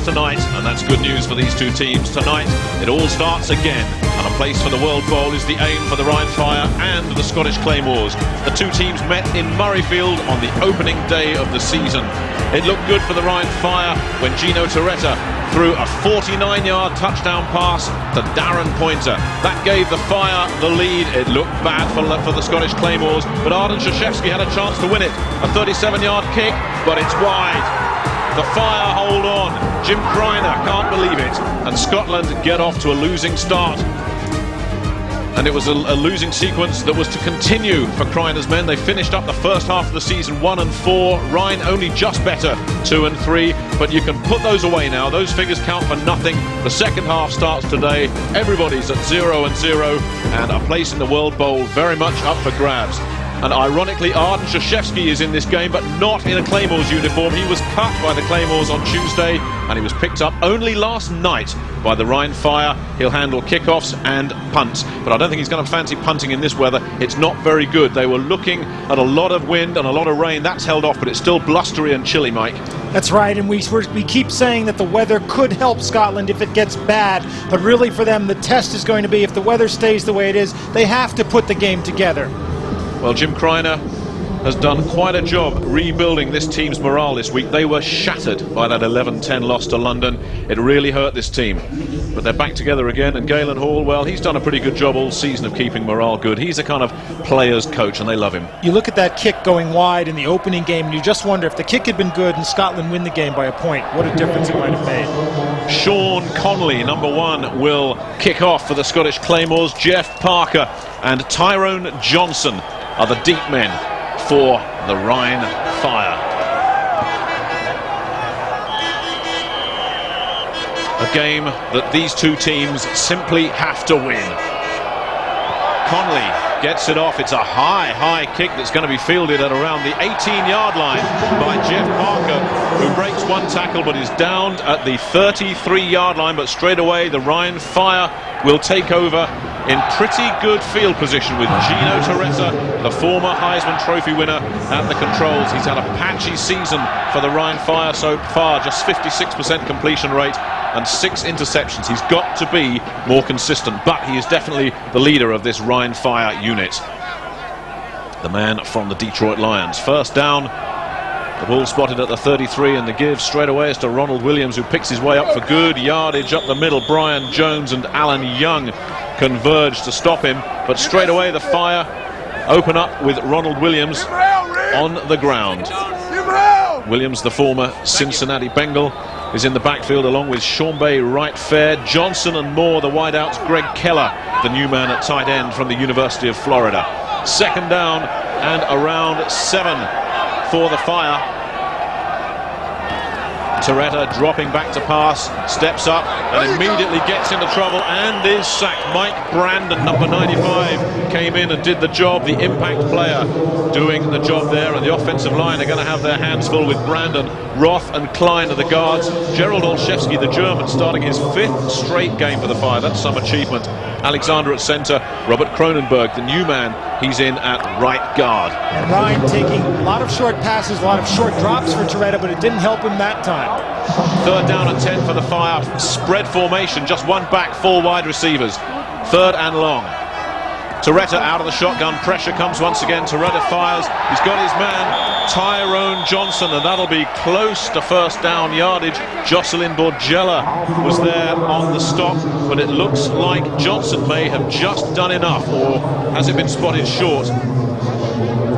lost tonight, and that's good news for these two teams. Tonight, it all starts again, and a place for the World Bowl is the aim for the Rhine Fire and the Scottish Claymores. The two teams met in Murrayfield on the opening day of the season. It looked good for the Rhine Fire when Gino Torretta threw a 49-yard touchdown pass to Darren Pointer. That gave the Fire the lead. It looked bad for the Scottish Claymores, but Arden Krzyzewski had a chance to win it. A 37-yard kick, but it's wide. The Fire hold on. Jim Kreiner can't believe it. And Scotland get off to a losing start. And it was a losing sequence that was to continue for Kreiner's men. They finished up the first half of the season 1-4. Rhine only just better, 2-3. But you can put those away now. Those figures count for nothing. The second half starts today. Everybody's at 0-0. And a place in the World Bowl very much up for grabs. And ironically, Arden Krzyzewski is in this game, but not in a Claymores uniform. He was cut by the Claymores on Tuesday, and he was picked up only last night by the Rhine Fire. He'll handle kickoffs and punts, but I don't think he's going to fancy punting in this weather. It's not very good. They were looking at a lot of wind and a lot of rain. That's held off, but it's still blustery and chilly, Mike. That's right, and we keep saying that the weather could help Scotland if it gets bad, but really for them the test is going to be if the weather stays the way it is, they have to put the game together. Well, Jim Kreiner has done quite a job rebuilding this team's morale this week. They were shattered by that 11-10 loss to London. It really hurt this team. But they're back together again, and Galen Hall, well, he's done a pretty good job all season of keeping morale good. He's a kind of player's coach, and they love him. You look at that kick going wide in the opening game, and you just wonder if the kick had been good and Scotland win the game by a point, what a difference it might have made. Sean Connolly, number 1, will kick off for the Scottish Claymores. Jeff Parker and Tyrone Johnson are the deep men for the Rhine Fire. A game that these two teams simply have to win. Connolly gets it off. It's a high kick that's going to be fielded at around the 18-yard line by Jeff Parker, who breaks one tackle but is downed at the 33-yard line. But straight away the Rhine Fire will take over in pretty good field position with Gino Torretta, the former Heisman Trophy winner, at the controls. He's had a patchy season for the Rhine Fire so far, just 56% completion rate and 6 interceptions. He's got to be more consistent, but he is definitely the leader of this Rhine Fire unit. The man from the Detroit Lions. First down, the ball spotted at the 33, and the give straight away is to Ronald Williams, who picks his way up for good yardage up the middle. Brian Jones and Alan Young converge to stop him, but straight away the Fire open up with Ronald Williams on the ground. Williams, the former Cincinnati Bengal, is in the backfield along with Sean Bay, Wright Fair, Johnson and Moore, the wideouts. Greg Keller, the new man at tight end from the University of Florida. Second down and around 7 for the Fire. Torretta dropping back to pass, steps up and immediately gets into trouble and is sacked. Mike Brandon, number 95, came in and did the job, the impact player doing the job there, and the offensive line are going to have their hands full with Brandon. Roth and Klein are the guards. Gerald Olszewski, the German, starting his 5th straight game for the Fire. That's some achievement. Alexander at centre, Robert Cronenberg, the new man, he's in at right guard. And Ryan taking a lot of short passes, a lot of short drops for Torretta, but it didn't help him that time. Third down and 10 for the Fire. Spread formation, just one back, 4 wide receivers. Third and long. Torretta out of the shotgun, pressure comes once again. Torretta fires, he's got his man Tyrone Johnson, and that'll be close to first down yardage. Jocelyn Borgella was there on the stop, but it looks like Johnson may have just done enough, or has it been spotted short?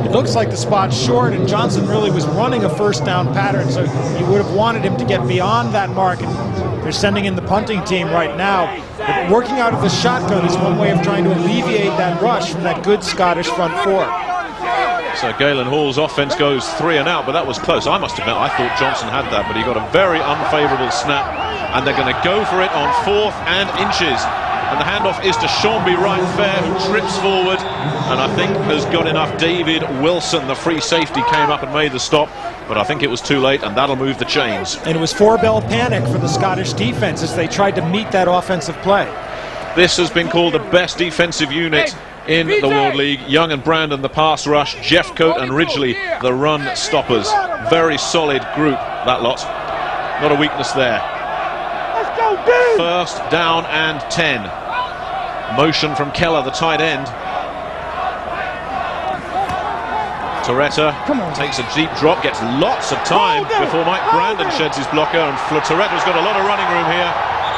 It looks like the spot's short, and Johnson really was running a first down pattern, so you would have wanted him to get beyond that mark. And they're sending in the punting team right now. But working out of the shotgun is one way of trying to alleviate that rush from that good Scottish front 4. So Galen Hall's offense goes 3 and out, but that was close. I must admit, I thought Johnson had that, but he got a very unfavourable snap, and they're going to go for it on 4th and inches. And the handoff is to Sean B. Wright Fair, who trips forward and I think has got enough. David Wilson, the free safety, came up and made the stop, but I think it was too late, and that'll move the chains. And it was 4-bell panic for the Scottish defence as they tried to meet that offensive play. This has been called the best defensive unit in the World League. Young and Brandon, the pass rush. Jeffcoat and Ridgely, the run stoppers. Very solid group, that lot. Not a weakness there. First down and 10. Motion from Keller, the tight end. Torretta takes a deep drop, gets lots of time before Mike Brandon sheds his blocker, and Torretta's got a lot of running room here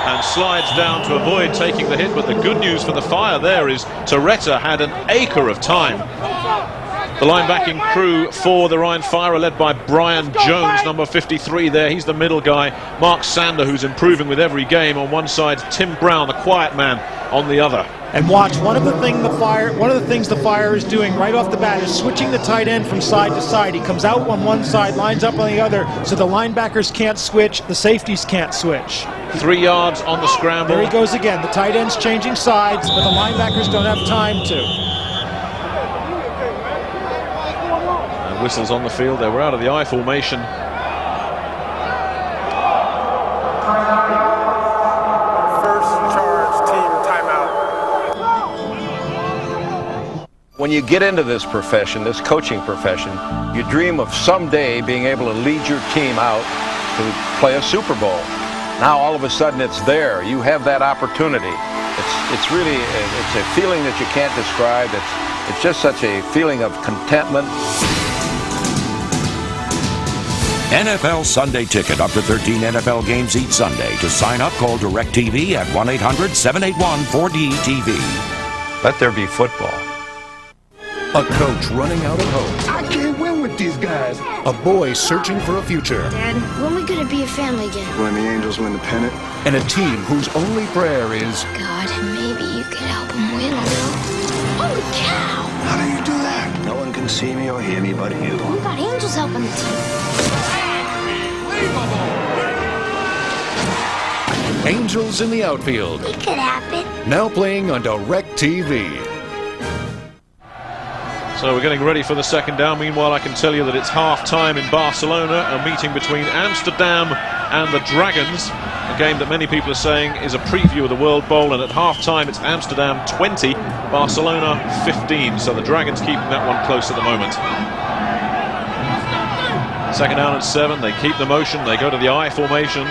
and slides down to avoid taking the hit. But the good news for the Fire there is Torretta had an acre of time. The linebacking crew for the Rhine Fire are led by Brian Jones, number 53 there. He's the middle guy. Mark Sander, who's improving with every game, on one side. Tim Brown, the quiet man, on the other. And watch, one of the things the Fire is doing right off the bat is switching the tight end from side to side. He comes out on one side, lines up on the other, so the linebackers can't switch, the safeties can't switch. 3 yards on the scramble. There he goes again. The tight end's changing sides, but the linebackers don't have time to. Whistles on the field. They were out of the I formation. First charge, team timeout. When you get into this profession, this coaching profession, you dream of someday being able to lead your team out to play a Super Bowl. Now all of a sudden it's there. You have that opportunity. It's really a feeling that you can't describe. It's just such a feeling of contentment. NFL Sunday Ticket. Up to 13 NFL games each Sunday. To sign up, call DirecTV at 1-800-781-4DTV. Let there be football. A coach running out of hope. I can't win with these guys. A boy searching for a future. Dad, when are we gonna be a family again? When the Angels win the pennant. And a team whose only prayer is, God, maybe you could help him win a little. Holy cow! How do you do that? No one can see me or hear me but you. We got Angels helping the team. Angels in the Outfield. It could happen. Now playing on DirecTV. So we're getting ready for the second down. Meanwhile, I can tell you that it's half-time in Barcelona, a meeting between Amsterdam and the Dragons, a game that many people are saying is a preview of the World Bowl, and at half-time it's Amsterdam 20, Barcelona 15, so the Dragons keeping that one close at the moment. Second down and 7, they keep the motion, they go to the I formation,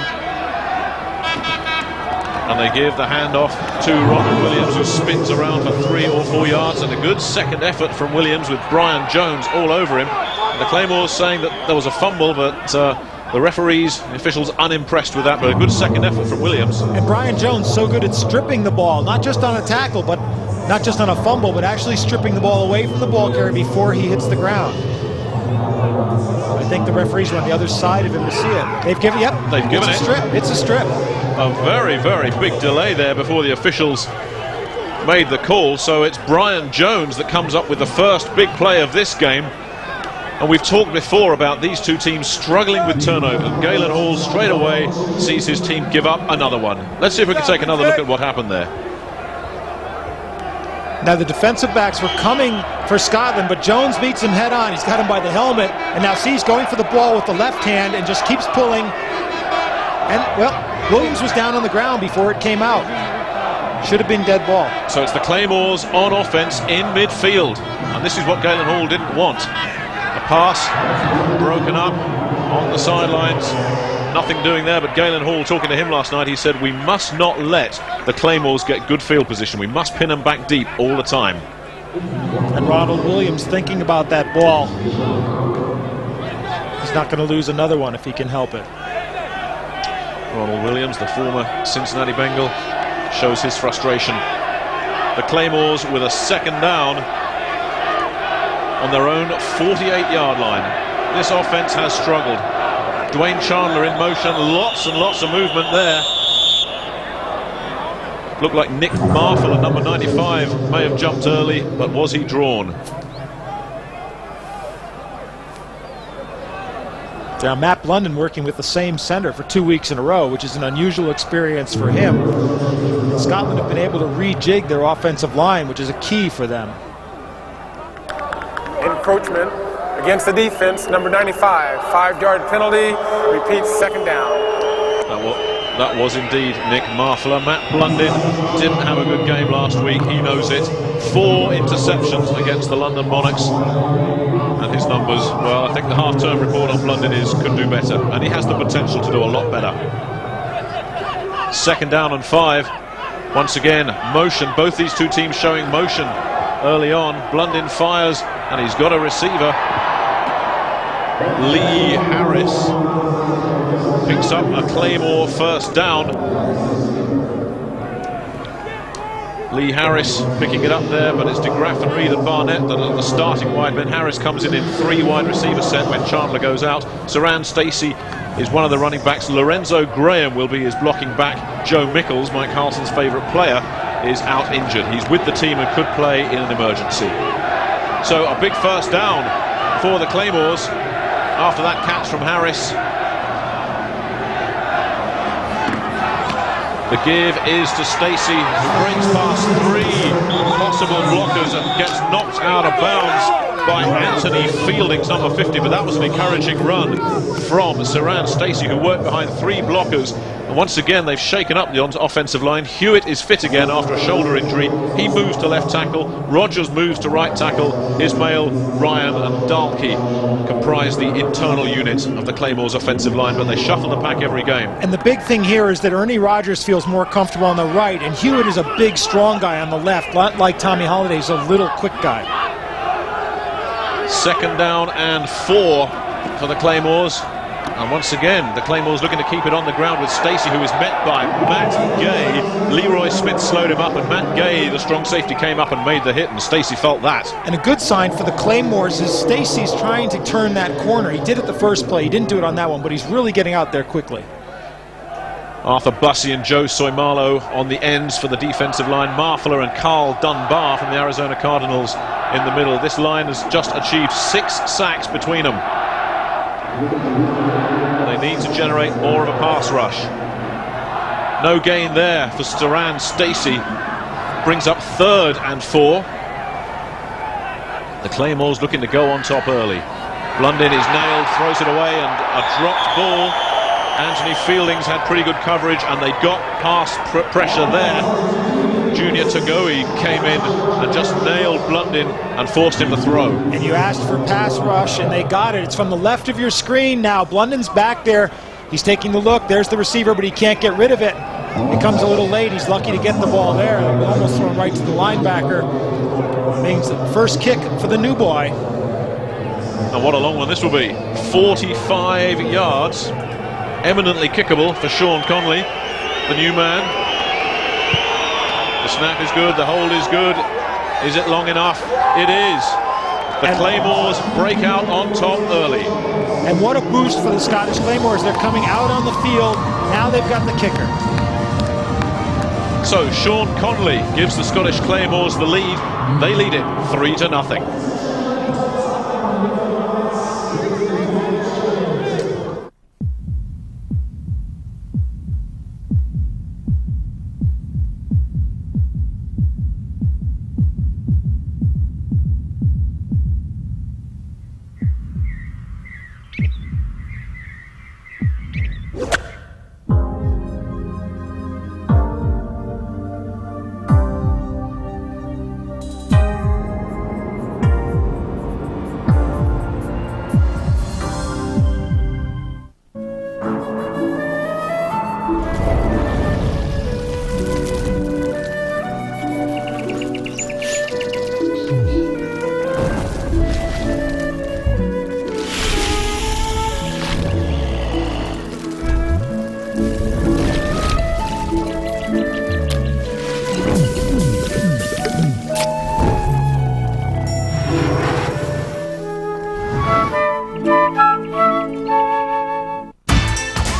and they give the handoff to Ronald Williams, who spins around for 3 or 4 yards, and a good second effort from Williams with Brian Jones all over him. And the Claymores saying that there was a fumble, but the referees, the officials, unimpressed with that, but a good second effort from Williams. And Brian Jones so good at stripping the ball, not just on a tackle, but not just on a fumble, but actually stripping the ball away from the ball carrier before he hits the ground. I think the referees were on the other side of him to see it. They've given it. It's a strip. It's a strip. A very, very big delay there before the officials made the call. So it's Brian Jones that comes up with the first big play of this game. And we've talked before about these two teams struggling with turnover. Galen Hall straight away sees his team give up another one. Let's see if we can take another look at what happened there. Now the defensive backs were coming for Scotland, but Jones meets him head on. He's got him by the helmet, and now he's going for the ball with the left hand and just keeps pulling. And, well, Williams was down on the ground before it came out. Should have been dead ball. So it's the Claymores on offense in midfield. And this is what Galen Hall didn't want. A pass broken up on the sidelines. Nothing doing there, but Galen Hall, talking to him last night, he said we must not let the Claymores get good field position. We must pin them back deep all the time. And Ronald Williams thinking about that ball. He's not going to lose another one if he can help it. Ronald Williams, the former Cincinnati Bengal, shows his frustration. The Claymores with a second down on their own 48-yard line. This offense has struggled. Dwayne Chandler in motion, lots and lots of movement there. Looked like Nick Marfell at number 95 may have jumped early, but was he drawn? Now Matt Blunden working with the same center for 2 weeks in a row, which is an unusual experience for him. And Scotland have been able to rejig their offensive line, which is a key for them. Encroachment against the defense, number 95. 5-yard penalty, repeats second down. That was indeed Nick Marfell. Matt Blunden didn't have a good game last week, he knows it. 4 interceptions against the London Monarchs. And his numbers, well, I think the half-term report on Blunden is could do better. And he has the potential to do a lot better. 2nd down and 5. Once again, motion. Both these two teams showing motion early on. Blundin fires, and he's got a receiver. Lee Harris picks up a Claymore 1st down. Lee Harris picking it up there, but it's DeGraff and Reed and Barnett that are the starting wide men. Harris comes in 3 wide receiver set when Chandler goes out. Saran Stacey is one of the running backs. Lorenzo Graham will be his blocking back. Joe Mickles, Mike Carlson's favourite player, is out injured. He's with the team and could play in an emergency. So a big 1st down for the Claymores after that catch from Harris. The give is to Stacey, who breaks past 3 possible blockers and gets knocked out of bounds by Anthony Fielding's number 50. But that was an encouraging run from Saran Stacey, who worked behind 3 blockers. And once again, they've shaken up the offensive line. Hewitt is fit again after a shoulder injury. He moves to left tackle. Rogers moves to right tackle. Ismail, Ryan and Dalkey comprise the internal unit of the Claymores offensive line, but they shuffle the pack every game. And the big thing here is that Ernie Rogers feels more comfortable on the right, and Hewitt is a big, strong guy on the left, not like Tommy Holiday's a little quick guy. 2nd down and 4 for the Claymores. And once again, the Claymores looking to keep it on the ground with Stacey, who is met by Matt Gay. Leroy Smith slowed him up, and Matt Gay, the strong safety, came up and made the hit, and Stacey felt that. And a good sign for the Claymores is Stacey's trying to turn that corner. He did it the first play. He didn't do it on that one, but he's really getting out there quickly. Arthur Bussey and Joe Soimalo on the ends for the defensive line. Marfler and Carl Dunbar from the Arizona Cardinals in the middle. This line has just achieved 6 sacks between them. They need to generate more of a pass rush. No gain there for Saran Stacey. Brings up 3rd and 4. The Claymores looking to go on top early. Blundin is nailed, throws it away, and a dropped ball. Anthony Fielding's had pretty good coverage, and they got past pressure there. Junior Tagoi came in and just nailed Blundin and forced him to throw. And you asked for pass rush, and they got it. It's from the left of your screen now. Blundin's back there. He's taking the look. There's the receiver, but he can't get rid of it. It comes a little late. He's lucky to get the ball there. They almost thrown right to the linebacker. Means the first kick for the new boy. And what a long one this will be. 45 yards. Eminently kickable for Sean Conley, the new man. The snap is good, the hold is good. Is it long enough? It is. The Claymores break out on top early. And what a boost for the Scottish Claymores. They're coming out on the field. Now they've got the kicker. So Sean Conley gives the Scottish Claymores the lead. They lead it 3-0.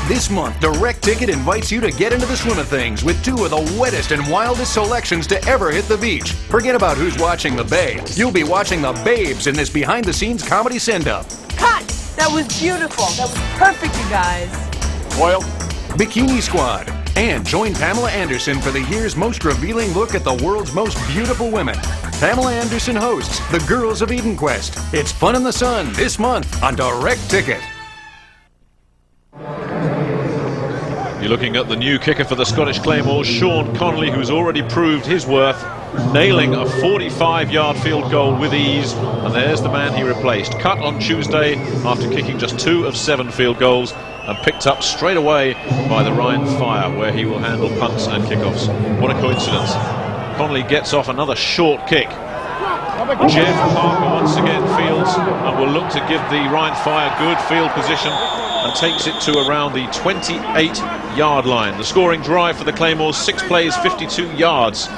This month, Direct Ticket invites you to get into the swing of things with 2 of the wettest and wildest selections to ever hit the beach. Forget about who's watching the Bay. You'll be watching the Babes in this behind-the-scenes comedy send-up. Cut! That was beautiful. That was perfect, you guys. Well, Bikini Squad. And join Pamela Anderson for the year's most revealing look at the world's most beautiful women. Pamela Anderson hosts The Girls of Eden Quest. It's fun in the sun this month on Direct Ticket. You're looking at the new kicker for the Scottish Claymores, Sean Conley, who's already proved his worth, nailing a 45-yard field goal with ease. And there's the man he replaced. Cut on Tuesday after kicking just 2 of 7 field goals. and picked up straight away by the Rhine Fire, where he will handle punts and kickoffs. What a coincidence. Connolly gets off another short kick. Jeff Parker once again fields and will look to give the Rhine Fire good field position and takes it to around the 28-yard line. The scoring drive for the Claymores, 6 plays, 52 yards,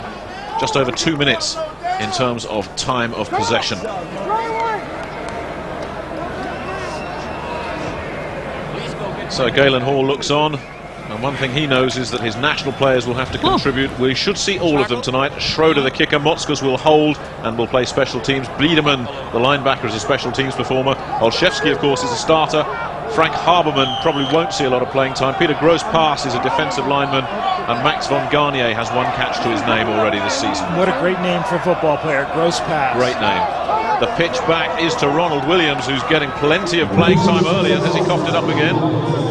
just over 2 minutes in terms of time of possession. So Galen Hall looks on, and one thing he knows is that his national players will have to contribute. We should see all of them tonight. Schroeder, the kicker, Motzkus will hold and will play special teams. Biederman, the linebacker, is a special teams performer. Olszewski, of course, is a starter. Frank Haberman probably won't see a lot of playing time. Peter Gross-Pass is a defensive lineman, and Max von Garnier has 1 catch to his name already this season. What a great name for a football player, Gross-Pass. Great name. The pitch back is to Ronald Williams, who's getting plenty of playing time earlier. Has he coughed it up again?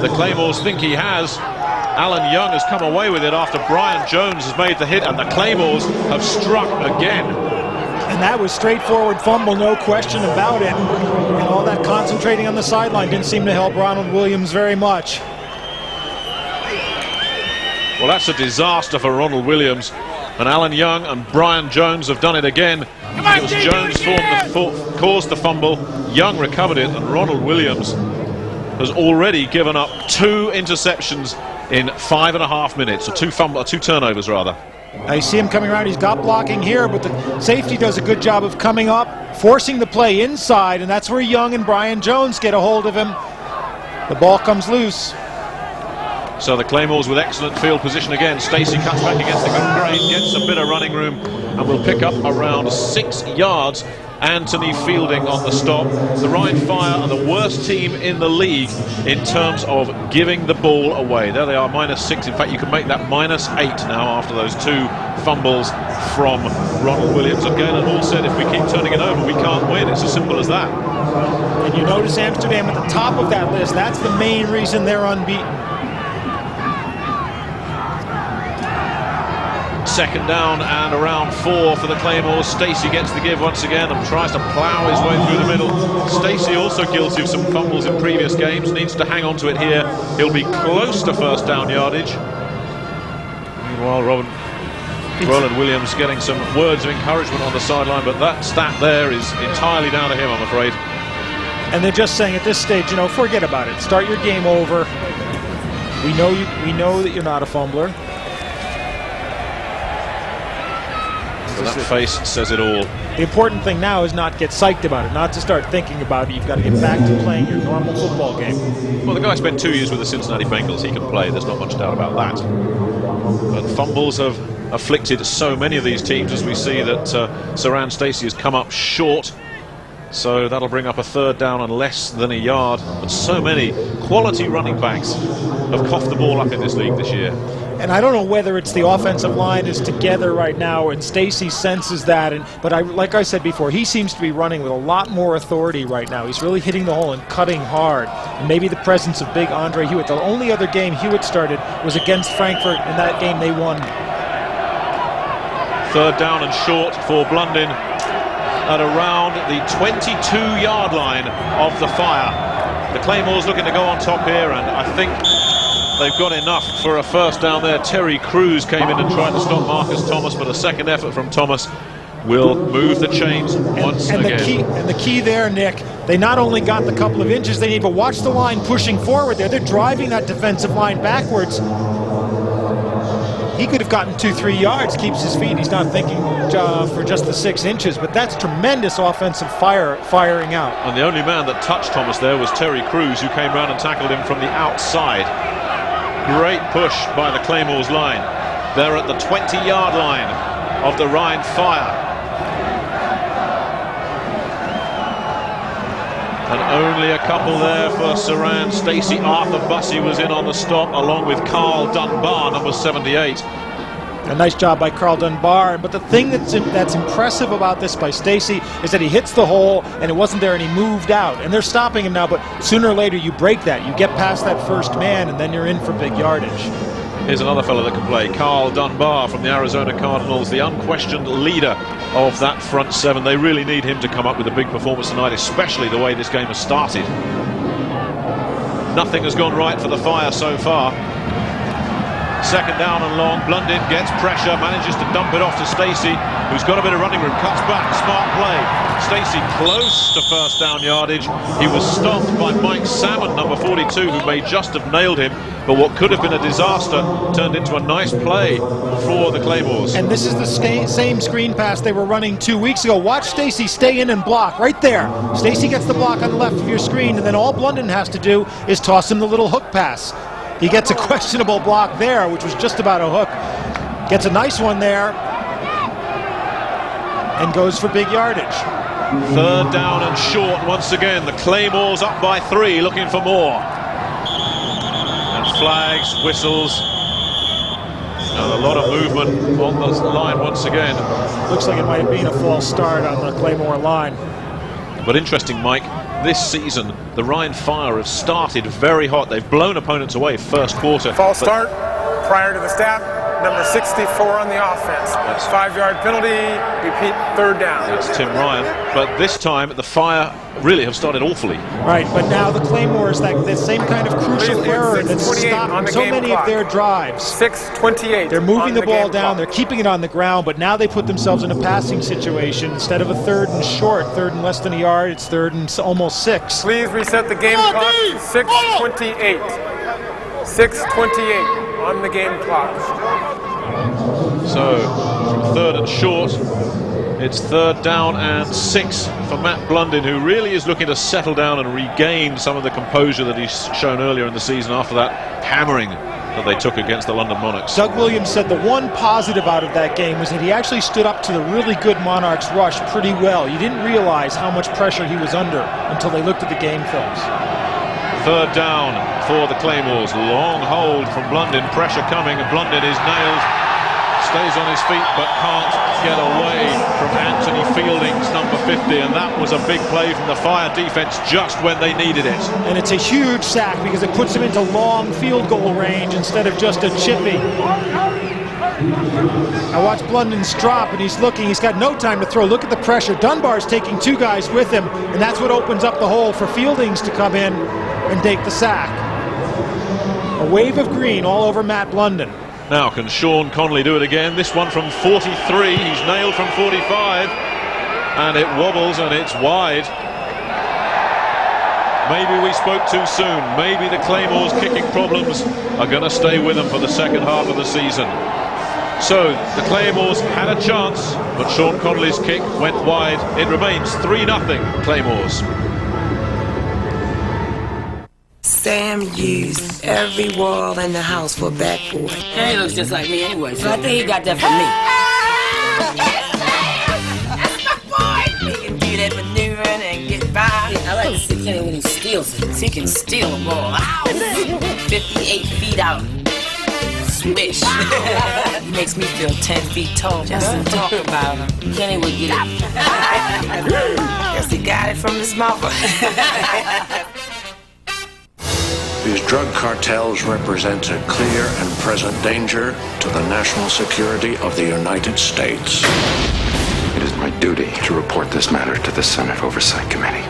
The Claymores think he has. Alan Young has come away with it after Brian Jones has made the hit, and the Claymores have struck again. And that was straightforward fumble, no question about it. And all that concentrating on the sideline didn't seem to help Ronald Williams very much. Well, that's a disaster for Ronald Williams. And Alan Young and Brian Jones have done it again. It was Jones caused the fumble. Young recovered it, and Ronald Williams has already given up 2 interceptions in 5.5 minutes, or 2 turnovers rather. Now you see him coming around, he's got blocking here, but the safety does a good job of coming up, forcing the play inside, and that's where Young and Brian Jones get a hold of him. The ball comes loose. So the Claymores with excellent field position again. Stacey cuts back against the good grain, gets a bit of running room, and will pick up around 6 yards. Anthony Fielding on the stop. The Rhine Fire are the worst team in the league in terms of giving the ball away. There they are, -6. In fact, you can make that -8 now after those 2 fumbles from Ronald Williams. And Galen Hall said, if we keep turning it over, we can't win. It's as simple as that. And you notice Amsterdam at the top of that list. That's the main reason they're unbeaten. Second down and around 4 for the Claymores. Stacey gets the give once again and tries to plough his way through the middle. Stacey, also guilty of some fumbles in previous games, needs to hang on to it here. He'll be close to first down yardage. Meanwhile, Roland Williams getting some words of encouragement on the sideline, but that stat there is entirely down to him, I'm afraid. And they're just saying at this stage, forget about it. Start your game over. We know that you're not a fumbler. So that face says it all. The important thing now is not get psyched about it, not to start thinking about it. You've got to get back to playing your normal football game. Well, the guy spent 2 years with the Cincinnati Bengals. He can play. There's not much doubt about that. But fumbles have afflicted so many of these teams, as we see that Saran Stacey has come up short. So that'll bring up a 3rd down and less than a yard. But so many quality running backs have coughed the ball up in this league this year. And I don't know whether it's the offensive line is together right now, and Stacey senses that. But like I said before, he seems to be running with a lot more authority right now. He's really hitting the hole and cutting hard. And maybe the presence of big Andre Hewitt. The only other game Hewitt started was against Frankfurt. In that game, they won. 3rd down and short for Blunden at around the 22-yard line of the Fire. The Claymores looking to go on top here, and I think they've got enough for a first down there. Terry Crews came in and tried to stop Marcus Thomas, but a second effort from Thomas will move the chains once again. The key there, Nick, they not only got the couple of inches they need, but watch the line pushing forward there. They're driving that defensive line backwards. He could have gotten 2-3 yards, keeps his feet. He's not thinking for just the 6 inches, but that's tremendous offensive firing out. And the only man that touched Thomas there was Terry Crews, who came round and tackled him from the outside. Great push by the Claymores line. They're at the 20-yard line of the Rhine Fire. And only a couple there for Saran Stacey. Arthur Bussey was in on the stop, along with Carl Dunbar, number 78. A nice job by Carl Dunbar. But the thing that's impressive about this by Stacey is that he hits the hole and it wasn't there and he moved out. And they're stopping him now, but sooner or later you break that. You get past that first man and then you're in for big yardage. Here's another fellow that can play, Carl Dunbar from the Arizona Cardinals, the unquestioned leader of that front 7. They really need him to come up with a big performance tonight, especially the way this game has started. Nothing has gone right for the Fire so far. Second down and long. Blunden gets pressure, manages to dump it off to Stacey, who's got a bit of running room, cuts back, smart play. Stacey close to first down yardage. He was stopped by Mike Salmon, number 42, who may just have nailed him, but what could have been a disaster turned into a nice play for the Claymores. And this is the same screen pass they were running 2 weeks ago. Watch Stacey stay in and block right there. Stacey gets the block on the left of your screen, and then all Blunden has to do is toss him the little hook pass. He gets a questionable block there, which was just about a hook. Gets a nice one there and goes for big yardage. Third down and short once again. The Claymores up by 3, looking for more. And flags, whistles, and a lot of movement on the line once again. Looks like it might have been a false start on the Claymore line. But interesting, Mike, this season the Rhine Fire have started very hot. They've blown opponents away first quarter. False start prior to the snap. Number 64 on the offense. 5-yard penalty. Repeat, third down. That's Tim Ryan. But this time the Fire really have started awfully. Right, but now the Claymores, the same kind of crucial error that stopped so many of their drives. 6:28. They're moving the ball down, they're keeping it on the ground, but now they put themselves in a passing situation. Instead of a third and short, third and less than a yard, it's third and almost 6. Please reset the game clock. 6:28. 6:28 on the game clock. So from third and short, it's third down and 6 for Matt Blunden, who really is looking to settle down and regain some of the composure that he's shown earlier in the season after that hammering that they took against the London Monarchs. Doug Williams said the one positive out of that game was that he actually stood up to the really good Monarchs rush pretty well. You didn't realize how much pressure he was under until they looked at the game films. Third down for the Claymores. Long hold from Blunden. Pressure coming, and Blunden is nailed. Stays on his feet but can't get away from Anthony Fielding's number 50, and that was a big play from the Fire defense just when they needed it. And it's a huge sack because it puts him into long field goal range instead of just a chippy. I watch Blunden's drop, and he's looking. He's got no time to throw. Look at the pressure. Dunbar's taking 2 guys with him, and that's what opens up the hole for Fieldings to come in and take the sack. A wave of green all over Matt Blunden. Now can Sean Connolly do it again? This one from 43. He's nailed from 45, and it wobbles and it's wide. Maybe we spoke too soon. Maybe the Claymores' kicking problems are going to stay with them for the second half of the season. So the Claymores had a chance, but Sean Connolly's kick went wide. It remains 3-0 Claymores. Sam used every wall in the house for a backboard. He looks just like me anyway, so I think he got that from me. He can do that maneuvering and get by. I like to see Kenny when he steals it. He can steal a ball. 58 feet out. Swish. Makes me feel 10 feet tall just to talk about him. Kenny would get it. Guess he got it from his mother. These drug cartels represent a clear and present danger to the national security of the United States. It is my duty to report this matter to the Senate Oversight Committee.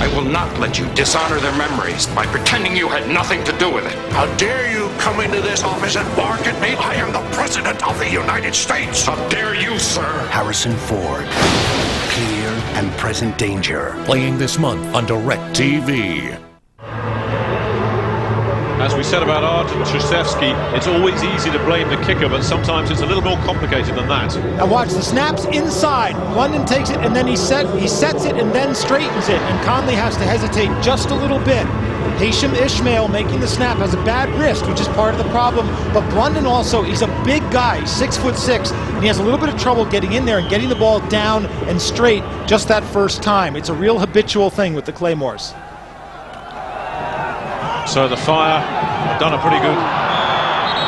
I will not let you dishonor their memories by pretending you had nothing to do with it. How dare you come into this office and bark at me? I am the President of the United States. How dare you, sir? Harrison Ford. Clear and present danger. Playing this month on DirecTV. As we said about Artem Trusevsky, it's always easy to blame the kicker, but sometimes it's a little more complicated than that. Now watch the snaps inside. Blunden takes it, and then he sets it and then straightens it, and Conley has to hesitate just a little bit. Hashim Ishmael making the snap has a bad wrist, which is part of the problem, but Blunden also, he's a big guy, 6'6", and he has a little bit of trouble getting in there and getting the ball down and straight just that first time. It's a real habitual thing with the Claymores. So the Fire have done a pretty good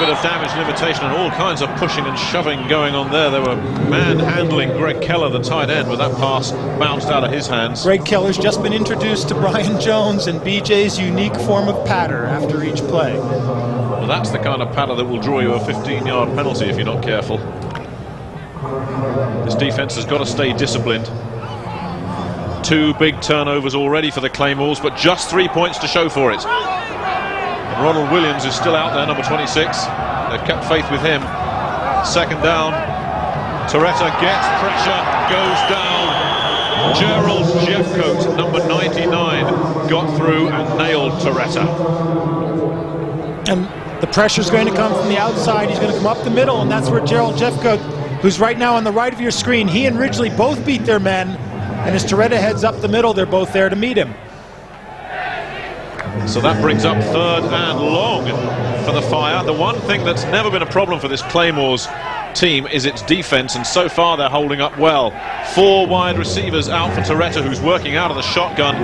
bit of damage limitation and all kinds of pushing and shoving going on there. They were manhandling Greg Keller, the tight end, with that pass bounced out of his hands. Greg Keller's just been introduced to Brian Jones and BJ's unique form of patter after each play. Well, that's the kind of patter that will draw you a 15-yard penalty if you're not careful. This defense has got to stay disciplined. 2 big turnovers already for the Claymores, but just 3 points to show for it. And Ronald Williams is still out there, number 26. They've kept faith with him. Second down. Toretta gets pressure, goes down. Gerald Jeffcoat, number 99, got through and nailed Toretta. And the pressure's going to come from the outside. He's going to come up the middle, and that's where Gerald Jeffcoat, who's right now on the right of your screen, he and Ridgely both beat their men, and as Toretta heads up the middle, they're both there to meet him. So that brings up 3rd and long for the Fire. The one thing that's never been a problem for this Claymores team is its defense, and so far they're holding up well. 4 wide receivers out for Toretta, who's working out of the shotgun.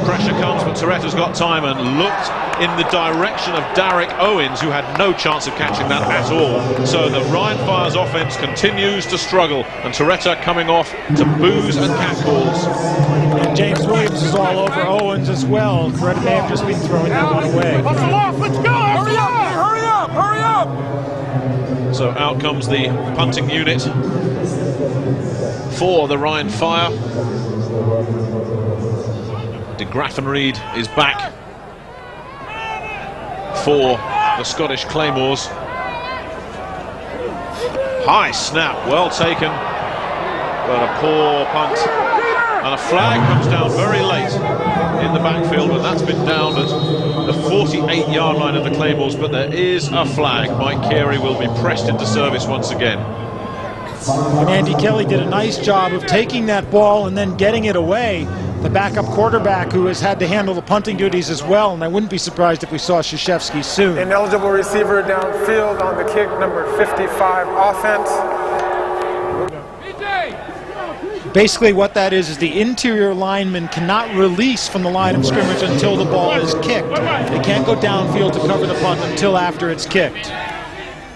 Pressure comes, but Toretta's got time and looked in the direction of Derek Owens, who had no chance of catching that at all. So the Ryan Fire's offense continues to struggle, and Toretta coming off to boos and catcalls. And James Williams is all over Owens as well. Toretta may have just been throwing that one away. Let's go! Hurry up! Hurry up! Hurry up! So out comes the punting unit for the Ryan Fire. De Graffenried is back for the Scottish Claymores. High snap, well taken, but a poor punt. And a flag comes down very late in the backfield, and that's been down at the 48-yard line of the Claymores, but there is a flag. Mike Carey will be pressed into service once again. And Andy Kelly did a nice job of taking that ball and then getting it away. The backup quarterback who has had to handle the punting duties as well, and I wouldn't be surprised if we saw Krzyzewski soon. Ineligible receiver downfield on the kick, number 55 offense. Basically what that is the interior lineman cannot release from the line of scrimmage until the ball is kicked. They can't go downfield to cover the punt until after it's kicked.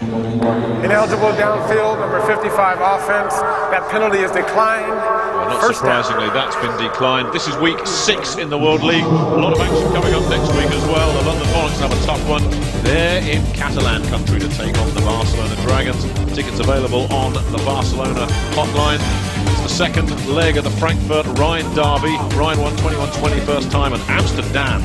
Ineligible downfield, number 55 offense. That penalty is declined. Well, not surprisingly, that's been declined. This is week 6 in the World League. A lot of action coming up next week as well. The London Monarchs have a tough one. They're in Catalan country to take on the Barcelona Dragons. Tickets available on the Barcelona hotline. It's the second leg of the Frankfurt-Rhine derby. Rhine won 21-20 first time, and Amsterdam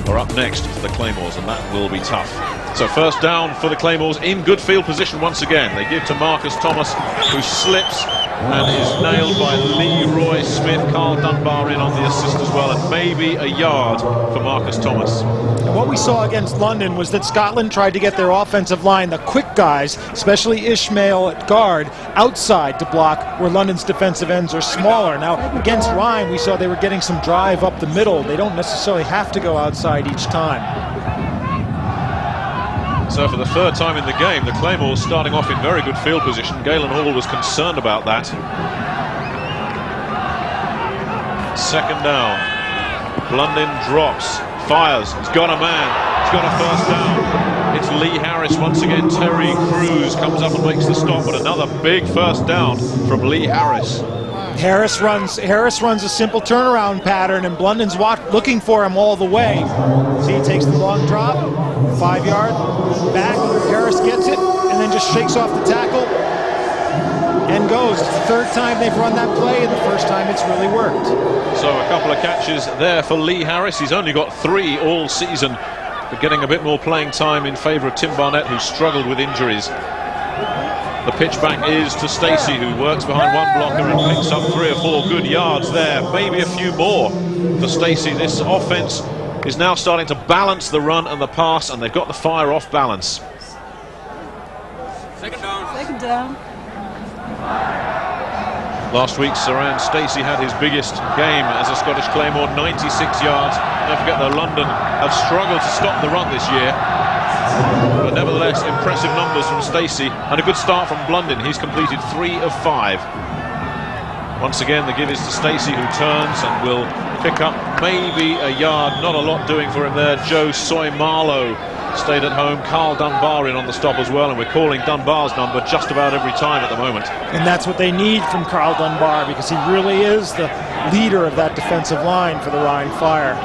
are up next for the Claymores, and that will be tough. So first down for the Claymores, in good field position once again. They give to Marcus Thomas, who slips and is nailed by Leroy Smith. Carl Dunbar in on the assist as well, and maybe a yard for Marcus Thomas. And what we saw against London was that Scotland tried to get their offensive line, the quick guys, especially Ishmael at guard, outside to block where London's defensive ends are smaller. Now, against Rhine, we saw they were getting some drive up the middle. They don't necessarily have to go outside each time. So for the 3rd time in the game, the Claymores starting off in very good field position. Galen Hall was concerned about that. Second down. Blunden drops, fires, he's got a man, he's got a first down. It's Lee Harris once again. Terry Crews comes up and makes the stop, but another big first down from Lee Harris. Harris runs a simple turnaround pattern, and Blunden's looking for him all the way. See, he takes the long drop, 5 yard, back, Harris gets it, and then just shakes off the tackle and goes. It's the 3rd time they've run that play, and the 1st time it's really worked. So a couple of catches there for Lee Harris. He's only got 3 all season, but getting a bit more playing time in favour of Tim Barnett, who struggled with injuries. The pitch back is to Stacey, who works behind one blocker and picks up 3 or 4 good yards there. Maybe a few more for Stacey. This offense is now starting to balance the run and the pass, and they've got the Fire off balance. Second down. Last week, Saran Stacey had his biggest game as a Scottish Claymore, 96 yards. Don't forget that London have struggled to stop the run this year. But nevertheless, impressive numbers from Stacey and a good start from Blunden. He's completed 3 of 5. Once again, the give is to Stacey, who turns and will pick up maybe a yard. Not a lot doing for him there. Joe Soimalo stayed at home. Carl Dunbar in on the stop as well, and we're calling Dunbar's number just about every time at the moment. And that's what they need from Carl Dunbar, because he really is the leader of that defensive line for the Rhine Fire.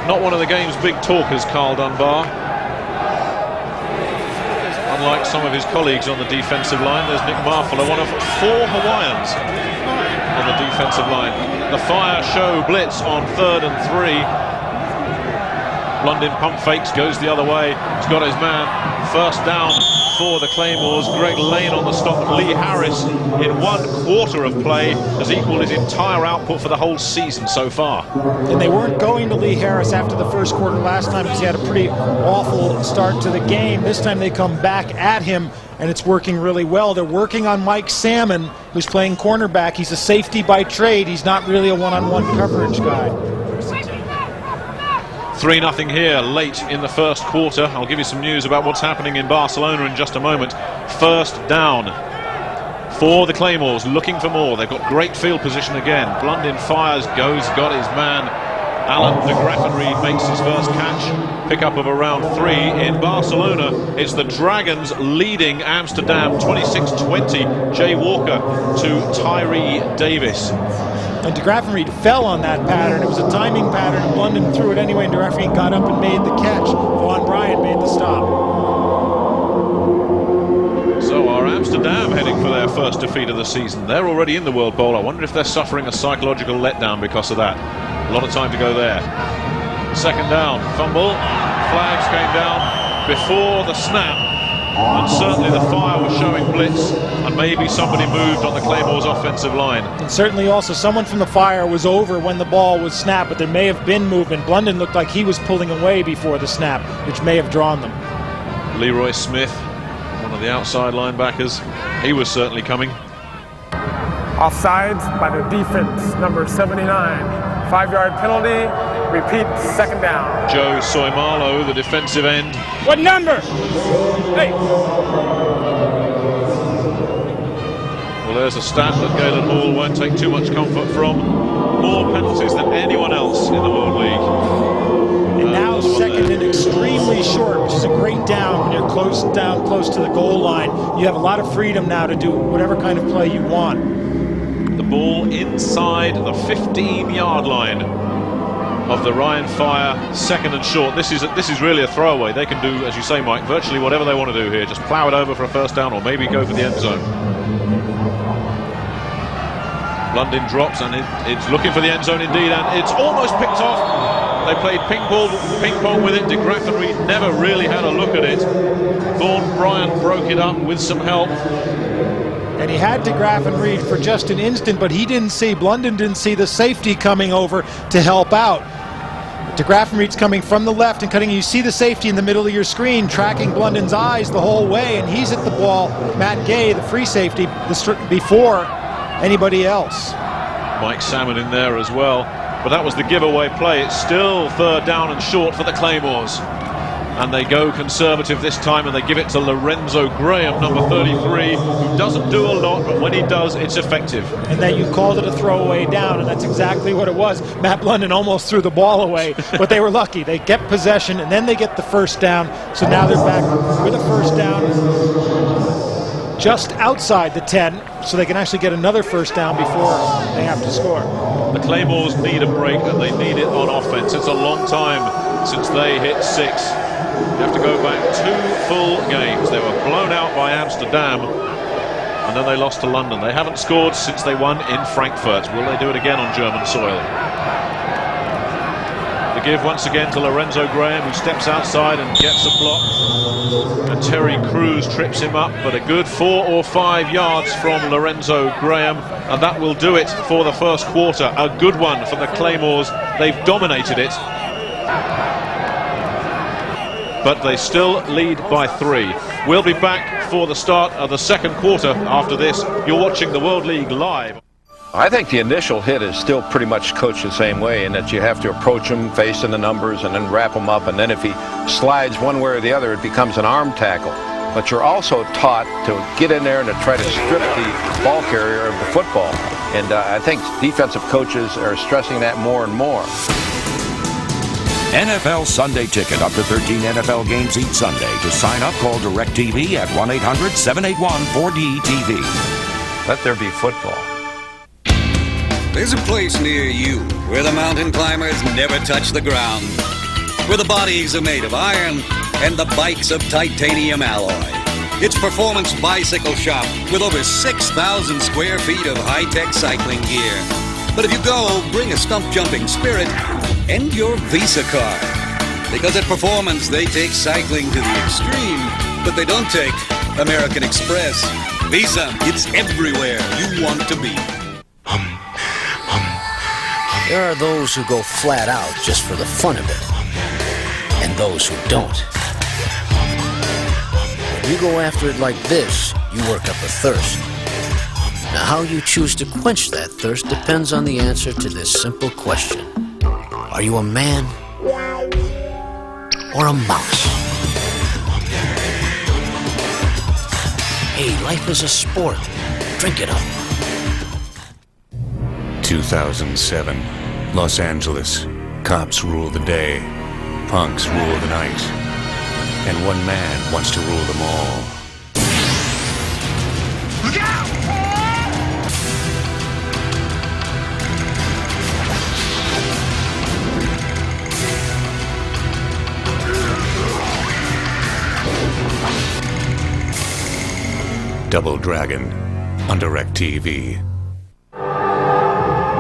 Not one of the game's big talkers, Carl Dunbar. Unlike some of his colleagues on the defensive line, there's Nick Marfolo, one of 4 Hawaiians on the defensive line. The Fire show blitz on 3rd and 3. Blundin pump fakes, goes the other way. He's got his man. First down for the Claymores. Greg Lane on the stop. Lee Harris in 1 quarter of play has equaled his entire output for the whole season so far. And they weren't going to Lee Harris after the first quarter last time because he had a pretty awful start to the game. This time they come back at him, and it's working really well. They're working on Mike Salmon, who's playing cornerback. He's a safety by trade. He's not really a one-on-one coverage guy. 3-0 here late in the first quarter. I'll give you some news about what's happening in Barcelona in just a moment. First down for the Claymores, looking for more. They've got great field position again. Blundin fires, got his man. Alan de Graffenried makes his first catch. Pickup of around 3 in Barcelona. It's the Dragons leading Amsterdam 26-20. Jay Walker to Tyree Davis. And de Graffenried fell on that pattern. It was a timing pattern, and Blundin threw it anyway, and de Graffenried got up and made the catch. Vaughn Bryant made the stop. So are Amsterdam heading for their first defeat of the season? They're already in the World Bowl. I wonder if they're suffering a psychological letdown because of that. A lot of time to go there. Second down, fumble. Flags came down before the snap. And certainly the Fire was showing blitz, and maybe somebody moved on the Claymores offensive line. And certainly also someone from the Fire was over when the ball was snapped, but there may have been movement. Blundin looked like he was pulling away before the snap, which may have drawn them. Leroy Smith, one of the outside linebackers, he was certainly coming. Offsides by the defense, number 79. 5-yard penalty. Repeat, second down. Joe Soimalo, the defensive end. What number? Hey. Well, there's a stat that Galen Hall won't take too much comfort from. More penalties than anyone else in the World League. And now second and extremely short, which is a great down when you're close to the goal line. You have a lot of freedom now to do whatever kind of play you want. The ball inside the 15-yard line of the Ryan Fire, second and short. This is really a throwaway. They can do, as you say, Mike, virtually whatever they want to do here. Just plow it over for a first down or maybe go for the end zone. Blundin drops and it's looking for the end zone indeed, and it's almost picked off. They played ping pong with it. De Graffenried never really had a look at it. Vaughn Bryant broke it up with some help. And he had de Graffenried for just an instant, but Blundin didn't see the safety coming over to help out. De Graffenried's coming from the left and cutting. You see the safety in the middle of your screen, tracking Blundin's eyes the whole way, and he's at the ball. Matt Gay, the free safety, before anybody else. Mike Salmon in there as well. But that was the giveaway play. It's still third down and short for the Claymores. And they go conservative this time, and they give it to Lorenzo Graham, number 33, who doesn't do a lot, but when he does, it's effective. And then you called it a throwaway down, and that's exactly what it was. Matt Blundin almost threw the ball away, but they were lucky. They kept possession, and then they get the first down. So now they're back with a first down just outside the 10, so they can actually get another first down before they have to score. The Claymores need a break, and they need it on offense. It's a long time since they hit 6. You have to go back 2 full games. They were blown out by Amsterdam, and then they lost to London. They haven't scored since they won in Frankfurt. Will they do it again on German soil? The give once again to Lorenzo Graham, who steps outside and gets a block. And Terry Crews trips him up, but a good 4 or 5 yards from Lorenzo Graham, and that will do it for the first quarter. A good one for the Claymores. They've dominated it, but they still lead by 3. We'll be back for the start of the second quarter after this. You're watching the World League live. I think the initial hit is still pretty much coached the same way, in that you have to approach him facing the numbers and then wrap him up, and then if he slides one way or the other, it becomes an arm tackle. But you're also taught to get in there and to try to strip the ball carrier of the football. And I think defensive coaches are stressing that more and more. NFL Sunday Ticket. Up to 13 NFL games each Sunday. To sign up, call DirecTV at 1-800-781-4DTV. Let there be football. There's a place near you where the mountain climbers never touch the ground, where the bodies are made of iron and the bikes of titanium alloy. It's Performance Bicycle Shop with over 6,000 square feet of high-tech cycling gear. But if you go, bring a stump-jumping spirit and your Visa card. Because at Performance, they take cycling to the extreme, but they don't take American Express. Visa, it's everywhere you want to be. There are those who go flat out just for the fun of it, and those who don't. When you go after it like this, you work up a thirst. Now, how you choose to quench that thirst depends on the answer to this simple question. Are you a man or a mouse? Hey, life is a sport. Drink it up. 2007, Los Angeles. Cops rule the day, punks rule the night, and one man wants to rule them all. Look out! Double Dragon on DirecTV.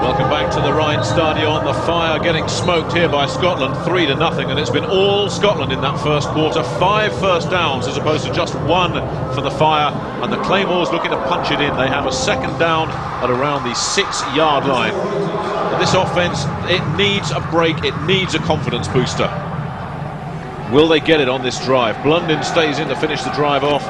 Welcome back to the Rhine Stadion. The Fire getting smoked here by Scotland, 3-0, and it's been all Scotland in that first quarter. 5 first downs as opposed to just 1 for the Fire, and the Claymores looking to punch it in. They have a second down at around the 6-yard line. But this offense, it needs a break, it needs a confidence booster. Will they get it on this drive? Blundin stays in to finish the drive off.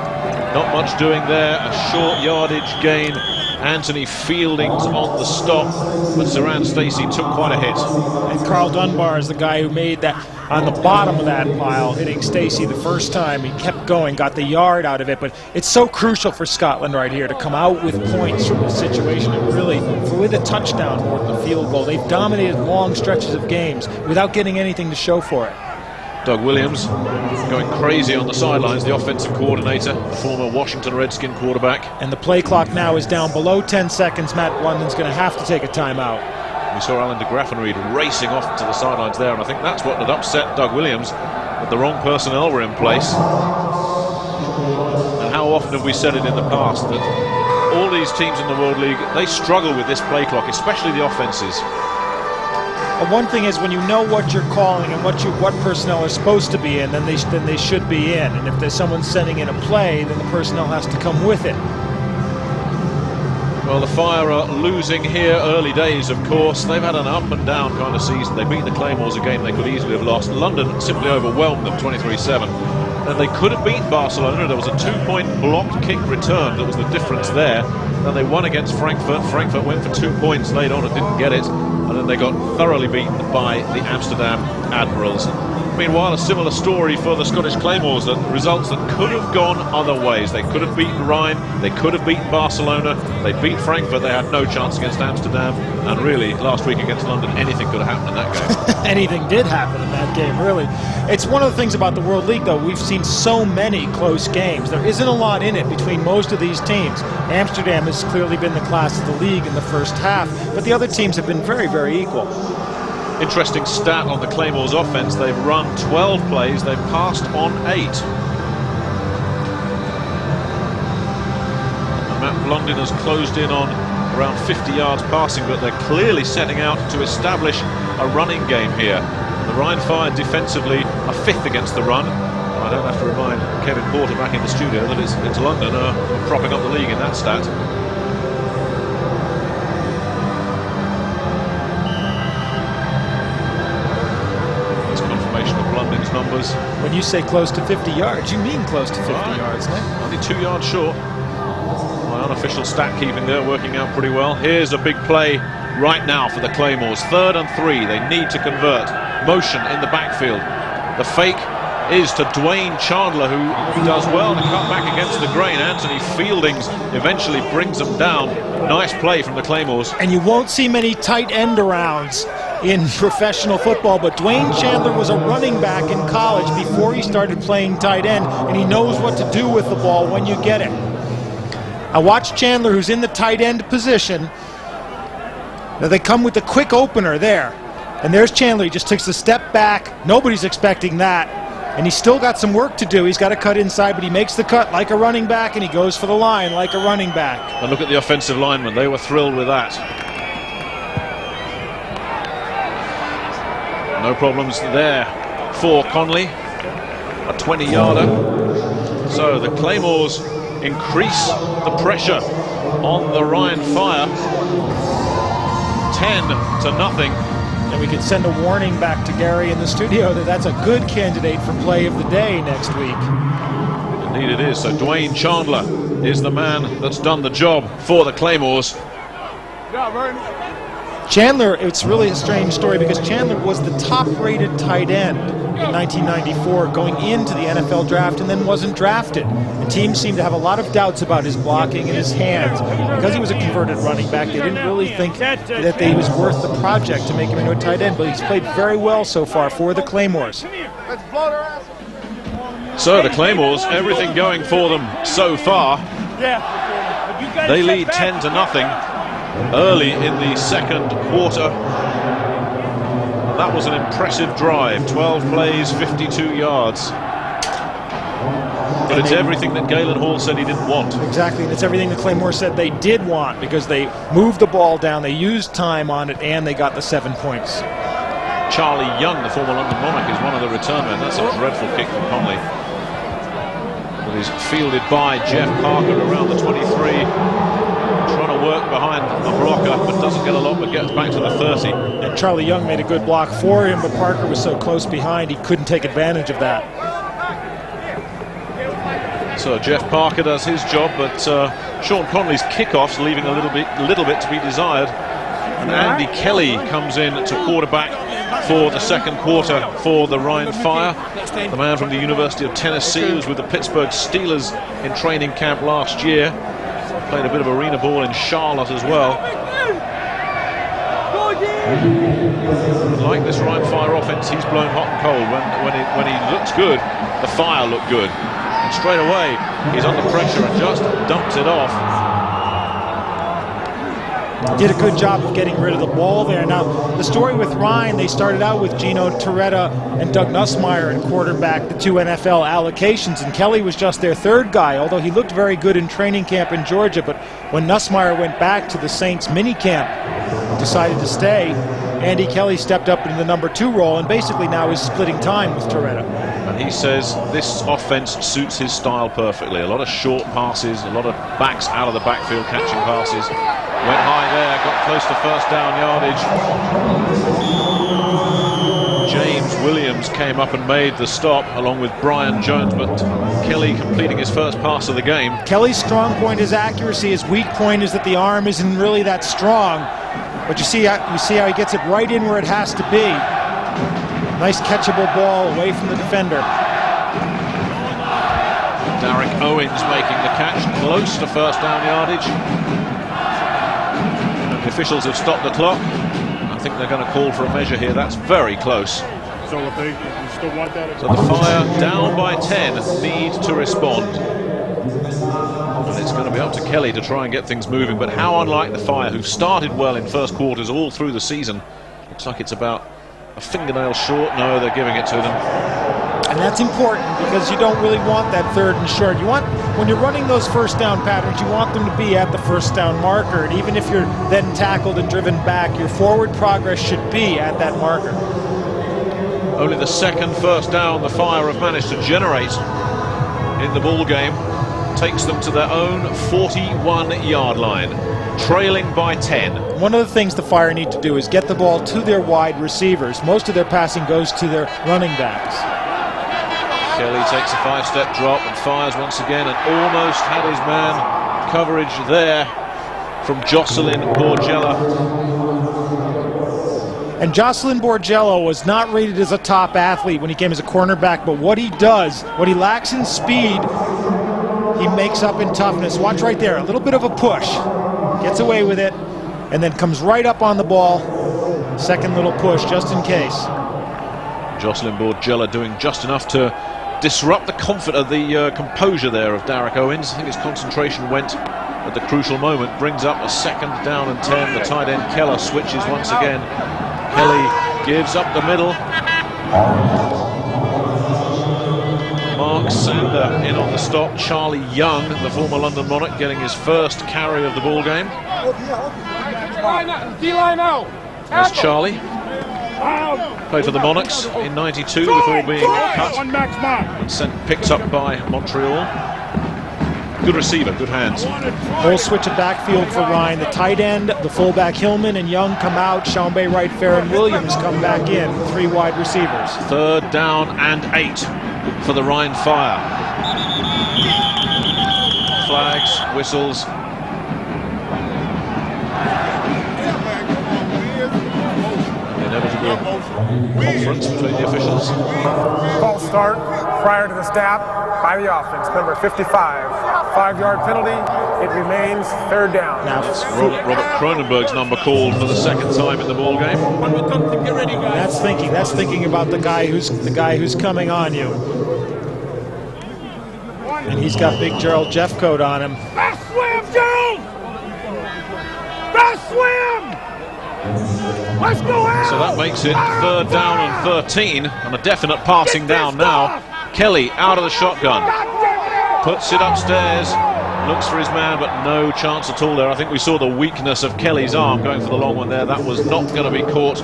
Not much doing there, a short yardage gain. Anthony Fielding's on the stop, but Saran Stacey took quite a hit. And Carl Dunbar is the guy who made that on the bottom of that pile, hitting Stacey the first time. He kept going, got the yard out of it, but it's so crucial for Scotland right here to come out with points from this situation and really, with a touchdown more than a field goal. They've dominated long stretches of games without getting anything to show for it. Doug Williams going crazy on the sidelines, the offensive coordinator, the former Washington Redskin quarterback. And the play clock now is down below 10 seconds. Matt London's going to have to take a timeout. We saw Alan de Graffenried racing off to the sidelines there, and I think that's what had upset Doug Williams, that the wrong personnel were in place. And how often have we said it in the past that all these teams in the World League, they struggle with this play clock, especially the offenses. One thing is when you know what you're calling and what personnel are supposed to be in, then they should be in. And if there's someone sending in a play, then the personnel has to come with it. Well, the Fire are losing here early days, of course. They've had an up and down kind of season. They beat the Claymores, a game they could easily have lost. London simply overwhelmed them 23-7. And they could have beaten Barcelona. There was a 2-point blocked kick return that was the difference there. Then they won against Frankfurt. Frankfurt went for 2 points late on and didn't get it. And then they got thoroughly beaten by the Amsterdam Admirals. Meanwhile, a similar story for the Scottish Claymores, that results that could have gone other ways. They could have beaten Rhine, they could have beaten Barcelona, they beat Frankfurt, they had no chance against Amsterdam, and really, last week against London, anything could have happened in that game. Anything did happen in that game, really. It's one of the things about the World League, though. We've seen so many close games. There isn't a lot in it between most of these teams. Amsterdam has clearly been the class of the league in the first half, but the other teams have been very, very equal. Interesting stat on the Claymores offense. They've run 12 plays, they've passed on 8. And Matt Blundin has closed in on around 50 yards passing, but they're clearly setting out to establish a running game here. And the Rhine Fire defensively are 5th against the run. I don't have to remind Kevin Porter back in the studio that it's London propping up the league in that stat. Numbers. When you say close to 50 yards, you mean close to 50 yards, Nick? Only 2 yards short. My unofficial stat keeping there working out pretty well. Here's a big play right now for the Claymores. 3rd and 3. They need to convert. Motion in the backfield. The fake is to Dwayne Chandler, who does well to cut back against the grain. Anthony Fieldings eventually brings them down. Nice play from the Claymores. And you won't see many tight end arounds in professional football, but Dwayne Chandler was a running back in college before he started playing tight end, and he knows what to do with the ball when you get it. I watch Chandler, who's in the tight end position. Now they come with the quick opener there, and there's Chandler. He just takes a step back. Nobody's expecting that, And he's still got some work to do. He's got to cut inside, but he makes the cut like a running back, and he goes for the line like a running back. And look at the offensive linemen. They were thrilled with that. No problems there for Conley. A 20-yarder. So the Claymores increase the pressure on the Ryan Fire. 10-0. And we could send a warning back to Gary in the studio that that's a good candidate for play of the day next week. Indeed it is. So Dwayne Chandler is the man that's done the job for the Claymores. Chandler, it's really a strange story because Chandler was the top-rated tight end in 1994 going into the NFL draft and then wasn't drafted. And teams seemed to have a lot of doubts about his blocking and his hands. Because he was a converted running back, they didn't really think that he was worth the project to make him into a tight end, but he's played very well so far for the Claymores. So the Claymores, everything going for them so far. They lead 10-0 early in the second quarter. That was an impressive drive. 12 plays, 52 yards. But it's everything that Galen Hall said he didn't want. Exactly, and it's everything the Claymores said they did want because they moved the ball down, they used time on it, and they got the 7 points. Charlie Young, the former London Monarch, is one of the return men. That's a dreadful kick from Conley. But he's fielded by Jeff Parker around the 23. Trying to work behind the blocker, but doesn't get a lot, but gets back to the 30. And Charlie Young made a good block for him, but Parker was so close behind he couldn't take advantage of that. So Jeff Parker does his job, but Sean Conley's kickoffs leaving a little bit to be desired. And Andy Kelly comes in to quarterback for the second quarter for the Rhine Fire. The man from the University of Tennessee who was with the Pittsburgh Steelers in training camp last year. Played a bit of arena ball in Charlotte as well. Like this Rhine Fire offense, he's blown hot and cold. When he looks good, the Fire look good. And straight away, he's under pressure and just dumps it off. Did a good job of getting rid of the ball there. Now, the story with Rhine, they started out with Gino Torretta and Doug Nussmeier at quarterback, the two NFL allocations, and Kelly was just their third guy, although he looked very good in training camp in Georgia. But when Nussmeier went back to the Saints minicamp, decided to stay, Andy Kelly stepped up into the number 2 role and basically now is splitting time with Torretta. And he says this offense suits his style perfectly. A lot of short passes, a lot of backs out of the backfield catching passes. Went high there, got close to first down yardage. James Williams came up and made the stop along with Brian Jones, but Kelly completing his first pass of the game. Kelly's strong point is accuracy. His weak point is that the arm isn't really that strong. But you see how he gets it right in where it has to be. Nice catchable ball away from the defender. Derek Owens making the catch, close to first down yardage. The officials have stopped the clock. I think they're going to call for a measure here. That's very close. So the Fire, down by 10, need to respond. And it's going to be up to Kelly to try and get things moving. But how unlike the Fire, who've started well in first quarters all through the season. Looks like it's about a fingernail short. No, they're giving it to them. And that's important because you don't really want that third and short. You want, when you're running those first down patterns, you want them to be at the first down marker. And even if you're then tackled and driven back, your forward progress should be at that marker. Only the second first down the Fire have managed to generate in the ball game takes them to their own 41-yard line, trailing by 10. One of the things the Fire need to do is get the ball to their wide receivers. Most of their passing goes to their running backs. Kelly takes a 5-step drop and fires once again and almost had his man. Coverage there from Jocelyn Borgella. And Jocelyn Borgello was not rated as a top athlete when he came as a cornerback, but what he does, what he lacks in speed, he makes up in toughness. Watch right there, a little bit of a push. Gets away with it, and then comes right up on the ball. Second little push, just in case. Jocelyn Borgella doing just enough to disrupt the composure there of Derek Owens. I think his concentration went at the crucial moment. Brings up a second down and 10. The tight end Keller switches once again. Kelly gives up the middle. Alexander in on the stop. Charlie Young, the former London Monarch, getting his first carry of the ball game. D-line out. There's Charlie. Played for the Monarchs in '92 before being cut and picked up by Montreal. Good receiver, good hands. Whole switch of backfield for Ryan. The tight end, the fullback Hillman and Young come out. Chambé right, Fair, and Williams come back in. 3 wide receivers. 3rd down and 8 for the Rhine Fire. Flags, whistles. The inevitable conference between the officials. False start prior to the snap by the offense. Number 55. 5-yard penalty. It remains 3rd down. Now it's Robert Cronenberg's number called for the 2nd time in the ball game. That's thinking about the guy who's coming on you. And he's got big Gerald Jeffcoat on him. Fast swim, Gerald! Fast swim! Let's go out! So that makes it 3rd down and 13, and a definite passing down now. Kelly out of the shotgun. Puts it upstairs, looks for his man, but no chance at all there. I think we saw the weakness of Kelly's arm going for the long one there. That was not going to be caught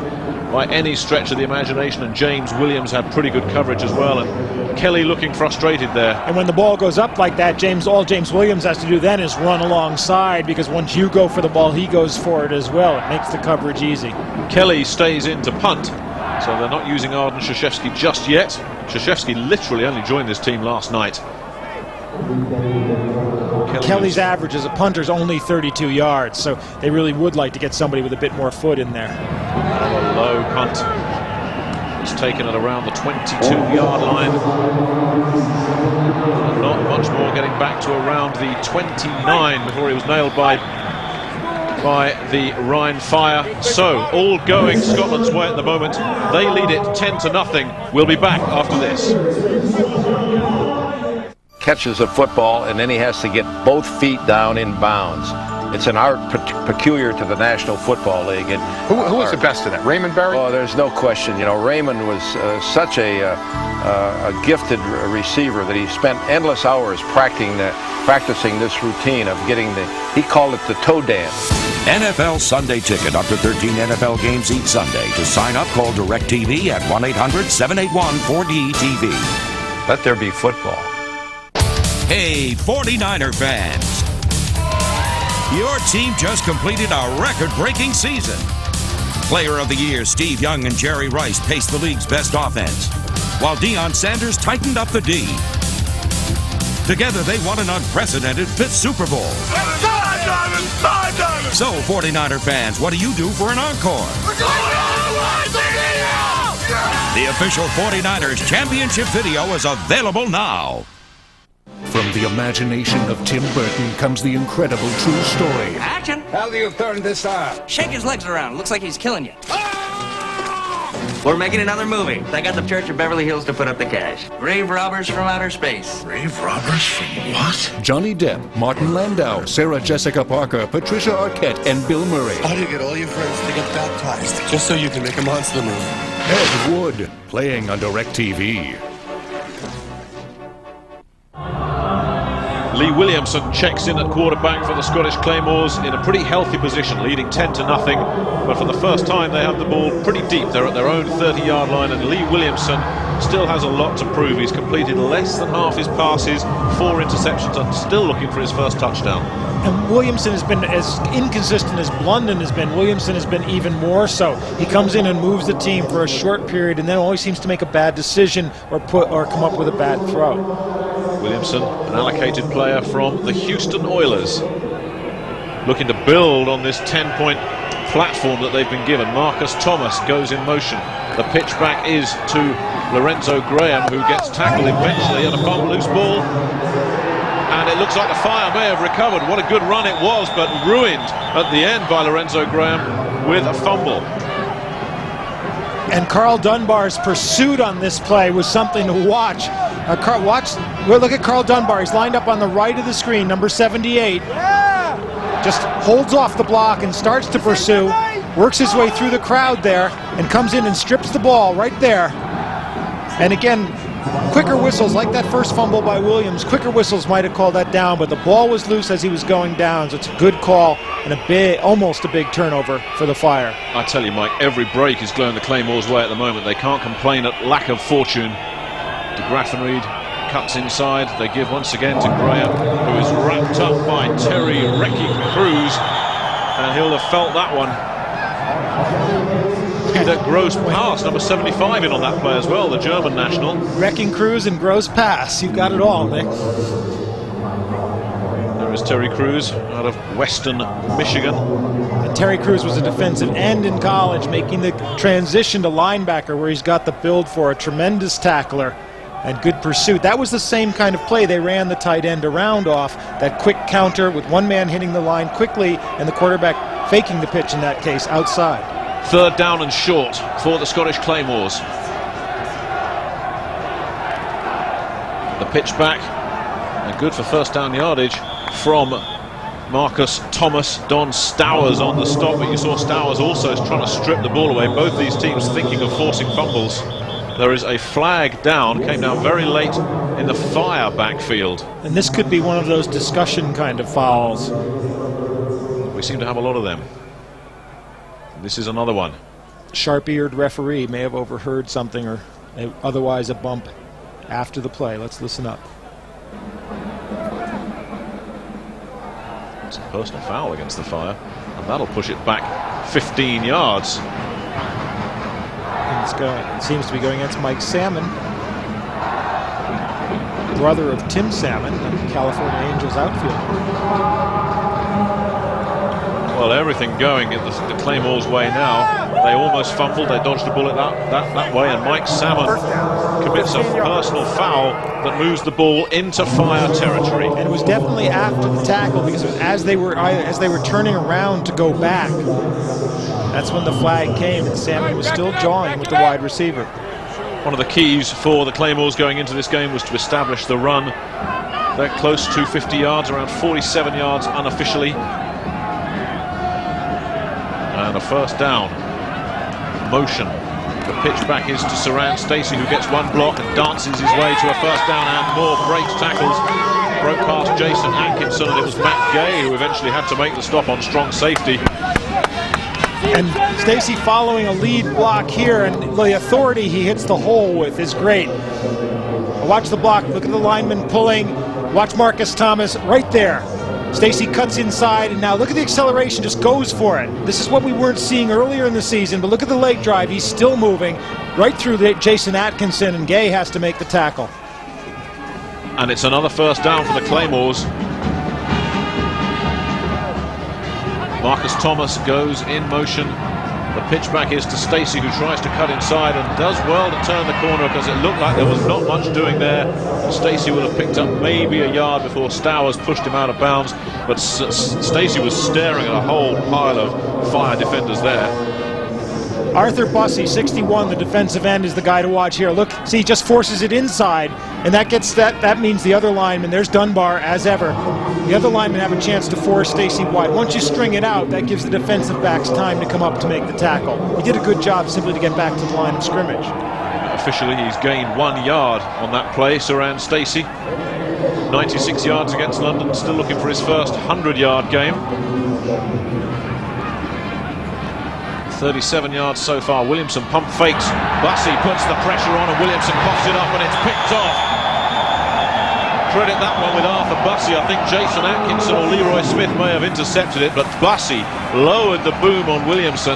by any stretch of the imagination, and James Williams had pretty good coverage as well, and Kelly looking frustrated there. And when the ball goes up like that, all James Williams has to do then is run alongside, because once you go for the ball, he goes for it as well. It makes the coverage easy. Kelly stays in to punt, so they're not using Arden Krzyzewski just yet. Krzyzewski literally only joined this team last night. Kelly's average as a punter is only 32 yards, so they really would like to get somebody with a bit more foot in there. A low punt. It's taken at around the 22-yard line. And not much more, getting back to around the 29 before he was nailed by the Rhine Fire. So, all going Scotland's way at the moment. They lead it 10-0. We'll be back after this. Catches a football, and then he has to get both feet down in bounds. It's an art peculiar to the National Football League. Who was the best at that? Raymond Barry? Oh, there's no question. You know, Raymond was such a gifted receiver that he spent endless hours practicing this routine of getting he called it the toe dance. NFL Sunday Ticket up to 13 NFL games each Sunday. To sign up, call DirecTV at 1-800-781-4DTV. Let there be football. Hey, 49er fans. Your team just completed a record-breaking season. Player of the Year Steve Young and Jerry Rice paced the league's best offense, while Deion Sanders tightened up the D. Together, they won an unprecedented 5th Super Bowl. So, 49er fans, what do you do for an encore? The official 49ers championship video is available now. From the imagination of Tim Burton comes the incredible true story. Action! How do you turn this on? Shake his legs around. Looks like he's killing you. We're making another movie. I got the Church of Beverly Hills to put up the cash. Grave robbers from outer space. Grave robbers from what? Johnny Depp, Martin Landau, Sarah Jessica Parker, Patricia Arquette, and Bill Murray. How do you get all your friends to get baptized just so you can make a monster movie? Ed Wood, playing on DirecTV. Lee Williamson checks in at quarterback for the Scottish Claymores in a pretty healthy position, leading 10-0. But for the first time, they have the ball pretty deep. They're at their own 30-yard line, and Lee Williamson still has a lot to prove. He's completed less than half his passes, 4 interceptions, and still looking for his first touchdown. And Williamson has been as inconsistent as Blunden has been. Williamson has been even more so. He comes in and moves the team for a short period, and then always seems to make a bad decision or come up with a bad throw. Williamson, an allocated player from the Houston Oilers, looking to build on this 10-point platform that they've been given. Marcus Thomas goes in motion. The pitch back is to Lorenzo Graham, who gets tackled eventually on a bump loose ball. And it looks like the Fire may have recovered. What a good run it was, but ruined at the end by Lorenzo Graham with a fumble. And Carl Dunbar's pursuit on this play was something to watch. Look at Carl Dunbar. He's lined up on the right of the screen, number 78. Just holds off the block and starts to pursue. Works his way through the crowd there and comes in and strips the ball right there. And again, Quicker whistles, like that first fumble by Williams, quicker whistles might have called that down, but the ball was loose as he was going down, so it's a good call and almost a big turnover for the Fire. I tell you, Mike, every break is going the Claymore's way at the moment. They can't complain at lack of fortune. De Graffenried cuts inside. They give once again to Graham, who is wrapped up by Terry Wrecking Cruz, and he'll have felt that one. That gross pass, number 75 in on that play as well, the German national. Wrecking Cruz and gross pass, you've got it all, Nick. There is Terry Crews out of Western Michigan. And Terry Crews was a defensive end in college, making the transition to linebacker, where he's got the build for a tremendous tackler and good pursuit. That was the same kind of play they ran the tight end around off, that quick counter with one man hitting the line quickly and the quarterback faking the pitch, in that case, outside. 3rd down and short for the Scottish Claymores. The pitch back, and good for first down yardage from Marcus Thomas. Don Stowers on the stop, but you saw Stowers also trying to strip the ball away. Both these teams thinking of forcing fumbles. There is a flag down, came down very late in the Fire backfield. And this could be one of those discussion kind of fouls. We seem to have a lot of them. This is another one. Sharp-eared referee may have overheard something, or otherwise a bump after the play. Let's listen up. It's a personal foul against the Fire, and that'll push it back 15 yards. And it seems to be going against Mike Salmon, brother of Tim Salmon, the California Angels outfielder. Well, everything going in the Claymore's way now. They almost fumbled. They dodged the bullet that way, and Mike Salmon commits a personal foul that moves the ball into Fire territory. And it was definitely after the tackle, because it was as they were turning around to go back. That's when the flag came, and Salmon was still jawing with the wide receiver. One of the keys for the Claymores going into this game was to establish the run. They're close to 50 yards, around 47 yards unofficially. And a first down. Motion. The pitch back is to Saran Stacey, who gets one block and dances his way to a first down and more. Breaks tackles. Broke past Jason Atkinson, and it was Matt Gay who eventually had to make the stop on strong safety. And Stacey following a lead block here, and the authority he hits the hole with is great. Watch the block. Look at the lineman pulling. Watch Marcus Thomas right there. Stacey cuts inside, and now look at the acceleration, just goes for it. This is what we weren't seeing earlier in the season, but look at the leg drive. He's still moving right through Jason Atkinson, and Gay has to make the tackle. And it's another first down for the Claymores. Marcus Thomas goes in motion. The pitch back is to Stacey, who tries to cut inside and does well to turn the corner, because it looked like there was not much doing there. Stacey will have picked up maybe a yard before Stowers pushed him out of bounds, but Stacey was staring at a whole pile of Fire defenders there. Arthur Bussey, 61, the defensive end, is the guy to watch here. Look, see, he just forces it inside, and that means the other lineman, there's Dunbar as ever. The other linemen have a chance to force Stacey wide. Once you string it out, that gives the defensive backs time to come up to make the tackle. He did a good job simply to get back to the line of scrimmage. Officially, he's gained 1 yard on that play, Saran Stacey. 96 yards against London, still looking for his first 100-yard game. 37 yards so far. Williamson pump fakes. Bussey puts the pressure on, and Williamson coughs it up, and it's picked off. Credit that one with Arthur Bussey. I think Jason Atkinson or Leroy Smith may have intercepted it, but Bussey lowered the boom on Williamson.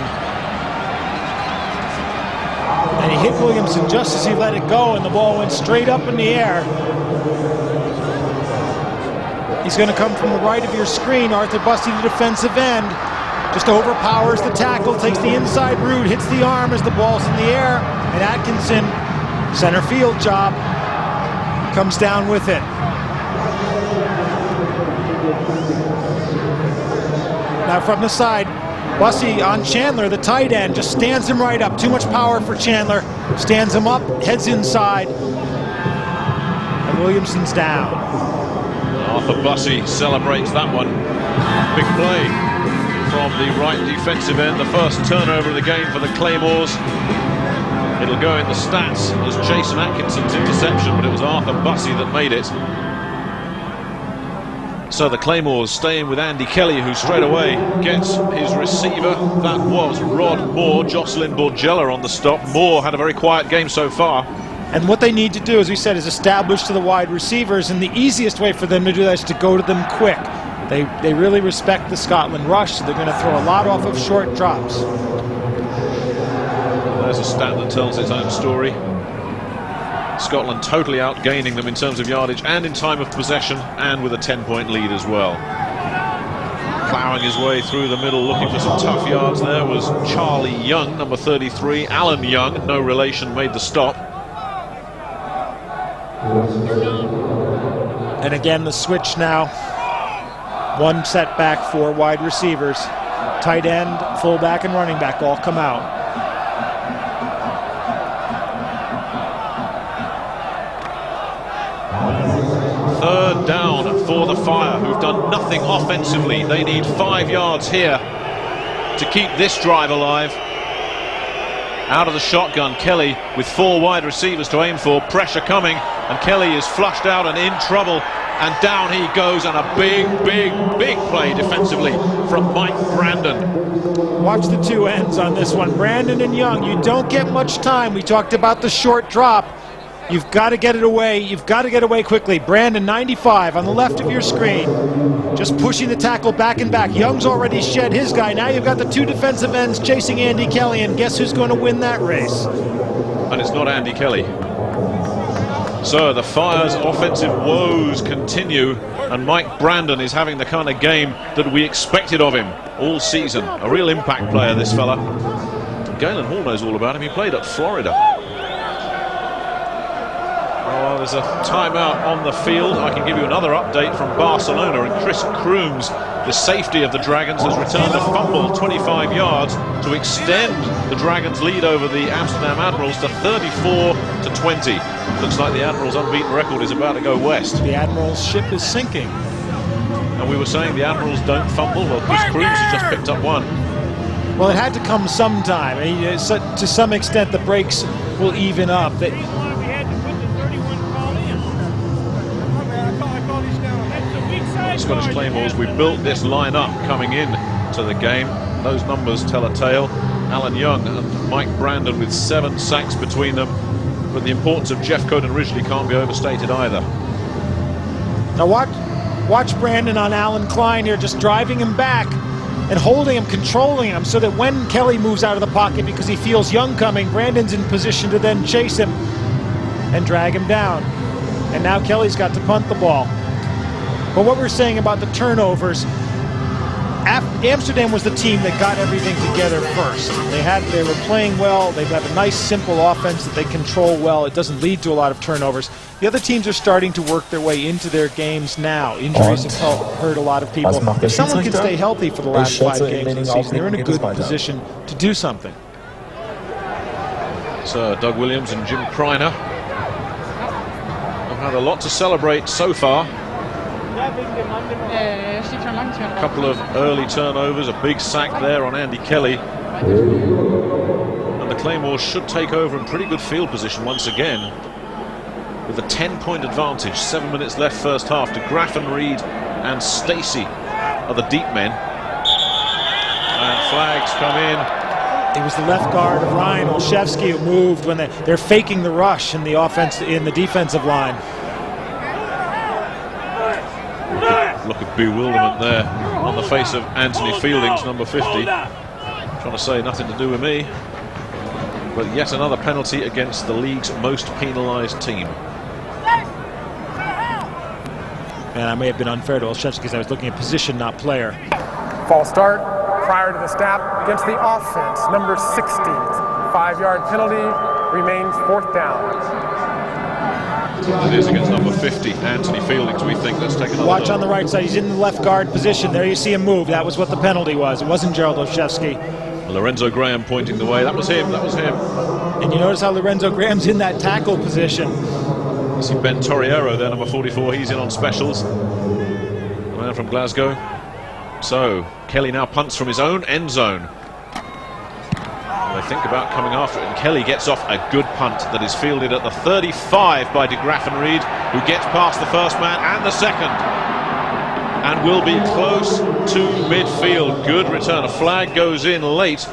And he hit Williamson just as he let it go, and the ball went straight up in the air. He's going to come from the right of your screen. Arthur Bussey, the defensive end, just overpowers the tackle, takes the inside route, hits the arm as the ball's in the air, and Atkinson, center field job, comes down with it. Now from the side, Bussey on Chandler, the tight end, just stands him right up. Too much power for Chandler. Stands him up, heads inside, and Williamson's down. Arthur Bussey celebrates that one. Big play from the right defensive end. The first turnover of the game for the Claymores. It'll go in the stats as Jason Atkinson's interception, but it was Arthur Bussey that made it. So the Claymores staying with Andy Kelly, who straight away gets his receiver. That was Rod Moore. Jocelyn Borgella on the stop. Moore had a very quiet game so far. And what they need to do, as we said, is establish to the wide receivers, and the easiest way for them to do that is to go to them quick. They really respect the Scotland rush, so they're going to throw a lot off of short drops. There's a stat that tells its own story. Scotland totally outgaining them in terms of yardage and in time of possession, and with a 10-point lead as well. Ploughing his way through the middle, looking for some tough yards there, was Charlie Young, number 33. Alan Young, no relation, made the stop. And again, the switch now. One setback for wide receivers. Tight end, fullback, and running back all come out. Third down for the Fire, who've done nothing offensively. They need 5 yards here to keep this drive alive. Out of the shotgun, Kelly with 4 wide receivers to aim for. Pressure coming, and Kelly is flushed out and in trouble. And down he goes, and a big play defensively from Mike Brandon. Watch the two ends on this one. Brandon and Young, you don't get much time. We talked about the short drop. You've got to get it away. You've got to get away quickly. Brandon, 95, on the left of your screen. Just pushing the tackle back and back. Young's already shed his guy. Now you've got the 2 defensive ends chasing Andy Kelly, and guess who's going to win that race? And it's not Andy Kelly. So the Fire's offensive woes continue, and Mike Brandon is having the kind of game that we expected of him all season. A real impact player, this fella. Galen Hall knows all about him. He played at Florida. Well, there's a timeout on the field. I can give you another update from Barcelona, and Chris Crooms, the safety of the Dragons, has returned a fumble 25 yards to extend the Dragons' lead over the Amsterdam Admirals to 34-20. Looks like the Admirals' unbeaten record is about to go west. The Admirals' ship is sinking. And we were saying the Admirals don't fumble. Well, Chris Crooms has just picked up one. Well, it had to come sometime. I mean, to some extent, the breaks will even up. Scottish Claymores, we built this line-up coming in to the game. Those numbers tell a tale. Alan Young and Mike Brandon with 7 sacks between them. But the importance of Jeff Coden-Ridgely can't be overstated either. Now watch Brandon on Alan Klein here, just driving him back and holding him, controlling him, so that when Kelly moves out of the pocket because he feels Young coming, Brandon's in position to then chase him and drag him down. And now Kelly's got to punt the ball. But what we're saying about the turnovers, Amsterdam was the team that got everything together first. They were playing well. They have a nice, simple offense that they control well. It doesn't lead to a lot of turnovers. The other teams are starting to work their way into their games now. Injuries have hurt a lot of people. If someone can stay healthy for the last 5 games of the season, they're in a good position to do something. So Doug Williams and Jim Kreiner have had a lot to celebrate so far. A couple of early turnovers, a big sack there on Andy Kelly. And the Claymores should take over in pretty good field position once again, with a 10-point advantage. 7 minutes left first half. De Graaf and Reed and Stacey are the deep men. And flags come in. It was the left guard of Ryan Olszewski who moved when they're faking the rush in the defensive line. Look at bewilderment there on the face of Anthony Fieldings, number 50. Trying to say nothing to do with me. But yet another penalty against the league's most penalised team. And I may have been unfair to Olszewski because I was looking at position, not player. False start prior to the snap against the offense. Number 60, 5-yard penalty, remains 4th down. It is against number 50, Anthony Fieldings. We think that's taken. Watch on the right side. He's in the left guard position. There you see him move. That was what the penalty was. It wasn't Gerald Olszewski. Lorenzo Graham pointing the way. That was him. That was him. And you notice how Lorenzo Graham's in that tackle position. You see Ben Torriero there, number 44. He's in on specials. The man from Glasgow. So Kelly now punts from his own end zone. They think about coming after it, and Kelly gets off a good punt that is fielded at the 35 by de Graffenried, who gets past the first man and the second, and will be close to midfield. Good return. A flag goes in late,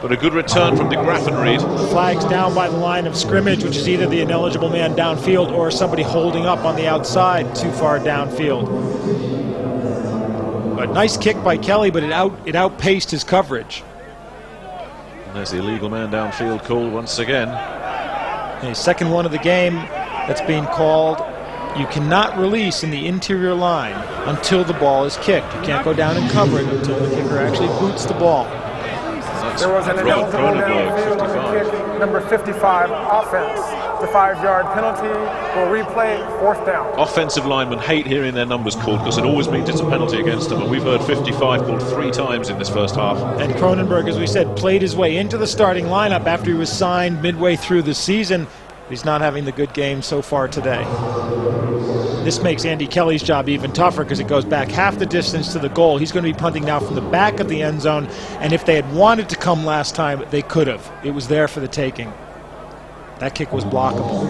but a good return from de Graffenried. The flag's down by the line of scrimmage, which is either the ineligible man downfield or somebody holding up on the outside too far downfield. But nice kick by Kelly, but it outpaced his coverage. And there's the illegal man downfield called once again. A second one of the game that's being called. You cannot release in the interior line until the ball is kicked. You can't go down and cover it until the kicker actually boots the ball. That's there was an ineligible downfield kick, number 55, offense. The 5-yard penalty will replay, 4th down. Offensive linemen hate hearing their numbers called because it always means it's a penalty against them, and we've heard 55 called 3 times in this first half. And Cronenberg, as we said, played his way into the starting lineup after he was signed midway through the season. He's not having the good game so far today. This makes Andy Kelly's job even tougher because it goes back half the distance to the goal. He's going to be punting now from the back of the end zone, and if they had wanted to come last time, they could have. It was there for the taking. That kick was blockable.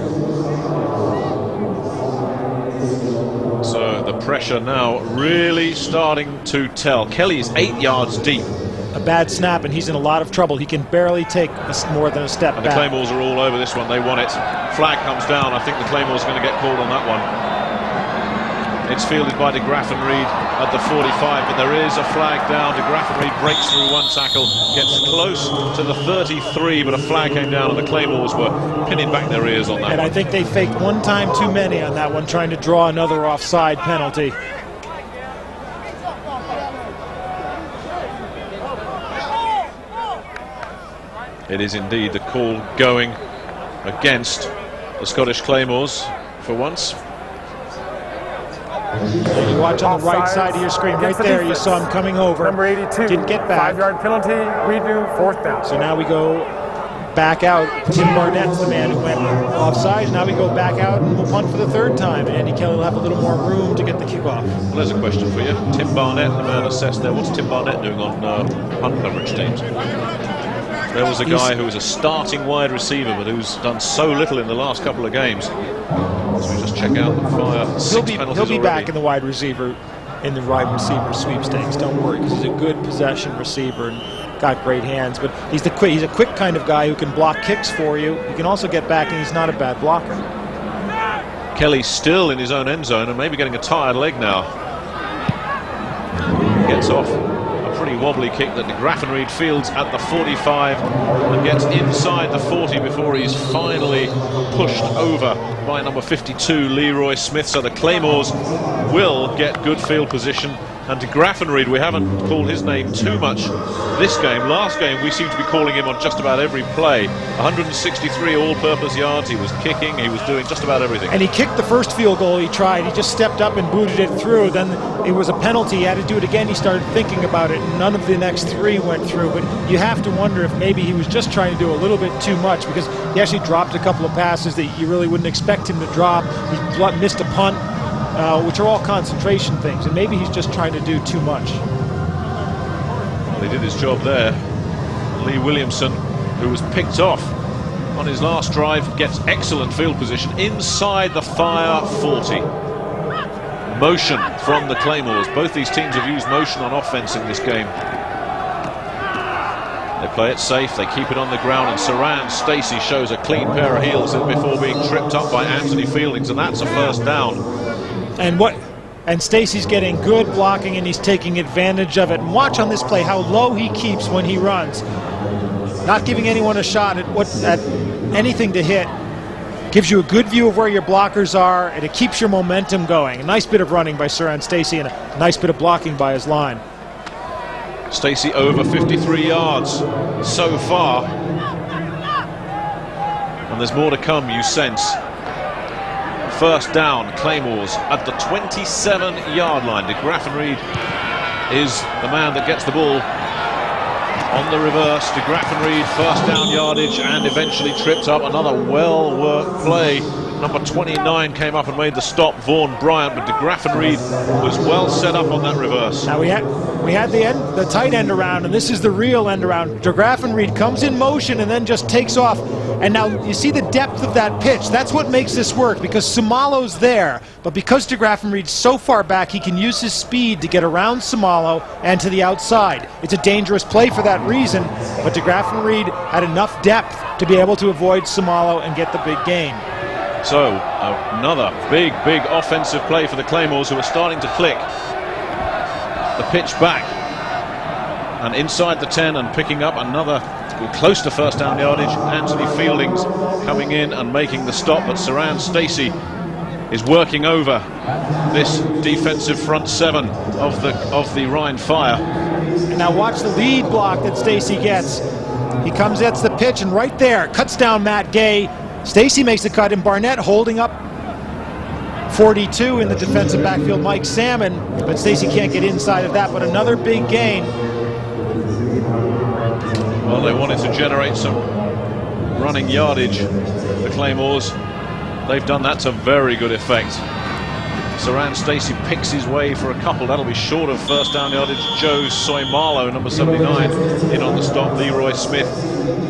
So the pressure now really starting to tell. Kelly's 8 yards deep. A bad snap, and he's in a lot of trouble. He can barely take more than a step and back. The Claymores are all over this one. They want it. Flag comes down. I think the Claymores are going to get called on that one. It's fielded by de Graffenried at the 45, but there is a flag down. De Graffenried breaks through one tackle, gets close to the 33, but a flag came down, and the Claymores were pinning back their ears on that And one. I think they faked one time too many on that one, trying to draw another offside penalty. It is indeed the call going against the Scottish Claymores for once. You watch on the right side of your screen, right there, you saw him coming over. Number 82. Didn't get back. 5-yard penalty, redo, 4th down. So now we go back out. Tim Barnett's the man who went offside. Now we go back out and we'll punt for the 3rd time. And Andy Kelly will have a little more room to get the kickoff. Well, there's a question for you. Tim Barnett, the man assessed there. What's Tim Barnett doing on punt coverage teams? There was a guy who was a starting wide receiver, but who's done so little in the last couple of games. So we just check out the fire. He'll be back in the wide receiver sweepstakes. Don't worry, because he's a good possession receiver and got great hands. But he's a quick kind of guy who can block kicks for you. He can also get back, and he's not a bad blocker. Kelly still in his own end zone and maybe getting a tired leg now. Gets off. Pretty wobbly kick that de Graffenried fields at the 45 and gets inside the 40 before he's finally pushed over by number 52 Leroy Smith. So the Claymores will get good field position, and de Graffenried, we haven't called his name too much this game. Last game we seem to be calling him on just about every play. 163 all-purpose yards. He was kicking, he was doing just about everything. And he kicked the first field goal he tried. He just stepped up and booted it through. Then it was a penalty. He had to do it again. He started thinking about it. None of the next 3 went through. But you have to wonder if maybe he was just trying to do a little bit too much, because he actually dropped a couple of passes that you really wouldn't expect him to drop. He missed a punt, which are all concentration things. And maybe he's just trying to do too much. Well, he did his job there. Lee Williamson, who was picked off on his last drive, gets excellent field position inside the fire 40. Motion from the Claymores. Both these teams have used motion on offense in this game. They play it safe, they keep it on the ground, and Saran Stacey shows a clean pair of heels before being tripped up by Anthony Fieldings, and that's a 1st down. And Stacey's getting good blocking, and he's taking advantage of it. And watch on this play how low he keeps when he runs. Not giving anyone a shot at anything to hit. Gives you a good view of where your blockers are, and it keeps your momentum going. A nice bit of running by Saran Stacey and a nice bit of blocking by his line. Stacey over 53 yards so far. And there's more to come, you sense. 1st down, Claymores at the 27-yard line. De Graffenried is the man that gets the ball On the reverse, de Graffenried, first down yardage, and eventually tripped up. Another well-worked play. Number 29 came up and made the stop, Vaughan Bryant, but de Graffenried was well set up on that reverse. Now we had the tight end around, and this is the real end around. De Graffenried comes in motion and then just takes off. And now you see the depth of that pitch. That's what makes this work, because Sumalo's there, but because de Graffenried's so far back, he can use his speed to get around Sumalo and to the outside. It's a dangerous play for that reason, but de Graffenried had enough depth to be able to avoid Sumalo and get the big gain. So, another big offensive play for the Claymores, who are starting to click. The pitch back. And inside the 10 and picking up another, close to first down yardage. Anthony Fielding's coming in and making the stop, but Saran Stacey is working over this defensive front seven of the Rhine Fire. And now watch the lead block that Stacey gets. He comes, gets the pitch, and right there, cuts down Matt Gay. Stacey makes the cut, and Barnett holding up 42 in the defensive backfield, Mike Salmon, but Stacey can't get inside of that, but another big gain. Well, they wanted to generate some running yardage, the Claymores. They've done that to very good effect. Saran Stacey picks his way for a couple. That'll be short of first down yardage. Joe Soimalo, number 79, in on the stop. Leroy Smith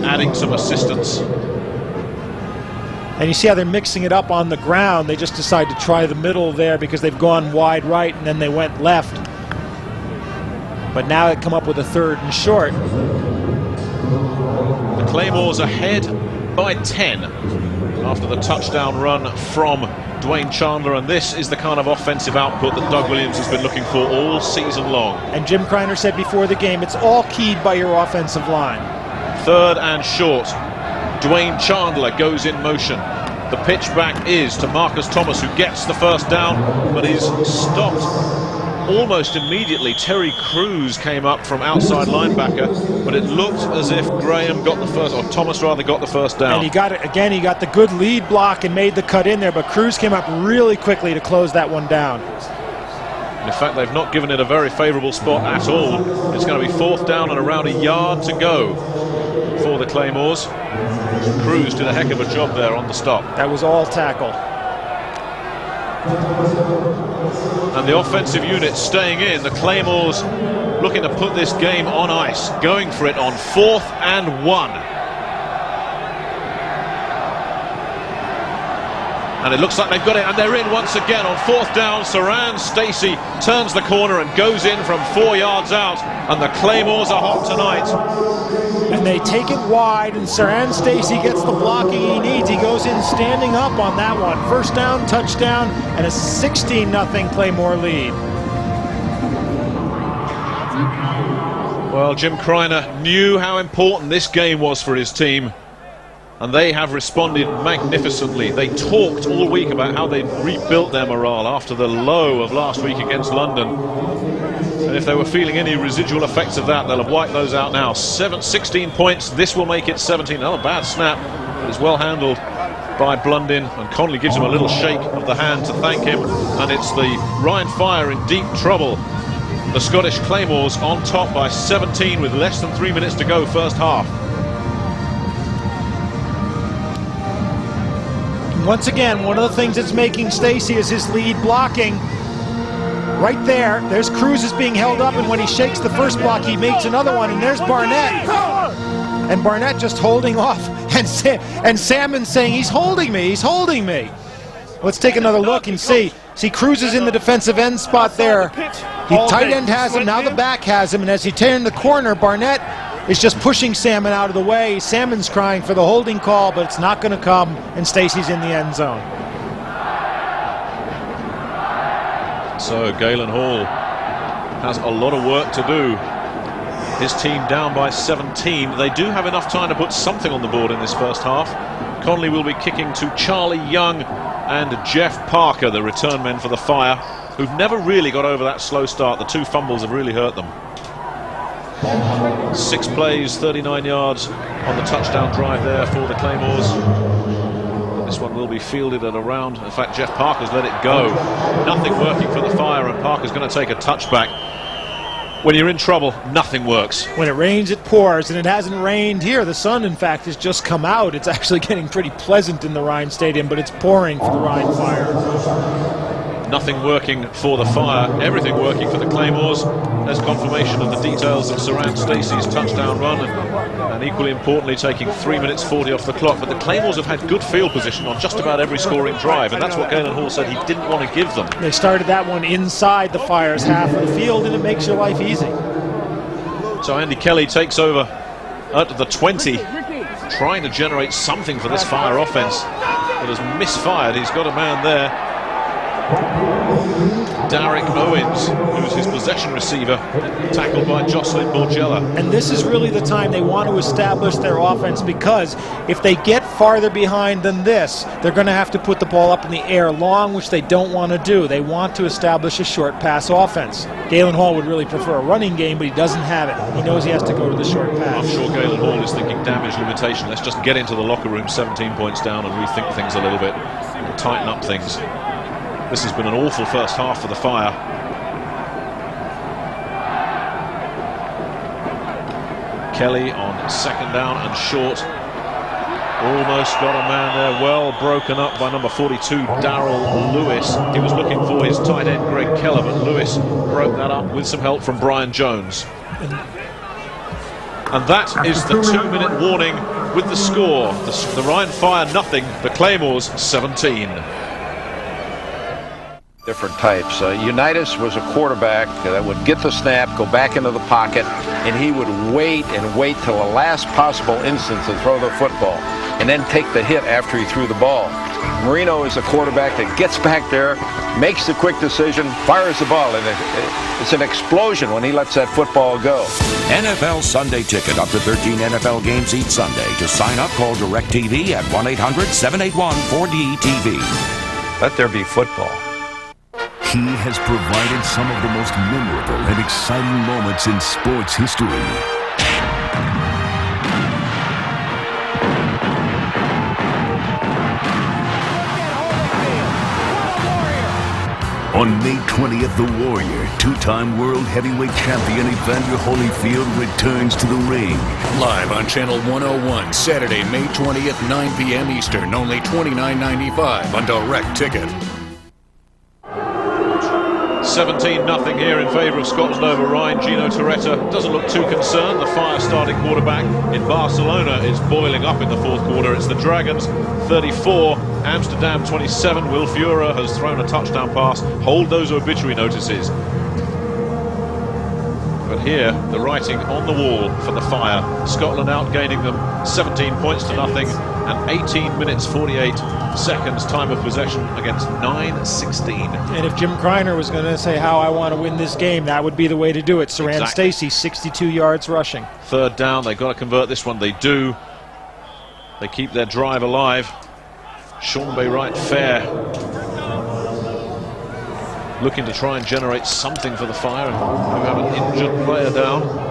adding some assistance. And you see how they're mixing it up on the ground. They just decide to try the middle there because they've gone wide right and then they went left. But now they come up with a third and short. The Claymores ahead by 10 after the touchdown run from Dwayne Chandler, and this is the kind of offensive output that Doug Williams has been looking for all season long. And Jim Kreiner said before the game, it's all keyed by your offensive line. Third and short. Dwayne Chandler goes in motion. The pitch back is to Marcus Thomas, who gets the first down, but is stopped almost immediately. Terry Crews came up from outside linebacker, but it looked as if Graham got the first, or Thomas rather, got the first down. And he got it again. He got the good lead block and made the cut in there, but Crews came up really quickly to close that one down. In fact, they've not given it a very favorable spot at all. It's going to be fourth down and around a yard to go for the Claymores. Crews did a heck of a job there on the stop. That was all tackle. And the offensive unit staying in. The Claymores looking to put this game on ice, going for it on 4th and 1. And it looks like they've got it, and they're in once again on 4th down. Saran Stacey turns the corner and goes in from 4 yards out, and the Claymores are hot tonight. And they take it wide, and Saran Stacey gets the blocking he needs. He goes in standing up on that one. First down, touchdown, and a 16-0 Claymore lead. Well, Jim Kreiner knew how important this game was for his team, and they have responded magnificently. They talked all week about how they'd rebuilt their morale after the low of last week against London. And if they were feeling any residual effects of that, they'll have wiped those out now. 16 points. This will make it 17. Another bad snap, but it's well handled by Blundin, and Conley gives him a little shake of the hand to thank him. And it's the Rhine Fire in deep trouble. The Scottish Claymores on top by 17 with less than 3 minutes to go first half. Once again, one of the things that's making Stacey is his lead blocking. Right there's Crews is being held up, and when he shakes the first block, he makes another one, and there's Barnett. And Barnett just holding off, and Salmon saying, he's holding me, he's holding me. Let's take another look and see. See, Crews is in the defensive end spot there. The tight end has him, now the back has him, and as he turns the corner, Barnett is just pushing Salmon out of the way. Salmon's crying for the holding call, but it's not going to come, and Stacey's in the end zone. So Galen Hall has a lot of work to do. His team down by 17. They do have enough time to put something on the board in this first half. Conley will be kicking to Charlie Young and Jeff Parker, the return men for the Fire, who've never really got over that slow start. The 2 fumbles have really hurt them. 6 plays, 39 yards on the touchdown drive there for the Claymores. This one will be fielded at around, in fact Jeff Parker's let it go. Nothing working for the Fire, and Parker's going to take a touchback. When you're in trouble, nothing works. When it rains, it pours, and it hasn't rained here. The sun, in fact, has just come out. It's actually getting pretty pleasant in the Rhine Stadium, but it's pouring for the Rhine Fire. Nothing working for the Fire, everything working for the Claymores. There's confirmation of the details of Saran Stacey's touchdown run, and equally importantly, taking 3 minutes 40 off the clock. But the Claymores have had good field position on just about every scoring drive, and that's what Galen Hall said he didn't want to give them. They started that one inside the Fire's half of the field, and it makes your life easy. So Andy Kelly takes over at the 20, trying to generate something for this Fire offense, but has misfired. He's got a man there, Derek Owens, who's his possession receiver, tackled by Jocelyn Borgella. And this is really the time they want to establish their offense, because if they get farther behind than this, they're going to have to put the ball up in the air long, which they don't want to do. They want to establish a short pass offense. Galen Hall would really prefer a running game, but he doesn't have it. He knows he has to go to the short pass. I'm sure Galen Hall is thinking damage limitation. Let's just get into the locker room 17 points down and rethink things a little bit and tighten up things. This has been an awful first half for the Fire. Kelly on second down and short. Almost got a man there, well broken up by number 42, Darrell Lewis. He was looking for his tight end, Greg Keller, but Lewis broke that up with some help from Brian Jones. And that is the 2-minute warning with the score. The Rhine Fire nothing, the Claymores 17. Different types. Unitas was a quarterback that would get the snap, go back into the pocket, and he would wait and wait till the last possible instance to throw the football, and then take the hit after he threw the ball. Marino is a quarterback that gets back there, makes the quick decision, fires the ball, and it's an explosion when he lets that football go. NFL Sunday Ticket, up to 13 NFL games each Sunday. To sign up, call DirecTV at 1-800-781-4DTV. Let there be football. He has provided some of the most memorable and exciting moments in sports history. On May 20th, the Warrior, two-time world heavyweight champion Evander Holyfield returns to the ring. Live on Channel 101, Saturday, May 20th, 9 p.m. Eastern, only $29.95 on Direct Ticket. 17-0 here in favour of Scotland over Rhine. Gino Torretta doesn't look too concerned. The Fire starting quarterback in Barcelona is boiling up in the fourth quarter. It's the Dragons 34, Amsterdam 27. Will Fura has thrown a touchdown pass. Hold those obituary notices. But here, the writing on the wall for the Fire. Scotland outgaining them 17 points to nothing, and 18 minutes 48 seconds time of possession against 9:16. And if Jim Kreiner was going to say how I want to win this game, that would be the way to do it. Saran Stacey, 62 yards rushing. Third down, they've got to convert this one. They do. They keep their drive alive. Sean Bay Wright fair, looking to try and generate something for the Fire, and we have an injured player down.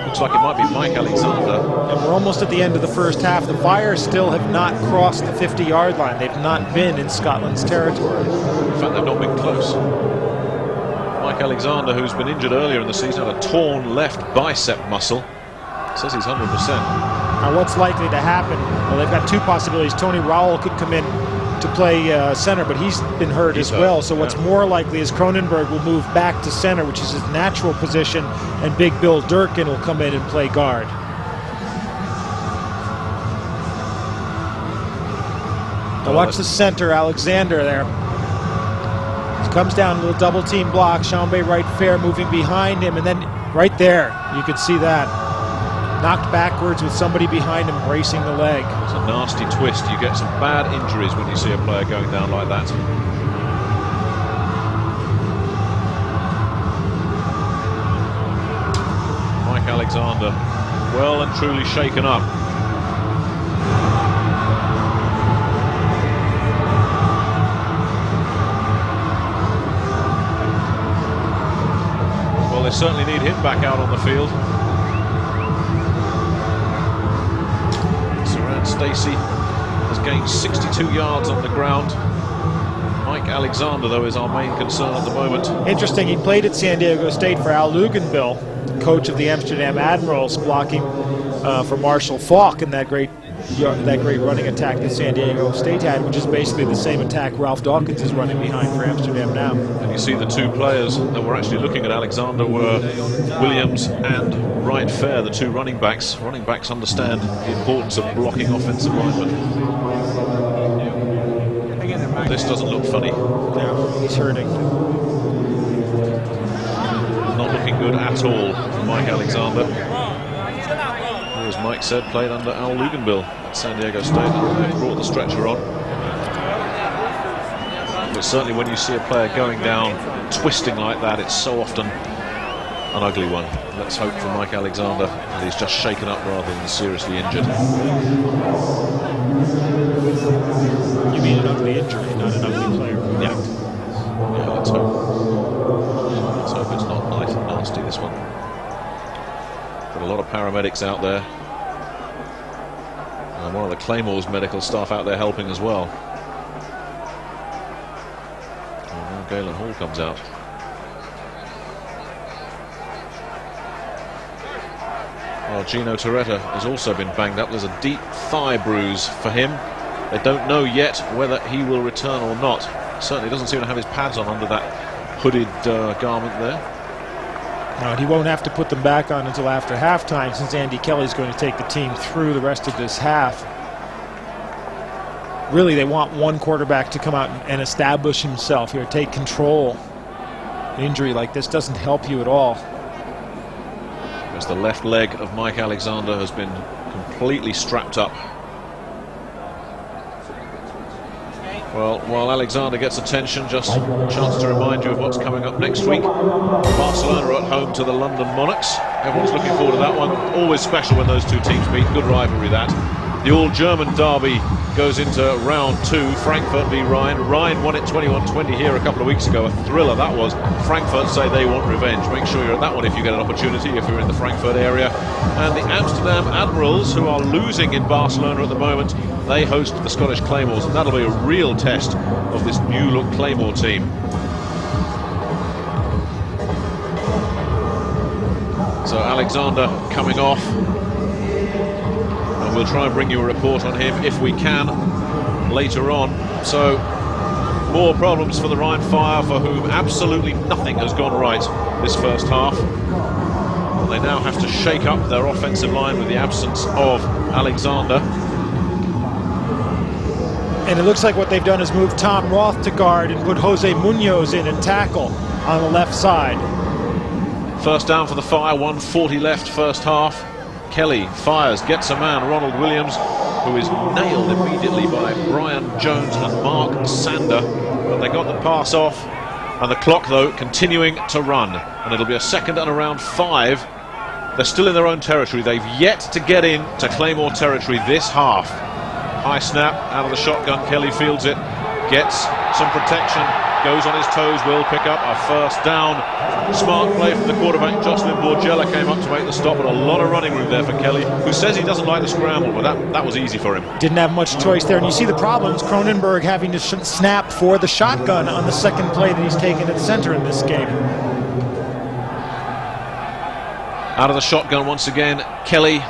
Looks like it might be Mike Alexander. And we're almost at the end of the first half. The Fire still have not crossed the 50-yard line. They've not been in Scotland's territory. In fact, they've not been close. Mike Alexander, who's been injured earlier in the season, had a torn left bicep muscle. Says he's 100%. Now what's likely to happen? Well, they've got two possibilities. Tony Rowell could come in to play center, but he's been hurt as well. So what's more likely is Cronenberg will move back to center, which is his natural position, and Big Bill Durkin will come in and play guard. Now watch the center, Alexander there. He comes down, a little double team block. Sean Bay Wright fair moving behind him, and then right there, you could see that. Knocked backwards with somebody behind him bracing the leg. It's a nasty twist. You get some bad injuries when you see a player going down like that. Mike Alexander, well and truly shaken up. Well, they certainly need him back out on the field. Stacey has gained 62 yards on the ground. Mike Alexander, though, is our main concern at the moment. Interesting, he played at San Diego State for Al Luganville, coach of the Amsterdam Admirals, blocking for Marshall Falk in that great running attack that San Diego State had, which is basically the same attack Ralph Dawkins is running behind for Amsterdam now. And you see the two players that were actually looking at Alexander were Williams and Wright Fair, the two running backs. Running backs understand the importance of blocking offensive linemen. This doesn't look funny. No, he's hurting. Not looking good at all for Mike Alexander. As Mike said, played under Al Luganville at San Diego State and brought the stretcher on. But certainly when you see a player going down, twisting like that, it's so often an ugly one. Let's hope for Mike Alexander that he's just shaken up rather than seriously injured. You mean an ugly injury, not an ugly player? Yeah, let's hope. Let's hope it's not nice and nasty, this one. Got a lot of paramedics out there. And one of the Claymore's medical staff out there helping as well. And now Galen Hall comes out. Well, Gino Torretta has also been banged up. There's a deep thigh bruise for him. They don't know yet whether he will return or not. Certainly doesn't seem to have his pads on under that hooded garment there. No, and he won't have to put them back on until after halftime, since Andy Kelly's going to take the team through the rest of this half. Really, they want one quarterback to come out and establish himself here, take control. An injury like this doesn't help you at all. As the left leg of Mike Alexander has been completely strapped up. Well, while Alexander gets attention, just a chance to remind you of what's coming up next week. Barcelona at home to the London Monarchs. Everyone's looking forward to that one. Always special when those two teams meet. Good rivalry, that. The all-German derby goes into round 2. Frankfurt v Rhein. Rhein won it 21-20 here a couple of weeks ago. A thriller that was. Frankfurt say they want revenge. Make sure you're at that one if you get an opportunity, if you're in the Frankfurt area. And the Amsterdam Admirals, who are losing in Barcelona at the moment, they host the Scottish Claymores, and that'll be a real test of this new-look Claymore team. So Alexander coming off, and we'll try and bring you a report on him if we can later on. So more problems for the Rhine Fire, for whom absolutely nothing has gone right this first half. They now have to shake up their offensive line with the absence of Alexander. And it looks like what they've done is move Tom Roth to guard and put Jose Munoz in and tackle on the left side. First down for the Fire, 1:40 left first half. Kelly fires, gets a man, Ronald Williams, who is nailed immediately by Brian Jones and Mark Sander. But they got the pass off, and the clock, though, continuing to run. And it'll be a second and around 5. They're still in their own territory. They've yet to get in to Claymore territory this half. High snap out of the shotgun. Kelly fields it, gets some protection, goes on his toes, will pick up a first down. Smart play from the quarterback. Jocelyn Borgella came up to make the stop, but a lot of running room there for Kelly, who says he doesn't like the scramble, but that was easy for him. Didn't have much choice there, and you see the problems. Cronenberg having to snap for the shotgun on the second play that he's taken at center in this game. Out of the shotgun once again, Kelly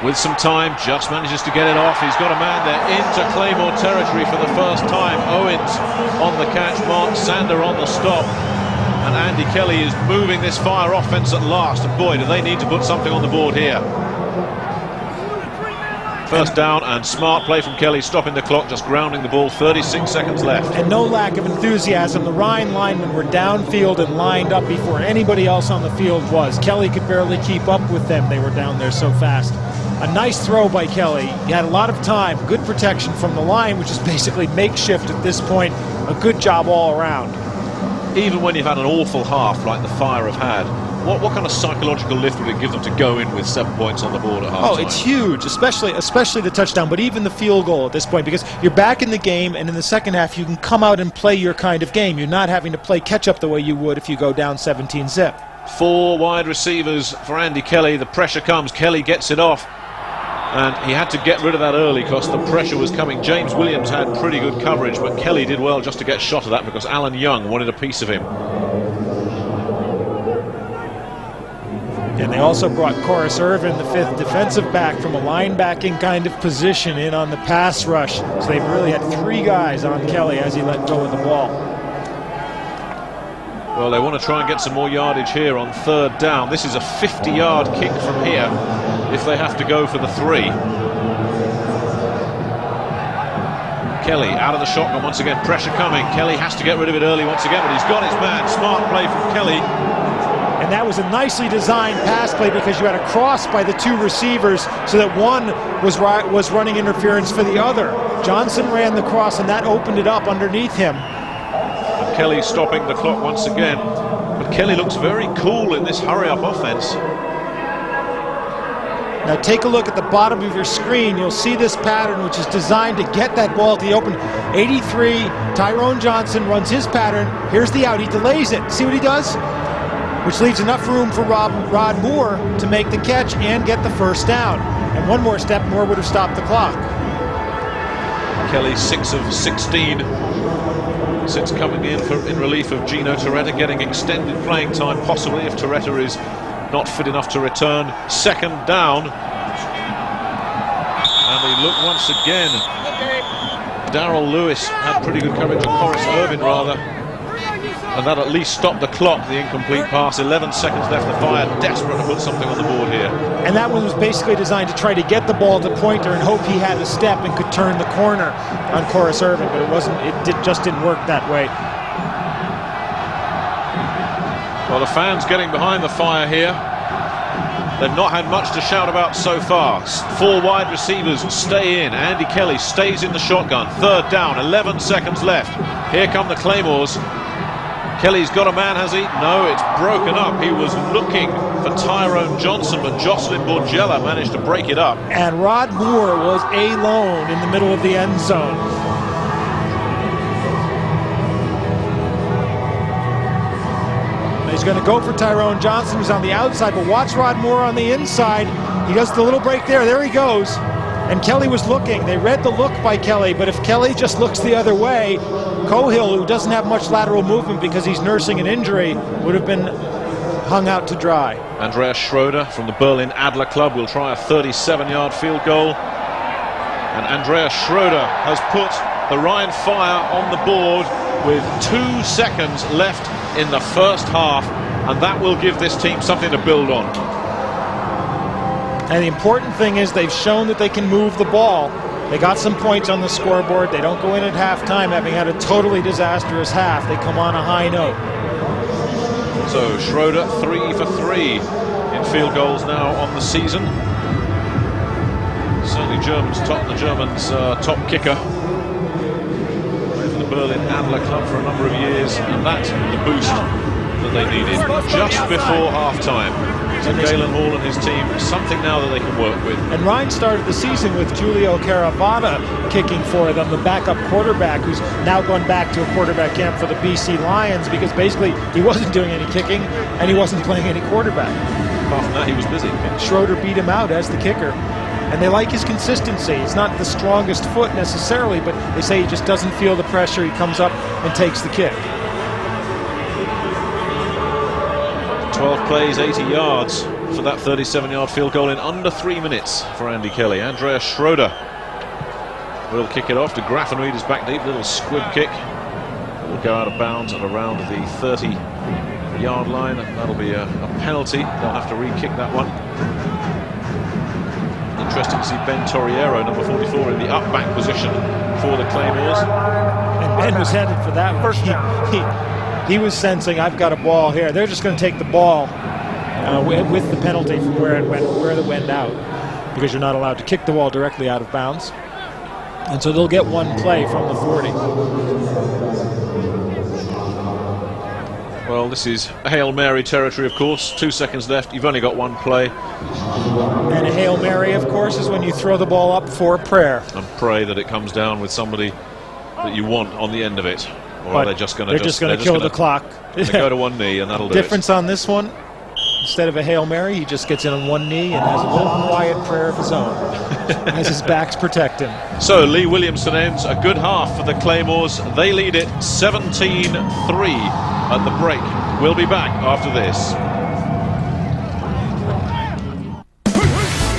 with some time, just manages to get it off. He's got a man there into Claymore territory for the first time. Owens on the catch, Mark Sander on the stop. And Andy Kelly is moving this Fire offense at last. And boy, do they need to put something on the board here. First down, and smart play from Kelly, stopping the clock, just grounding the ball, 36 seconds left. And no lack of enthusiasm. The Rhine linemen were downfield and lined up before anybody else on the field was. Kelly could barely keep up with them. They were down there so fast. A nice throw by Kelly. He had a lot of time, good protection from the line, which is basically makeshift at this point. A good job all around. Even when you've had an awful half like the Fire have had, what kind of psychological lift would it give them to go in with 7 points on the board at halftime? Oh, it's huge, especially the touchdown, but even the field goal at this point, because you're back in the game, and in the second half you can come out and play your kind of game. You're not having to play catch-up the way you would if you go down 17-zip. 4 wide receivers for Andy Kelly. The pressure comes. Kelly gets it off. And he had to get rid of that early because the pressure was coming. James Williams had pretty good coverage, but Kelly did well just to get shot of that because Alan Young wanted a piece of him. And they also brought Corus Irvin, the 5th defensive back, from a linebacking kind of position in on the pass rush. So they really had 3 guys on Kelly as he let go of the ball. Well, they want to try and get some more yardage here on 3rd down. This is a 50-yard kick from here if they have to go for the 3. Kelly out of the shotgun once again, pressure coming. Kelly has to get rid of it early once again, but he's got his man. Smart play from Kelly. And that was a nicely designed pass play because you had a cross by the 2 receivers so that one was running interference for the other. Johnson ran the cross and that opened it up underneath him. And Kelly stopping the clock once again. But Kelly looks very cool in this hurry-up offense. Now take a look at the bottom of your screen. You'll see this pattern which is designed to get that ball to the open. 83, Tyrone Johnson runs his pattern. Here's the out. He delays it. See what he does? Which leaves enough room for Rod Moore to make the catch and get the 1st down. And one more step, Moore would have stopped the clock. Kelly 6 of 16 since coming in in relief of Gino Torretta, getting extended playing time possibly if Torretta is not fit enough to return. 2nd down. And they look once again. Darrell Lewis had pretty good coverage, or Corus Irvin rather. And that at least stopped the clock, the incomplete pass. 11 seconds left. The Fire desperate to put something on the board here. And that one was basically designed to try to get the ball to Pointer and hope he had a step and could turn the corner on Corus Irvin, but it wasn't. Just didn't work that way. Well, the fans getting behind the Fire here. They've not had much to shout about so far. 4 wide receivers stay in. Andy Kelly stays in the shotgun. 3rd down, 11 seconds left. Here come the Claymores. Kelly's got a man, has he? No, it's broken up. He was looking for Tyrone Johnson, but Jocelyn Borgella managed to break it up. And Rod Moore was alone in the middle of the end zone. He's going to go for Tyrone Johnson, who's on the outside, but watch Rod Moore on the inside. He does the little break there. There he goes. And Kelly was looking. They read the look by Kelly, but if Kelly just looks the other way, Cohill, who doesn't have much lateral movement because he's nursing an injury, would have been hung out to dry. Andreas Schroeder from the Berlin Adler Club will try a 37-yard field goal. And Andreas Schroeder has put the Rhein Fire on the board with 2 seconds left in the 1st half, and that will give this team something to build on. And the important thing is they've shown that they can move the ball. They got some points on the scoreboard. They don't go in at halftime having had a totally disastrous half. They come on a high note. So Schroeder 3 for 3 in field goals now on the season. Certainly the Germans' top kicker. Played for the Berlin Adler Club for a number of years, and that's the boost that they needed just before halftime. So Galen Hall and his team, something now that they can work with. And Ryan started the season with Giulio Caravana kicking for them, the backup quarterback, who's now gone back to a quarterback camp for the BC Lions because basically he wasn't doing any kicking and he wasn't playing any quarterback. Apart from that, he was busy. Schroeder beat him out as the kicker. And they like his consistency. It's not the strongest foot necessarily, but they say he just doesn't feel the pressure. He comes up and takes the kick. 12 plays, 80 yards for that 37-yard field goal in under 3 minutes for Andy Kelly. Andreas Schroeder will kick it off to Graffenried, is back deep, little squib kick. It will go out of bounds at around the 30-yard line. That'll be a penalty. They'll have to re-kick that one. Interesting to see Ben Torriero, number 44, in the up-back position for the Claymores. And Ben was headed for that one. First down. He was sensing, I've got a ball here. They're just going to take the ball with the penalty from where it went out, because you're not allowed to kick the ball directly out of bounds. And so they'll get one play from the 40. Well, this is Hail Mary territory, of course. 2 seconds left. You've only got one play. And a Hail Mary, of course, is when you throw the ball up for a prayer. And pray that it comes down with somebody that you want on the end of it. Or but are they just going to kill the clock. They go to one knee and that'll do Difference it. on this one, Instead of a Hail Mary, he just gets in on one knee and has a little quiet prayer of his own as his backs protect him. So Lee Williamson ends a good half for the Claymores. They lead it 17-3 at the break. We'll be back after this.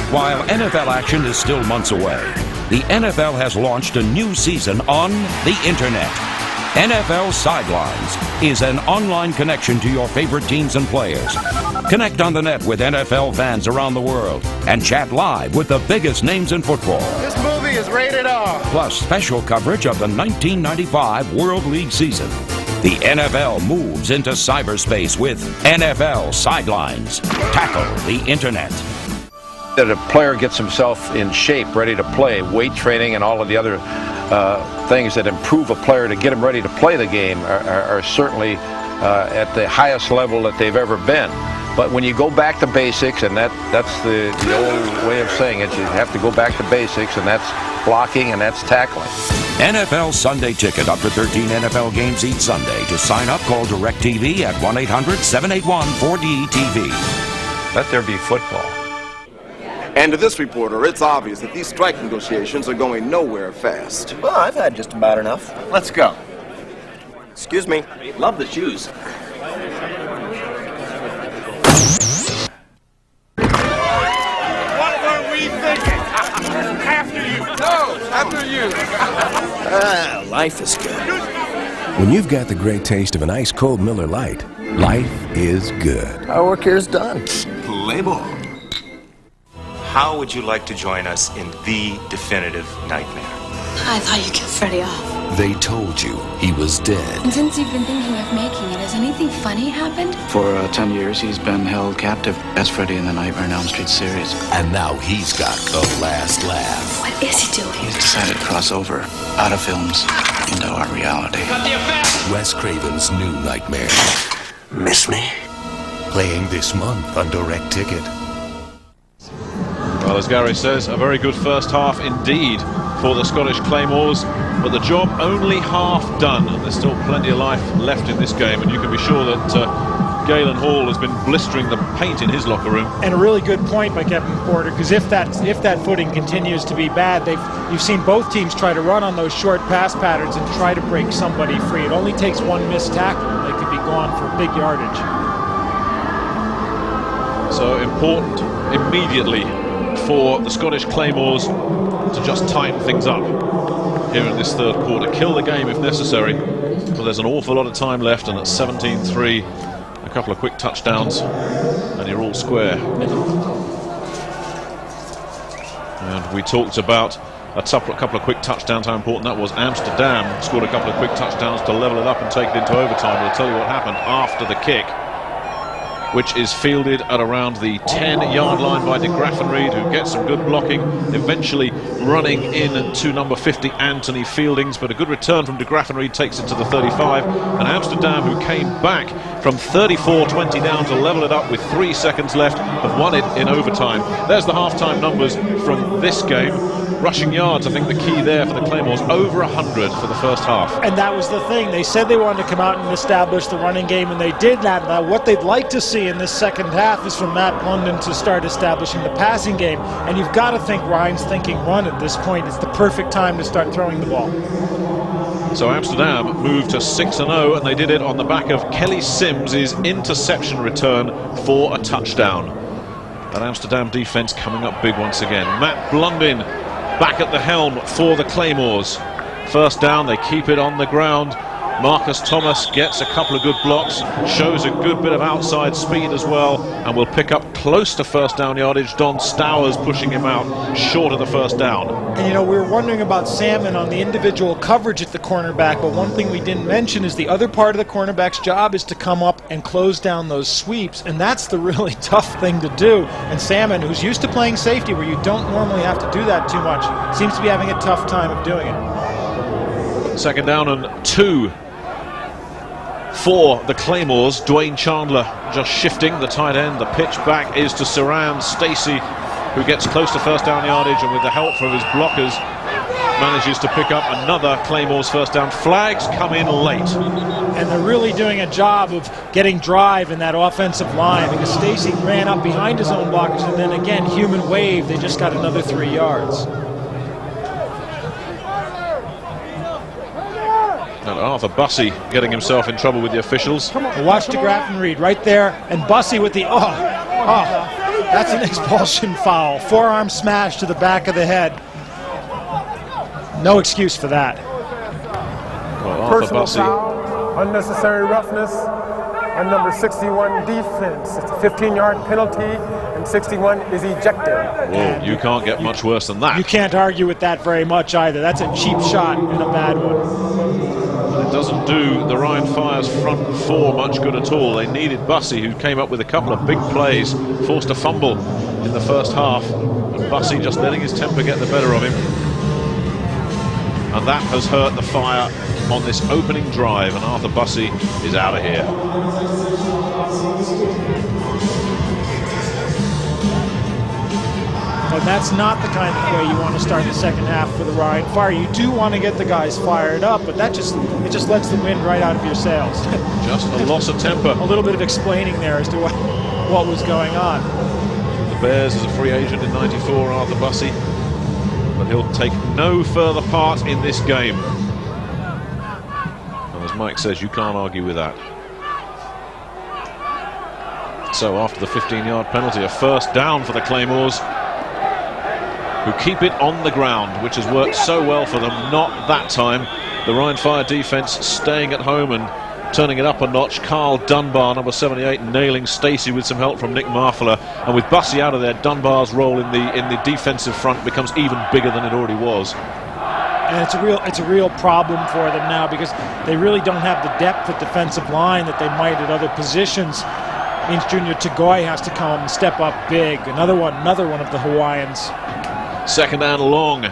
While NFL action is still months away, the NFL has launched a new season on the internet. NFL Sidelines is an online connection to your favorite teams and players. Connect on the net with NFL fans around the world and chat live with the biggest names in football. This movie is rated R. Plus special coverage of the 1995 World League season. The NFL moves into cyberspace with NFL Sidelines. Tackle the internet. That a player gets himself in shape, ready to play, weight training and all of the other things that improve a player to get him ready to play the game are certainly at the highest level that they've ever been. But when you go back to basics, and that's the old way of saying it, you have to go back to basics, and that's blocking and that's tackling. NFL Sunday Ticket, up to 13 NFL games each Sunday. To sign up, call DirecTV at 1-800-781-4DTV. Let there be football. And to this reporter, it's obvious that these strike negotiations are going nowhere fast. Well, I've had just about enough. Let's go. Excuse me. Love the shoes. What were we thinking? After you. No, after you. Life is good. When you've got the great taste of an ice-cold Miller Lite, life is good. Our work here is done. Play ball. How would you like to join us in the definitive nightmare? I thought you kept Freddy off. They told you he was dead. And since you've been thinking of making it, has anything funny happened? For 10 years, he's been held captive as Freddy in the Nightmare on Elm Street series. And now he's got the last laugh. What is he doing? He's decided to cross over out of films into our reality. Wes Craven's new Nightmare. Miss me? Playing this month on Direct Ticket. Well, as Gary says, a very good first half indeed for the Scottish Claymores, but the job only half done. There's still plenty of life left in this game, and you can be sure that Galen Hall has been blistering the paint in his locker room. And a really good point by Kevin Porter, because if that footing continues to be bad, you've seen both teams try to run on those short pass patterns and try to break somebody free. It only takes one missed tackle and they could be gone for big yardage. So important immediately for the Scottish Claymores to just tighten things up here in this third quarter. Kill the game if necessary, but there's an awful lot of time left, and at 17-3, a couple of quick touchdowns and you're all square. And we talked about a couple of quick touchdowns, how important that was. Amsterdam scored a couple of quick touchdowns to level it up and take it into overtime. We'll tell you what happened after the kick, which is fielded at around the 10-yard line by De Graffenried, who gets some good blocking, eventually running in to number 50, Anthony Fieldings, but a good return from De Graffenried takes it to the 35, and Amsterdam, who came back from 34-20 down to level it up with 3 seconds left, have won it in overtime. There's the halftime numbers from this game. Rushing yards, I think the key there for the Claymores, over 100 for the first half. And that was the thing. They said they wanted to come out and establish the running game, and they did that. Now, what they'd like to see in this second half is for Matt London to start establishing the passing game. And you've got to think Ryan's thinking run at this point. It's the perfect time to start throwing the ball. So Amsterdam moved to 6-0, and they did it on the back of Kelly Sims' interception return for a touchdown. That Amsterdam defense coming up big once again. Matt Blundin back at the helm for the Claymores. First down, they keep it on the ground. Marcus Thomas gets a couple of good blocks, shows a good bit of outside speed as well, and will pick up close to first down yardage. Don Stowers pushing him out short of the first down. And you know, we were wondering about Salmon on the individual coverage at the cornerback, but one thing we didn't mention is the other part of the cornerback's job is to come up and close down those sweeps, and that's the really tough thing to do. And Salmon, who's used to playing safety where you don't normally have to do that too much, seems to be having a tough time of doing it. Second down and 2 for the Claymores. Dwayne Chandler just shifting the tight end. The pitch back is to Saran Stacey, who gets close to first down yardage, and with the help from his blockers, manages to pick up another Claymore's first down. Flags come in late. And they're really doing a job of getting drive in that offensive line, because Stacy ran up behind his own blockers, and then again, human wave, they just got another 3 yards. And Arthur Bussey getting himself in trouble with the officials. Watch DeGraff and Reed right there, and Bussey with the, that's an expulsion foul. Forearm smash to the back of the head. No excuse for that. Well, Arthur Personal Bussey. foul, unnecessary roughness, and number 61 defense. It's a 15-yard penalty, and 61 is ejected. Whoa, you can't get much worse than that. You can't argue with that very much either. That's a cheap shot and a bad one. It doesn't do the Ryan Fire's front four much good at all. They needed Bussey, who came up with a couple of big plays, forced a fumble in the first half, and Bussey just letting his temper get the better of him. And that has hurt the Fire on this opening drive, and Arthur Bussey is out of here. And that's not the kind of way you want to start the second half for the Ryan Fire. You do want to get the guys fired up, but that just lets the wind right out of your sails. Just a loss of temper. A little bit of explaining there as to what was going on. The Bears is a free agent in '94, Arthur Bussey, but he'll take no further part in this game. And as Mike says, you can't argue with that. So after the 15-yard penalty, a first down for the Claymores, who keep it on the ground, which has worked so well for them. Not that time. The Ryan Fire defense staying at home and turning it up a notch. Carl Dunbar, number 78, nailing Stacey with some help from Nick Marfler. And with Bussey out of there, Dunbar's role in the defensive front becomes even bigger than it already was. And it's a real problem for them now, because they really don't have the depth at defensive line that they might at other positions. Means Junior Tagoy has to come and step up big. Another one of the Hawaiians. Second down long.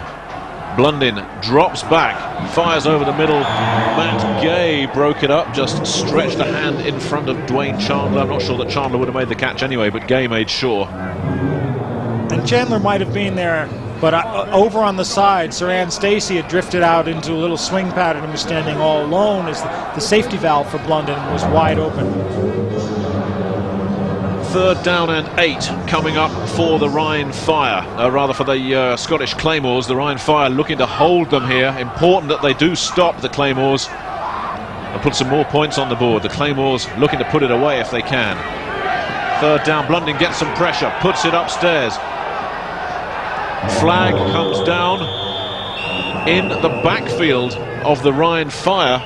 Blundin drops back, fires over the middle. Matt Gay broke it up, just stretched a hand in front of Dwayne Chandler. I'm not sure that Chandler would have made the catch anyway, but Gay made sure. And Chandler might have been there, but over on the side, Saran Stacey had drifted out into a little swing pattern and was standing all alone as the safety valve for Blundin was wide open. Third down and 8 coming up for the Ryan Fire, rather for the Scottish Claymores. The Ryan Fire looking to hold them here. Important that they do stop the Claymores and put some more points on the board. The Claymores looking to put it away if they can. Third down, Blundin gets some pressure, puts it upstairs. Flag comes down in the backfield of the Ryan Fire.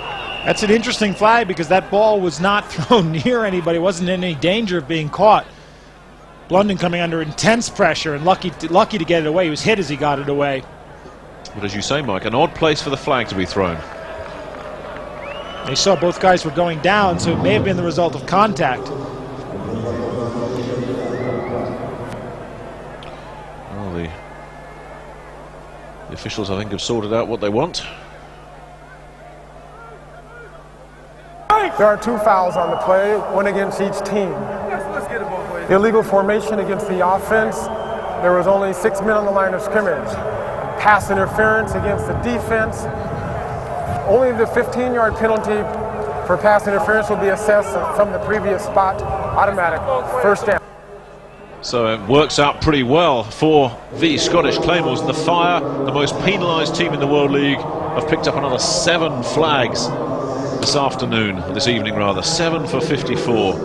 That's an interesting flag, because that ball was not thrown near anybody. Wasn't in any danger of being caught. Blundin coming under intense pressure and lucky to get it away. He was hit as he got it away. But as you say, Mike, an odd place for the flag to be thrown. They saw both guys were going down, so it may have been the result of contact. Well, the officials, I think, have sorted out what they want. There are 2 fouls on the play, one against each team. Illegal formation against the offense. There was only 6 men on the line of scrimmage. Pass interference against the defense. Only the 15-yard penalty for pass interference will be assessed from the previous spot. Automatic first down. So it works out pretty well for the Scottish Claymores. The Fire, the most penalised team in the World League, have picked up another 7 flags this evening rather. 7 for 54.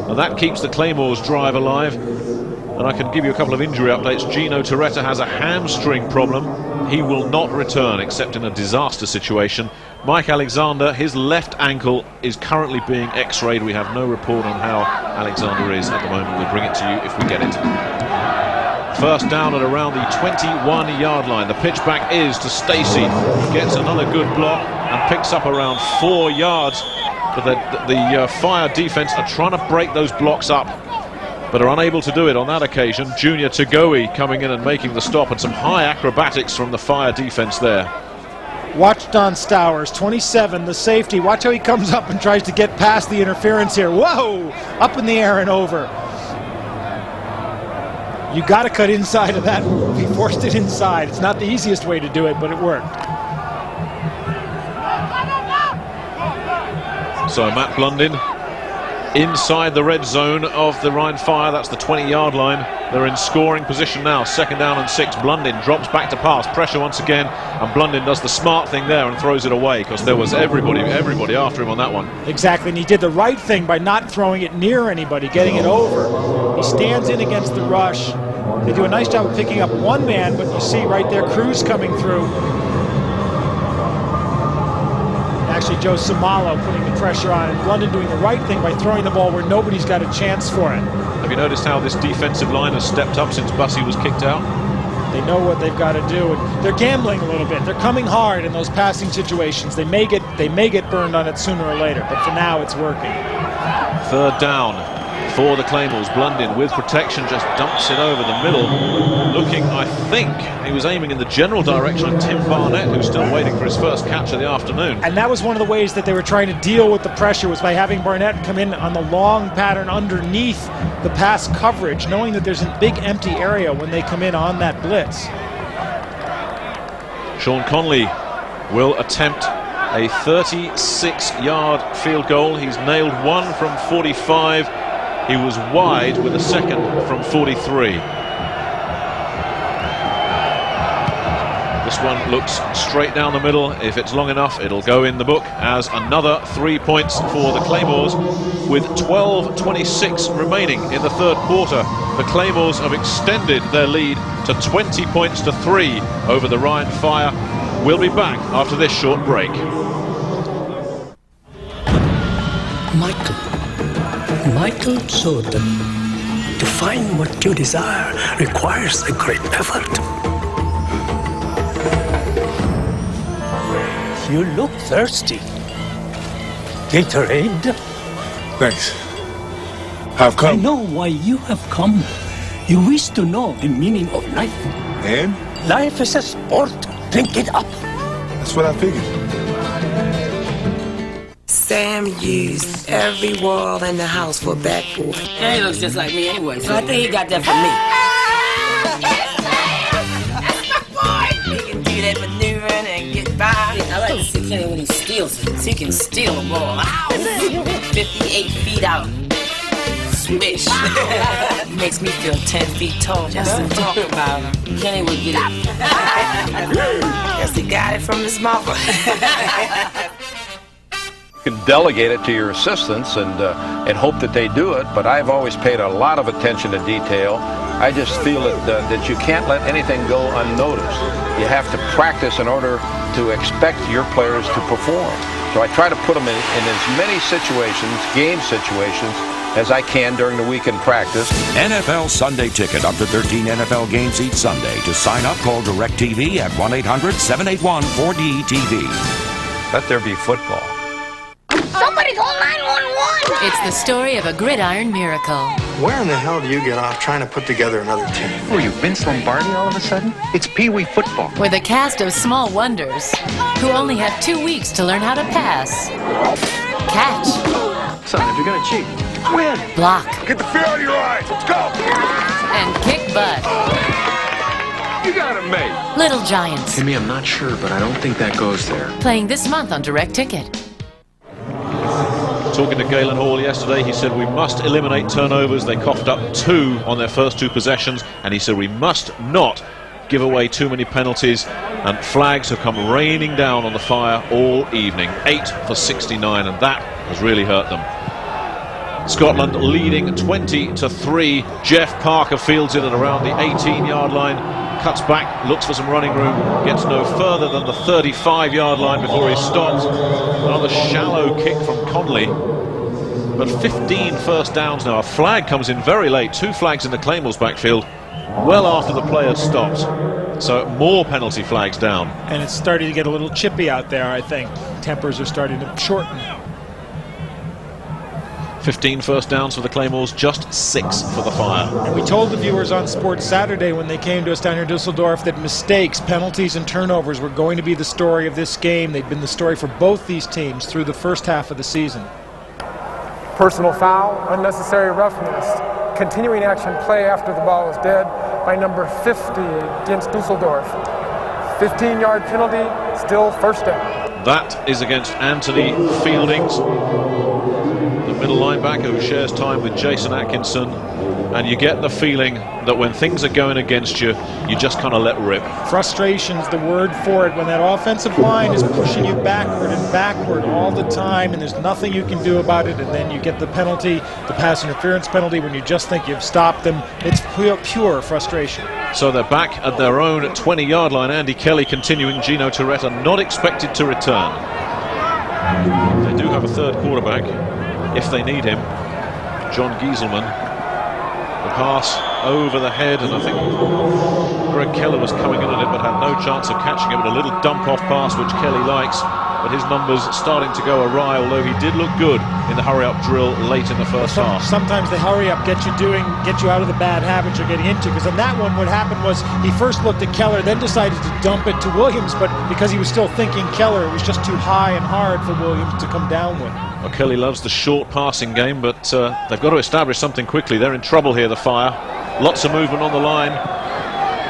And that keeps the Claymores drive alive. And I can give you a couple of injury updates. Gino Torretta has a hamstring problem. He will not return except in a disaster situation. Mike Alexander, his left ankle is currently being x-rayed. We have no report on how Alexander is at the moment. We'll bring it to you if we get it. First down at around the 21-yard line. The pitch back is to Stacey. Gets another good block and picks up around 4 yards. But the Fire defense are trying to break those blocks up, but are unable to do it on that occasion. Junior Tagoe coming in and making the stop, and some high acrobatics from the Fire defense there. Watch Don Stowers, 27, the safety. Watch how he comes up and tries to get past the interference here. Whoa! Up in the air and over. You got to cut inside of that move. He forced it inside. It's not the easiest way to do it, but it worked. So Matt Blundin inside the red zone of the Rhine Fire. That's the 20-yard line. They're in scoring position now. 2nd down and 6. Blundin drops back to pass. Pressure once again. And Blundin does the smart thing there and throws it away, because there was everybody after him on that one. Exactly, and he did the right thing by not throwing it near anybody, getting it over. He stands in against the rush. They do a nice job of picking up one man, but you see right there Cruz coming through. Actually, Joe Samalo putting the pressure on, and Blundin doing the right thing by throwing the ball where nobody's got a chance for it. Have you noticed how this defensive line has stepped up since Bussey was kicked out? They know what they've got to do, and they're gambling a little bit. They're coming hard in those passing situations. They may get burned on it sooner or later, but for now it's working. 3rd down for the Claymores. Blundin with protection just dumps it over the middle, looking, I think he was aiming in the general direction of Tim Barnett, who's still waiting for his first catch of the afternoon. And that was one of the ways that they were trying to deal with the pressure, was by having Barnett come in on the long pattern underneath the pass coverage, knowing that there's a big empty area when they come in on that blitz. Sean Conley will attempt a 36-yard field goal. He's nailed one from 45. He was wide with a second from 43. This one looks straight down the middle. If it's long enough, it'll go in the book as another 3 points for the Claymores. With 12:26 remaining in the 3rd quarter, the Claymores have extended their lead to 20 points to 3 over the Rhine Fire. We'll be back after this short break. Michael Jordan. To find what you desire requires a great effort. You look thirsty. Gatorade? Thanks. I've come. I know why you have come. You wish to know the meaning of life. And? Life is a sport. Drink it up. That's what I figured. Sam used every wall in the house for a backboard. Yeah, he looks just like me anyway, so I think he got that from me. He can do that maneuvering and get by. I like to see Kenny when he steals it, so he can steal a ball. 58 feet out. Swish. Makes me feel 10 feet tall just to talk about him. Kenny would get it. Guess he got it from his mother. You can delegate it to your assistants and hope that they do it, but I've always paid a lot of attention to detail. I just feel that you can't let anything go unnoticed. You have to practice in order to expect your players to perform. So I try to put them in as many situations, game situations, as I can during the week in practice. NFL Sunday Ticket, up to 13 NFL games each Sunday. To sign up, call DirecTV at 1-800-781-4DTV. Let there be football. Somebody call 911! It's the story of a gridiron miracle. Where in the hell do you get off trying to put together another team? Were you Vince Lombardi all of a sudden? It's Pee Wee football. With a cast of small wonders who only have 2 weeks to learn how to pass, catch, Son, if you're gonna cheat, win. Block. Get the fear out of your eyes. Let's go. And kick butt. You got it, mate. Little Giants. Timmy, I'm not sure, but I don't think that goes there. Playing this month on Direct Ticket. Talking to Galen Hall yesterday, he said we must eliminate turnovers. They coughed up 2 on their first 2 possessions, and he said we must not give away too many penalties, and flags have come raining down on the Fire all evening. 8 for 69, and that has really hurt them. Scotland leading 20-3. Jeff Parker fields it at around the 18-yard line, cuts back, looks for some running room, gets no further than the 35-yard line before he stops. Another shallow kick from Conley, but 15 first downs now. A flag comes in very late, 2 flags in the Claymores backfield, well after the player stops. So more penalty flags down. And it's starting to get a little chippy out there, I think. Tempers are starting to shorten. 15 first downs for the Claymores, just 6 for the Fire. And we told the viewers on Sports Saturday when they came to us down here in Dusseldorf that mistakes, penalties, and turnovers were going to be the story of this game. They've been the story for both these teams through the first half of the season. Personal foul, unnecessary roughness, continuing action play after the ball is dead, by number 50 against Dusseldorf. 15-yard penalty, still first down. That is against Anthony Fieldings, the middle linebacker who shares time with Jason Atkinson. And you get the feeling that when things are going against you, you just kind of let rip. Frustration's the word for it. When that offensive line is pushing you backward and backward all the time, and there's nothing you can do about it, and then you get the penalty, the pass interference penalty, when you just think you've stopped them. It's pure frustration. So they're back at their own 20-yard line. Andy Kelly continuing. Gino Torretta not expected to return. They do have a third quarterback if they need him. John Gieselman. The pass over the head, and I think Greg Keller was coming in at it but had no chance of catching it with a little dump-off pass, which Kelly likes. But his numbers starting to go awry, although he did look good in the hurry-up drill late in the first half. Sometimes the hurry-up get you out of the bad habits you're getting into, because on that one what happened was he first looked at Keller, then decided to dump it to Williams, but because he was still thinking Keller, it was just too high and hard for Williams to come down with. Well, Kelly loves the short passing game, but they've got to establish something quickly. They're in trouble here, the Fire. Lots of movement on the line.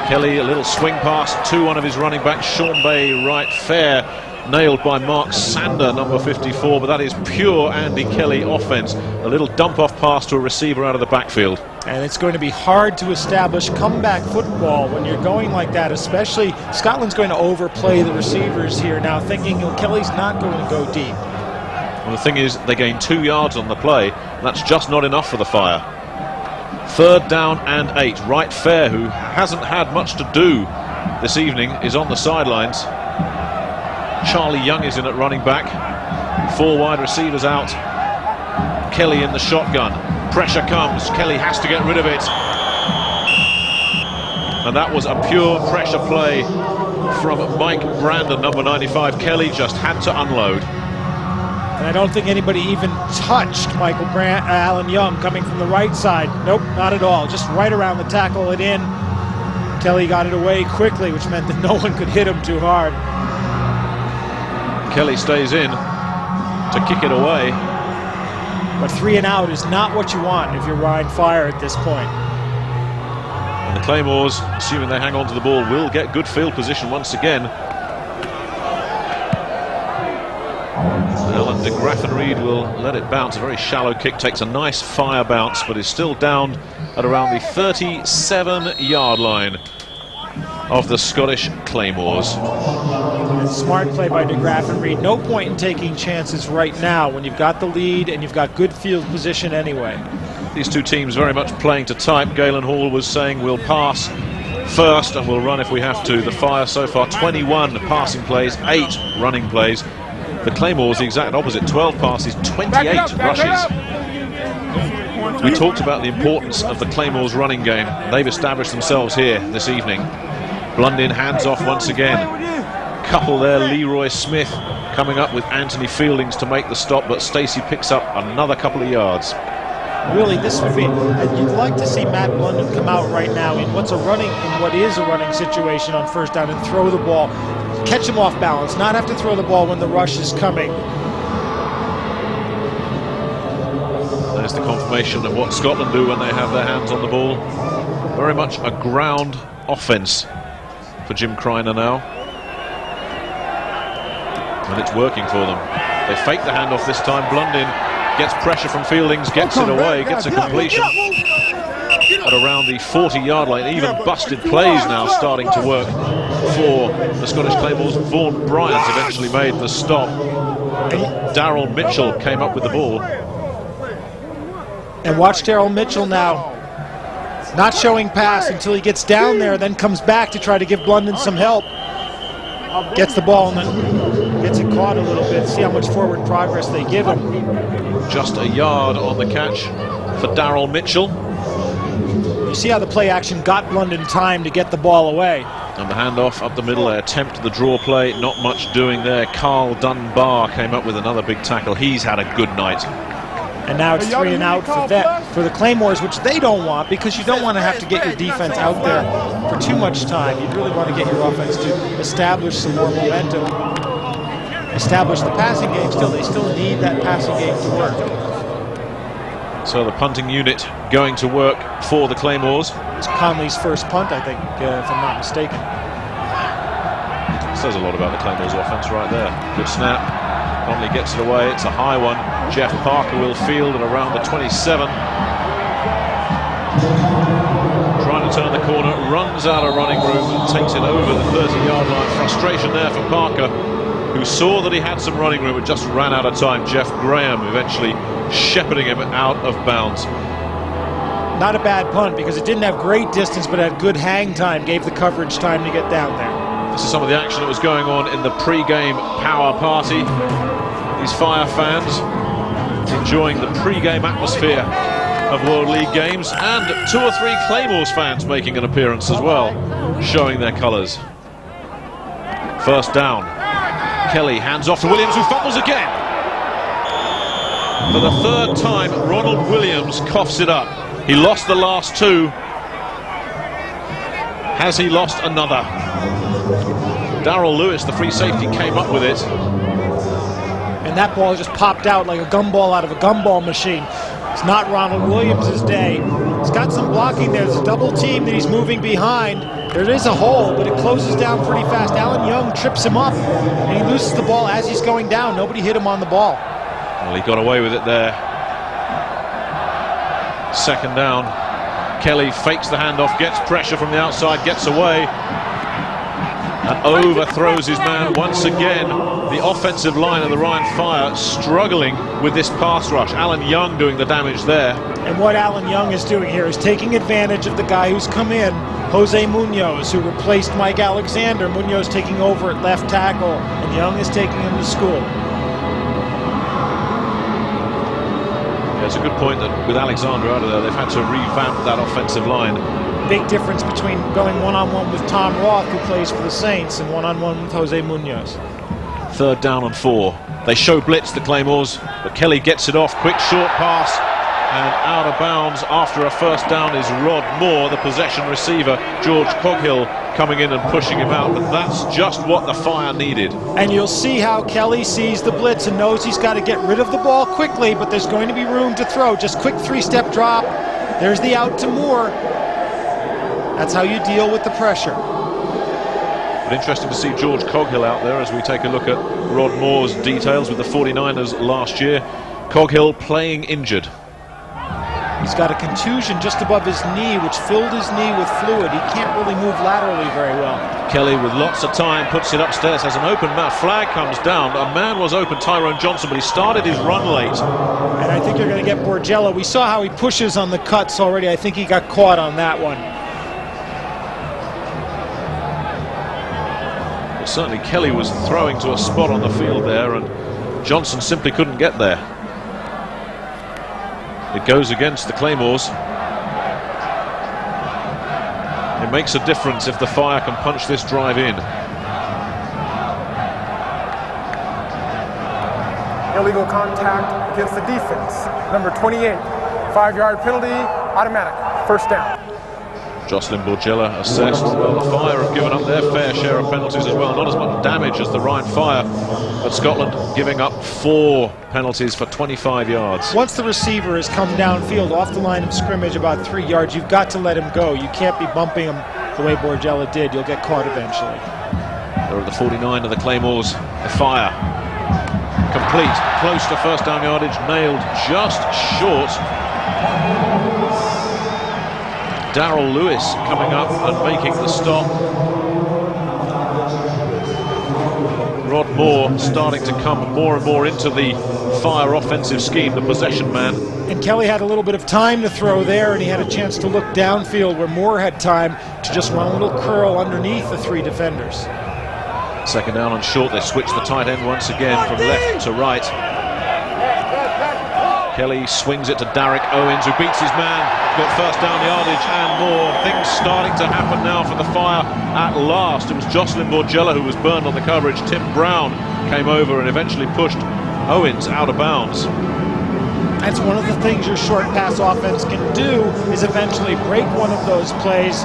Kelly, a little swing pass to one of his running backs, Sean Bay, right fair. Nailed by Mark Sander, number 54, but that is pure Andy Kelly offense. A little dump-off pass to a receiver out of the backfield. And it's going to be hard to establish comeback football when you're going like that, especially Scotland's going to overplay the receivers here now, thinking Kelly's not going to go deep. Well, the thing is, they gain 2 yards on the play. That's just not enough for the Fire. 3rd down and 8. Wright Fair, who hasn't had much to do this evening, is on the sidelines. Charlie Young is in at running back. 4 wide receivers out. Kelly in the shotgun. Pressure comes. Kelly has to get rid of it. And that was a pure pressure play from Mike Brandon, number 95. Kelly just had to unload. And I don't think anybody even touched Alan Young coming from the right side. Nope, not at all. Just right around the tackle it in. Kelly got it away quickly, which meant that no one could hit him too hard. Kelly stays in to kick it away. But 3 and out is not what you want if you're Ryan Fire at this point. And the Claymores, assuming they hang on to the ball, will get good field position once again. Alan de Graffenried will let it bounce. A very shallow kick, takes a nice fire bounce, but is still down at around the 37-yard line of the Scottish Claymores. Smart play by de Graffenried. No point in taking chances right now when you've got the lead and you've got good field position anyway. These two teams very much playing to type. Galen Hall was saying we'll pass first and we'll run if we have to. The Fire so far 21 passing plays, 8 running plays. The Claymores the exact opposite, 12 passes, 28 rushes. We talked about the importance of the Claymores running game. They've established themselves here this evening. Blundin hands off once again. Couple there, Leroy Smith coming up with Anthony Fieldings to make the stop, but Stacey picks up another couple of yards. Really, this would be, you'd like to see Matt Blundin come out right now in what is a running situation on first down and throw the ball, catch him off balance, not have to throw the ball when the rush is coming. There's the confirmation of what Scotland do when they have their hands on the ball. Very much a ground offense for Jim Kreiner now. And it's working for them. They fake the handoff this time. Blundin gets pressure from Fieldings, gets it away, gets a completion at around the 40-yard line. Even busted plays now starting to work for the Scottish Claymores. Vaughan Bryant eventually made the stop. Darryl Mitchell came up with the ball. And watch Darryl Mitchell now. Not showing pass until he gets down there, then comes back to try to give Blundin some help. Gets the ball and then gets it caught a little bit. See how much forward progress they give him. Just a yard on the catch for Darryl Mitchell. You see how the play action got Blundin time to get the ball away. And the handoff up the middle, they attempt the draw play. Not much doing there. Carl Dunbar came up with another big tackle. He's had a good night. And now it's 3 and out for the Claymores, which they don't want, because you don't want to have to get your defense out there for too much time. You'd really want to get your offense to establish some more momentum. Establish the passing game. They still need that passing game to work. So the punting unit going to work for the Claymores. It's Conley's first punt, I think, if I'm not mistaken. Says a lot about the Claymores offense right there. Good snap. Conley gets it away. It's a high one. Jeff Parker will field at around the 27. Trying to turn the corner, runs out of running room and takes it over the 30-yard line. Frustration there for Parker, who saw that he had some running room but just ran out of time. Jeff Graham eventually shepherding him out of bounds. Not a bad punt because it didn't have great distance but had good hang time, gave the coverage time to get down there. This is some of the action that was going on in the pre-game power party. These Fire fans enjoying the pre-game atmosphere of World League games, and 2 or 3 Claymores fans making an appearance as well, showing their colours. First down. Kelly hands off to Williams, who fumbles again. For the 3rd time, Ronald Williams coughs it up. He lost the last 2. Has he lost another? Darrell Lewis, the free safety, came up with it. And that ball just popped out like a gumball out of a gumball machine. It's not Ronald Williams' day. He's got some blocking there. There's a double team that he's moving behind. There is a hole, but it closes down pretty fast. Alan Young trips him up, and he loses the ball as he's going down. Nobody hit him on the ball. Well, he got away with it there. Second down. Kelly fakes the handoff, gets pressure from the outside, gets away, and overthrows his man once again. The offensive line of the Rhein Fire struggling with this pass rush. Alan Young doing the damage there. And what Alan Young is doing here is taking advantage of the guy who's come in, Jose Munoz, who replaced Mike Alexander. Munoz taking over at left tackle, and Young is taking him to school. Yeah, it's a good point that with Alexander out of there, they've had to revamp that offensive line. Big difference between going one-on-one with Tom Roth, who plays for the Saints, and one-on-one with Jose Munoz. 3rd down and 4. They show blitz, the Claymores, but Kelly gets it off. Quick short pass and out of bounds after a first down is Rod Moore, the possession receiver. George Coghill coming in and pushing him out, but that's just what the Fire needed. And you'll see how Kelly sees the blitz and knows he's got to get rid of the ball quickly, but there's going to be room to throw. Just quick 3-step drop. There's the out to Moore. That's how you deal with the pressure. But interesting to see George Coghill out there as we take a look at Rod Moore's details with the 49ers last year. Coghill playing injured. He's got a contusion just above his knee, which filled his knee with fluid. He can't really move laterally very well. Kelly with lots of time puts it upstairs, has an open mouth. Flag comes down. A man was open, Tyrone Johnson, but he started his run late. And I think you're going to get Borgello. We saw how he pushes on the cuts already. I think he got caught on that one. Certainly Kelly was throwing to a spot on the field there, and Johnson simply couldn't get there. It goes against the Claymores. It makes a difference if the Fire can punch this drive in. Illegal contact against the defense. Number 28, 5-yard penalty, automatic, first down. Jocelyn Borgella assessed. Well, the Fire have given up their fair share of penalties as well. Not as much damage as the Rhein Fire, but Scotland giving up 4 penalties for 25 yards. Once the receiver has come downfield off the line of scrimmage about 3 yards, you've got to let him go. You can't be bumping him the way Borgella did. You'll get caught eventually. They're at the 49 of the Claymores. The Fire complete, close to first down yardage, nailed just short. Darrell Lewis coming up and making the stop. Rod Moore starting to come more and more into the Fire offensive scheme, the possession man. And Kelly had a little bit of time to throw there, and he had a chance to look downfield where Moore had time to just run a little curl underneath the 3 defenders. Second down and short, they switch the tight end once again from left to right. Kelly swings it to Derek Owens, who beats his man, got first down yardage and more. Things starting to happen now for the Fire at last. It was Jocelyn Borgella who was burned on the coverage. Tim Brown came over and eventually pushed Owens out of bounds. That's one of the things your short pass offense can do, is eventually break one of those plays.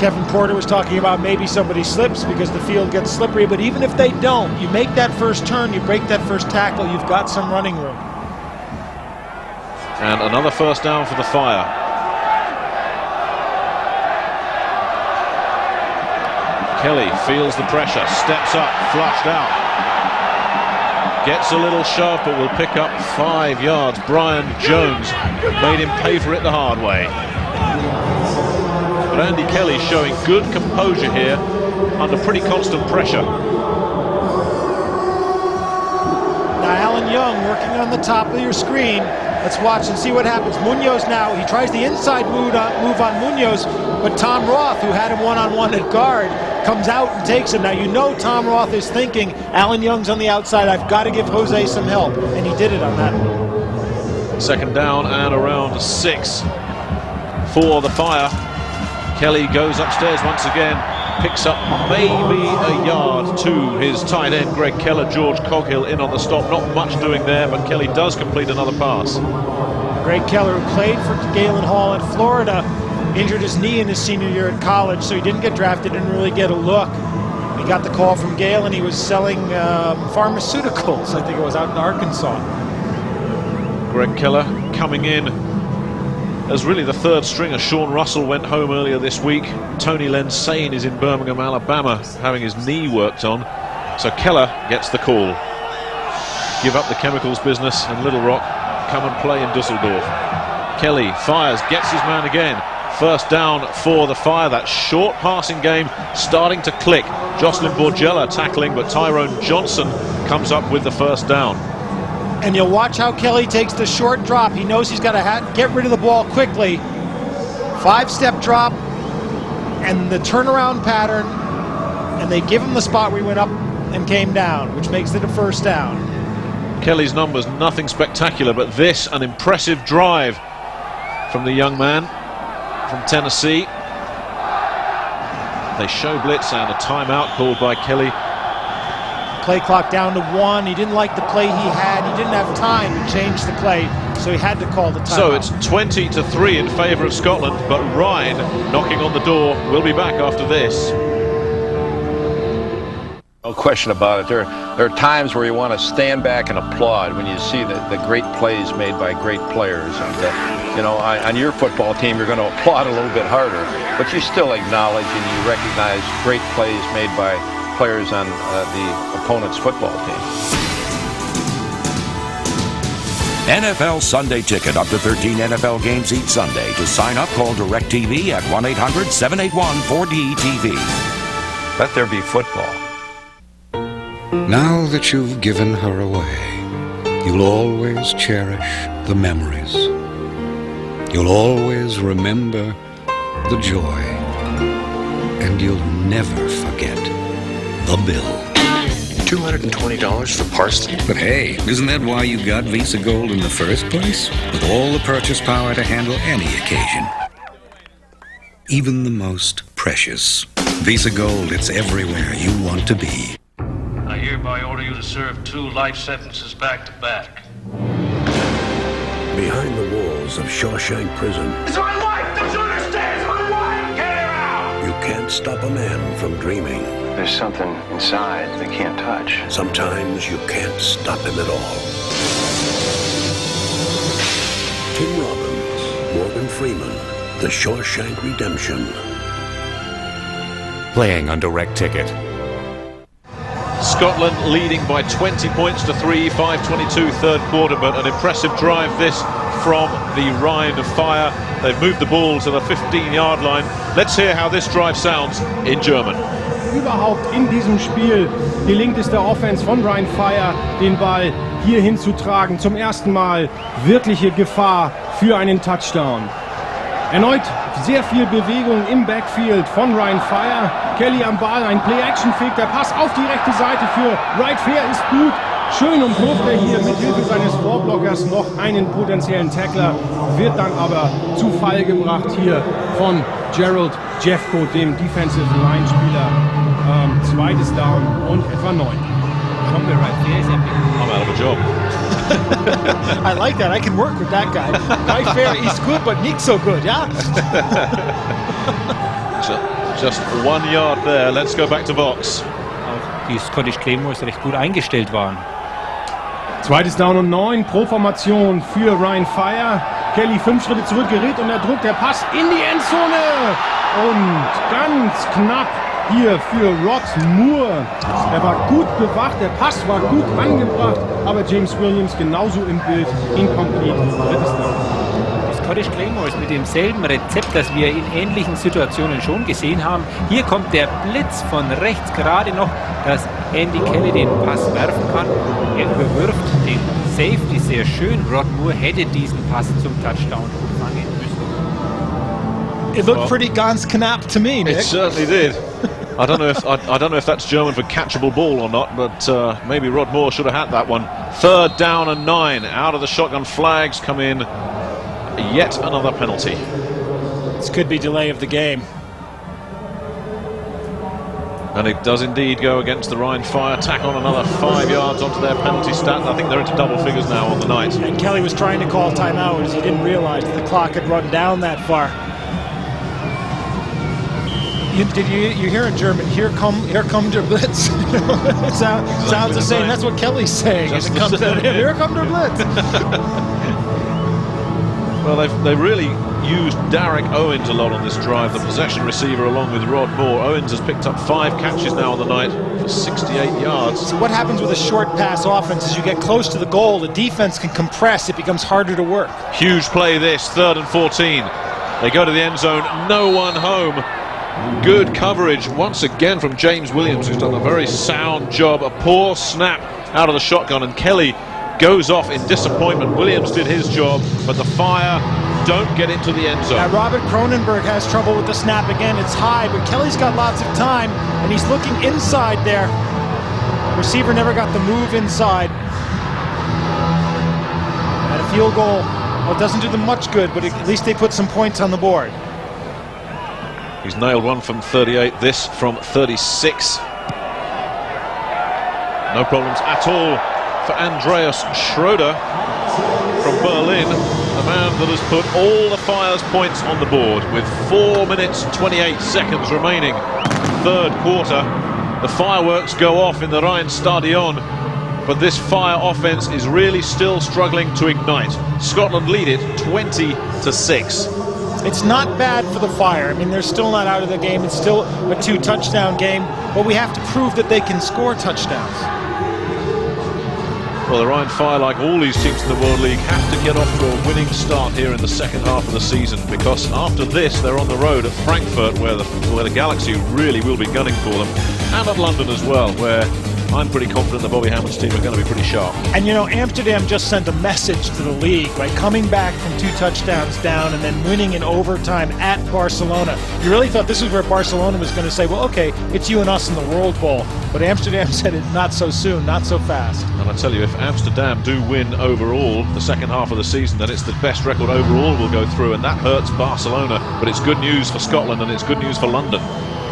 Kevin Porter was talking about maybe somebody slips because the field gets slippery, but even if they don't, you make that first turn, you break that first tackle, you've got some running room. And another first down for the Fire. Kelly feels the pressure, steps up, flushed out. Gets a little shove, but will pick up 5 yards. Brian Jones made him pay for it the hard way. But Andy Kelly showing good composure here under pretty constant pressure. Now Alan Young working on the top of your screen. Let's watch and see what happens. Munoz now, he tries the inside move on Munoz, but Tom Roth, who had him one-on-one at guard, comes out and takes him. Now you know Tom Roth is thinking, Alan Young's on the outside, I've got to give Jose some help, and he did it on that. Second down and around 6 for the Fire. Kelly goes upstairs once again, picks up maybe a yard to his tight end Greg Keller. George Coghill in on the stop, not much doing there, but Kelly does complete another pass. Greg Keller, who played for Galen Hall in Florida, injured his knee in his senior year at college, so he didn't get drafted, didn't really get a look. He got the call from Galen. He was selling pharmaceuticals, I think it was, out in Arkansas. Greg Keller coming in as really the third stringer. Sean Russell went home earlier this week. Tony Lensane is in Birmingham, Alabama, having his knee worked on. So Keller gets the call. Give up the chemicals business and Little Rock, come and play in Dusseldorf. Kelly fires, gets his man again. First down for the Fire. That short passing game starting to click. Jocelyn Borgella tackling, but Tyrone Johnson comes up with the first down. And you'll watch how Kelly takes the short drop. He knows he's got to get rid of the ball quickly. 5-step drop and the turnaround pattern, and they give him the spot where he went up and came down, which makes it a first down. Kelly's numbers, nothing spectacular, but this, an impressive drive from the young man from Tennessee. They show blitz and a timeout called by Kelly. Play clock down to 1. He didn't like the play he had. He didn't have time to change the play, so he had to call the timeout. So it's 20-3 in favour of Scotland, but Ryan knocking on the door. Will be back after this. No question about it. There are times where you want to stand back and applaud when you see the great plays made by great players. And you know, on your football team, you're going to applaud a little bit harder, but you still acknowledge and you recognize great plays made by players on the opponent's football team. NFL Sunday Ticket, up to 13 NFL games each Sunday. To sign up, call DirecTV at 1-800-781-4DTV. Let there be football. Now that you've given her away, you'll always cherish the memories. You'll always remember the joy. And you'll never forget the bill. $220 for parsley? But hey, isn't that why you got Visa Gold in the first place? With all the purchase power to handle any occasion. Even the most precious. Visa Gold, it's everywhere you want to be. I hereby order you to serve 2 life sentences back to back. Behind the walls of Shawshank Prison, It's my wife! Don't you understand? It's my wife! Get her out! you can't stop a man from dreaming. There's something inside they can't touch. Sometimes you can't stop him at all. Tim Robbins, Morgan Freeman, The Shawshank Redemption. Playing on Direct Ticket. Scotland leading by 20 points to 3, 5:22 third quarter, but an impressive drive this from the Rhine Fire. They've moved the ball to the 15-yard line. Let's hear how this drive sounds in German. Überhaupt in diesem Spiel gelingt es der Offense von Rhine Fire, den Ball hier hinzutragen. Zum ersten Mal wirkliche Gefahr für einen Touchdown. Erneut sehr viel Bewegung im Backfield von Rhine Fire. Kelly am Ball, ein Play-Action-Fake, der Pass auf die rechte Seite für Wright Fair ist gut. Schön umkurvt er hier mit Hilfe seines Vorblockers noch einen potenziellen Tackler, wird dann aber zu Fall gebracht hier von Gerald Jeffco, dem Defensive Line-Spieler. Zweites Down und etwa 9. I'm out of a job. I like that. I can work with that guy. Right fair, he's good, but not so good, yeah? Just 1 yard there. Let's go back to Vox. Auch die Scottish Claymores recht gut eingestellt waren. Zweites Down und 9, Pro-Formation für Ryan Fire. Kelly 5 Schritte zurück, gerät und er drückt der Pass in die Endzone. Und ganz knapp hier für Rod Moore. Er war gut bewacht, der Pass war gut angebracht, aber James Williams genauso im Bild, incomplete, drittes Down. Die Scottish Claymores mit demselben Rezept, das wir in ähnlichen Situationen schon gesehen haben. Hier kommt der Blitz von rechts gerade noch, dass Andy Kelly den Pass werfen kann. Er überwirft den Safety sehr schön. Rod Moore hätte diesen Pass zum Touchdown fangen müssen. It looked pretty ganz knapp to me, Nick. It certainly did. I don't know if that's German for catchable ball or not, but maybe Rod Moore should have had that one. 3rd down and 9. Out of the shotgun, flags come in. Yet another penalty. This could be delay of the game. And it does indeed go against the Rhine Fire. Tack on another 5 yards onto their penalty stat. I think they're into double figures now on the night. And Kelly was trying to call timeout as he didn't realize the clock had run down that far. Did you hear in German? Here come der Blitz. It sounds the same. That's what Kelly's saying. As it comes out, here come der Blitz. Well, they've really used Derek Owens a lot on this drive, the possession receiver, along with Rod Moore. Owens has picked up 5 catches now on the night for 68 yards. So what happens with a short pass offense is you get close to the goal, the defense can compress, it becomes harder to work. Huge play this, 3rd and 14. They go to the end zone, no one home. Good coverage once again from James Williams, who's done a very sound job. A poor snap out of the shotgun, and Kelly goes off in disappointment. Williams did his job, but the Fire don't get into the end zone. Now Robert Cronenberg has trouble with the snap again. It's high, but Kelly's got lots of time, and he's looking inside there. Receiver never got the move inside. And a field goal, well, it doesn't do them much good, but at least they put some points on the board. He's nailed one from 38, this from 36. No problems at all for Andreas Schroeder from Berlin, the man that has put all the Fire's points on the board with 4 minutes 28 seconds remaining. 3rd quarter, the fireworks go off in the Rheinstadion, but this Fire offense is really still struggling to ignite. Scotland lead it 20-6. It's not bad for the Fire. I mean, they're still not out of the game. It's still a 2-touchdown game, but we have to prove that they can score touchdowns. Well, the Rhine Fire, like all these teams in the World League, have to get off to a winning start here in the second half of the season, because after this they're on the road at Frankfurt, where the Galaxy really will be gunning for them, and at London as well, where I'm pretty confident the Bobby Hammond's team are going to be pretty sharp. And you know, Amsterdam just sent a message to the league, right? Coming back from 2 touchdowns down and then winning in overtime at Barcelona. You really thought this is where Barcelona was going to say, well, okay, it's you and us in the World Bowl. But Amsterdam said it not so soon, not so fast. And I tell you, if Amsterdam do win overall the second half of the season, then it's the best record overall will go through, and that hurts Barcelona. But it's good news for Scotland, and it's good news for London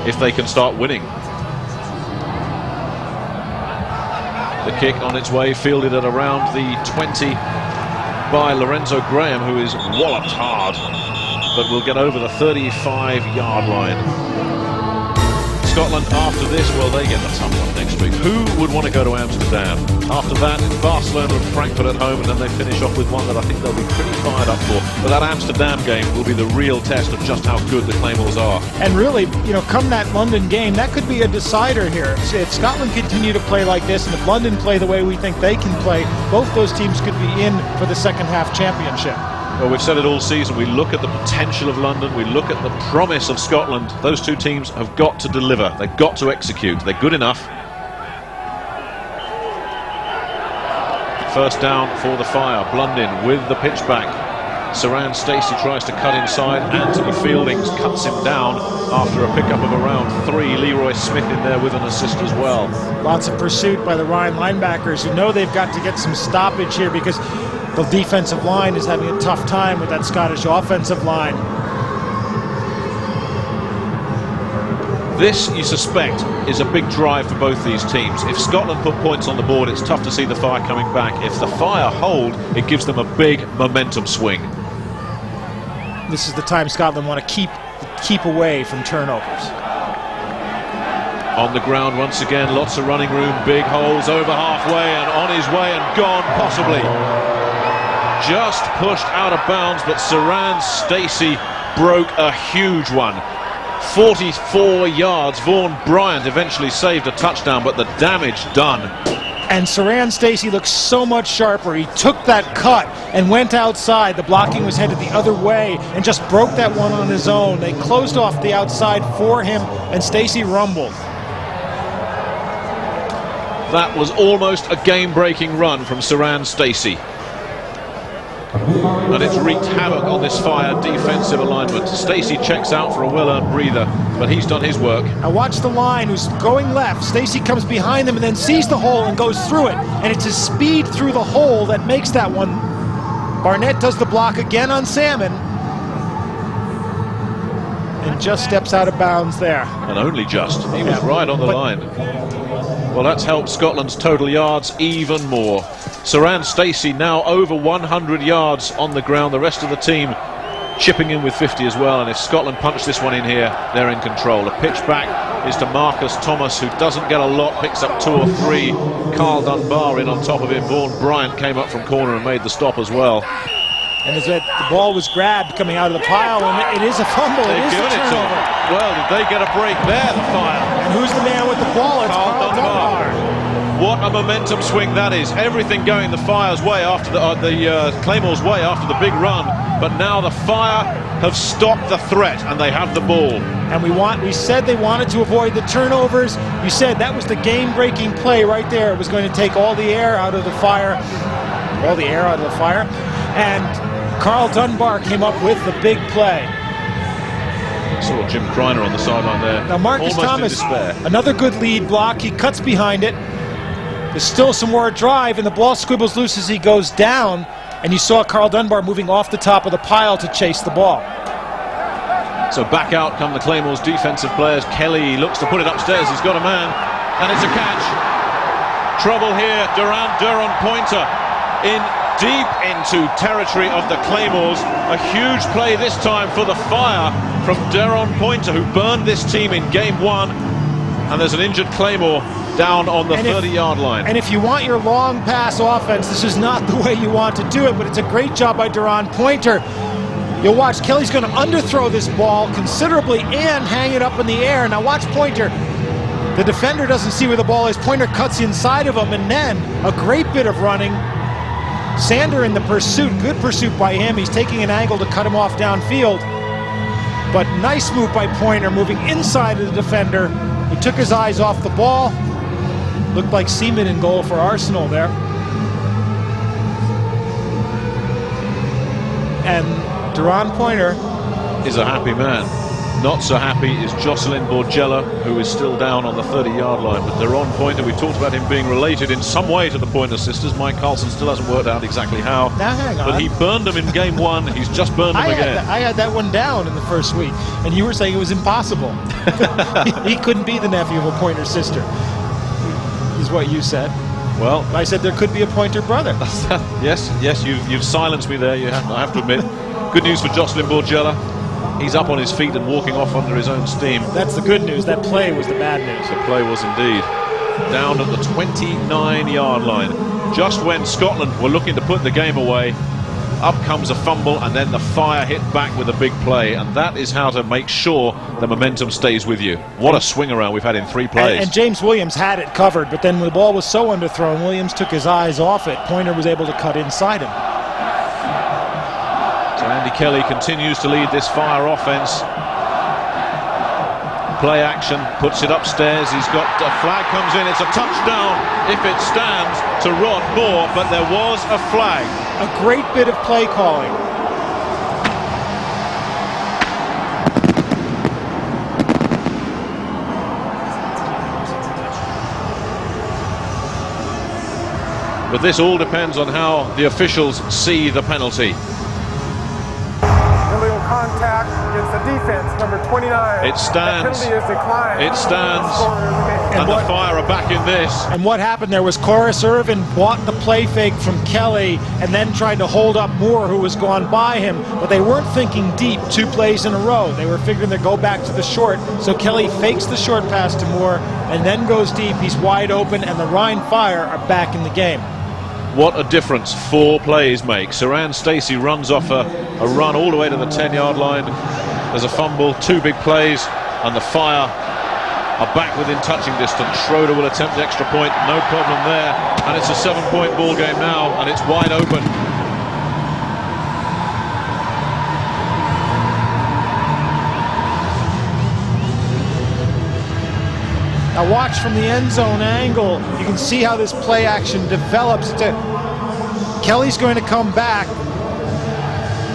if they can start winning. The kick on its way, fielded at around the 20 by Lorenzo Graham, who is walloped hard, but will get over the 35-yard line. Scotland, after this, well, they get the tough one next week. Who would want to go to Amsterdam? After that, it's Barcelona and Frankfurt at home, and then they finish off with one that I think they'll be pretty fired up for. But that Amsterdam game will be the real test of just how good the Claymores are. And really, you know, come that London game, that could be a decider here. If Scotland continue to play like this, and if London play the way we think they can play, both those teams could be in for the second half championship. Well, we've said it all season. We look at the potential of London. We look at the promise of Scotland. Those two teams have got to deliver. They've got to execute. They're good enough. First down for the Fire. Blunden with the pitch back. Saran Stacey tries to cut inside. Anthony Fieldings cuts him down after a pickup of around 3. Leroy Smith in there with an assist as well. Lots of pursuit by the Ryan linebackers, who know they've got to get some stoppage here because the defensive line is having a tough time with that Scottish offensive line. This, you suspect, is a big drive for both these teams. If Scotland put points on the board, it's tough to see the Fire coming back. If the Fire hold, it gives them a big momentum swing. This is the time Scotland want to keep away from turnovers. On the ground once again, lots of running room, big holes, over halfway and on his way and gone possibly. Just pushed out of bounds, but Saran Stacey broke a huge one. 44 yards. Vaughan Bryant eventually saved a touchdown, but the damage done. And Saran Stacey looks so much sharper. He took that cut and went outside. The blocking was headed the other way and just broke that one on his own. They closed off the outside for him, and Stacey rumbled. That was almost a game-breaking run from Saran Stacey. And it's wreaked havoc on this Fire defensive alignment. Stacey checks out for a well-earned breather, but he's done his work. Now watch the line, who's going left. Stacey comes behind them and then sees the hole and goes through it. And it's his speed through the hole that makes that one. Barnett does the block again on Salmon. And just steps out of bounds there. And only just. He was right on the line. Well, that's helped Scotland's total yards even more. Saran Stacey now over 100 yards on the ground. The rest of the team chipping in with 50 as well. And if Scotland punch this one in here, they're in control. A pitch back is to Marcus Thomas, who doesn't get a lot, picks up 2 or 3. Carl Dunbar in on top of him. Vaughan Bryant came up from corner and made the stop as well. And as the ball was grabbed coming out of the pile, and it is a fumble. It is a turnover. Well, did they get a break there, the Fire? And who's the man with the ball? It's Carl Dunbar. What a momentum swing that is. Everything going the Fire's way after the Claymore's way after the big run. But now the Fire have stopped the threat and they have the ball. And we said they wanted to avoid the turnovers. You said that was the game-breaking play right there. It was going to take all the air out of the Fire. All the air out of the Fire. And Carl Dunbar came up with the big play. Saw Jim Kreiner on the sideline there. Now Marcus Thomas, another good lead block. He cuts behind it. There's still some more drive, and the ball squibbles loose as he goes down. And you saw Carl Dunbar moving off the top of the pile to chase the ball. So back out come the Claymore's defensive players. Kelly looks to put it upstairs. He's got a man, and it's a catch. Trouble here. Duron Pointer in deep into territory of the Claymores. A huge play this time for the Fire from Duron Pointer, who burned this team in game 1. And there's an injured Claymore down on the 30-yard line. And if you want your long pass offense, this is not the way you want to do it, but it's a great job by Duron Pointer. You'll watch Kelly's going to underthrow this ball considerably and hang it up in the air. Now watch Pointer. The defender doesn't see where the ball is. Pointer cuts inside of him, and then a great bit of running. Sander in the pursuit, good pursuit by him. He's taking an angle to cut him off downfield. But nice move by Pointer, moving inside of the defender. He took his eyes off the ball. Looked like Seaman in goal for Arsenal there. And Duron Pointer is a happy man. Not so happy is Jocelyn Borgella, who is still down on the 30-yard line. But Duron Pointer, we talked about him being related in some way to the Pointer sisters. Mike Carlson still hasn't worked out exactly how. Now hang on. But he burned them in game 1. He's just burned them again. I had that one down in the first week, and you were saying it was impossible. He couldn't be the nephew of a Pointer sister, is what you said. Well, I said there could be a Pointer brother. yes, you've silenced me there. I have to admit. Good news for Jocelyn Borgella. He's up on his feet and walking off under his own steam. That's the good news. That play was the bad news. The play was indeed. Down at the 29-yard line. Just when Scotland were looking to put the game away, up comes a fumble, and then the Fire hit back with a big play. And that is how to make sure the momentum stays with you. What a swing around we've had in 3 plays. And James Williams had it covered, but then when the ball was so underthrown, Williams took his eyes off it. Pointer was able to cut inside him. So Andy Kelly continues to lead this Fire offense. Play action, puts it upstairs. He's got a flag comes in. It's a touchdown if it stands to Rod Moore, but there was a flag. A great bit of play calling. But this all depends on how the officials see the penalty. Illegal contact. against the defense, number 29. It stands. That penalty is declined. It stands. And the Fire are back in this. And what happened there was Corus Irvin bought the play fake from Kelly and then tried to hold up Moore, who was gone by him, but they weren't thinking deep 2 plays in a row. They were figuring to go back to the short. So Kelly fakes the short pass to Moore and then goes deep. He's wide open, and the Rhine Fire are back in the game. What a difference 4 plays make. Saran Stacey runs off a run all the way to the 10-yard line. There's a fumble, 2 big plays, and the Fire are back within touching distance. Schroeder will attempt the extra point, no problem there. And it's a 7-point ball game now, and it's wide open. Now watch from the end zone angle. You can see how this play action develops. Kelly's going to come back,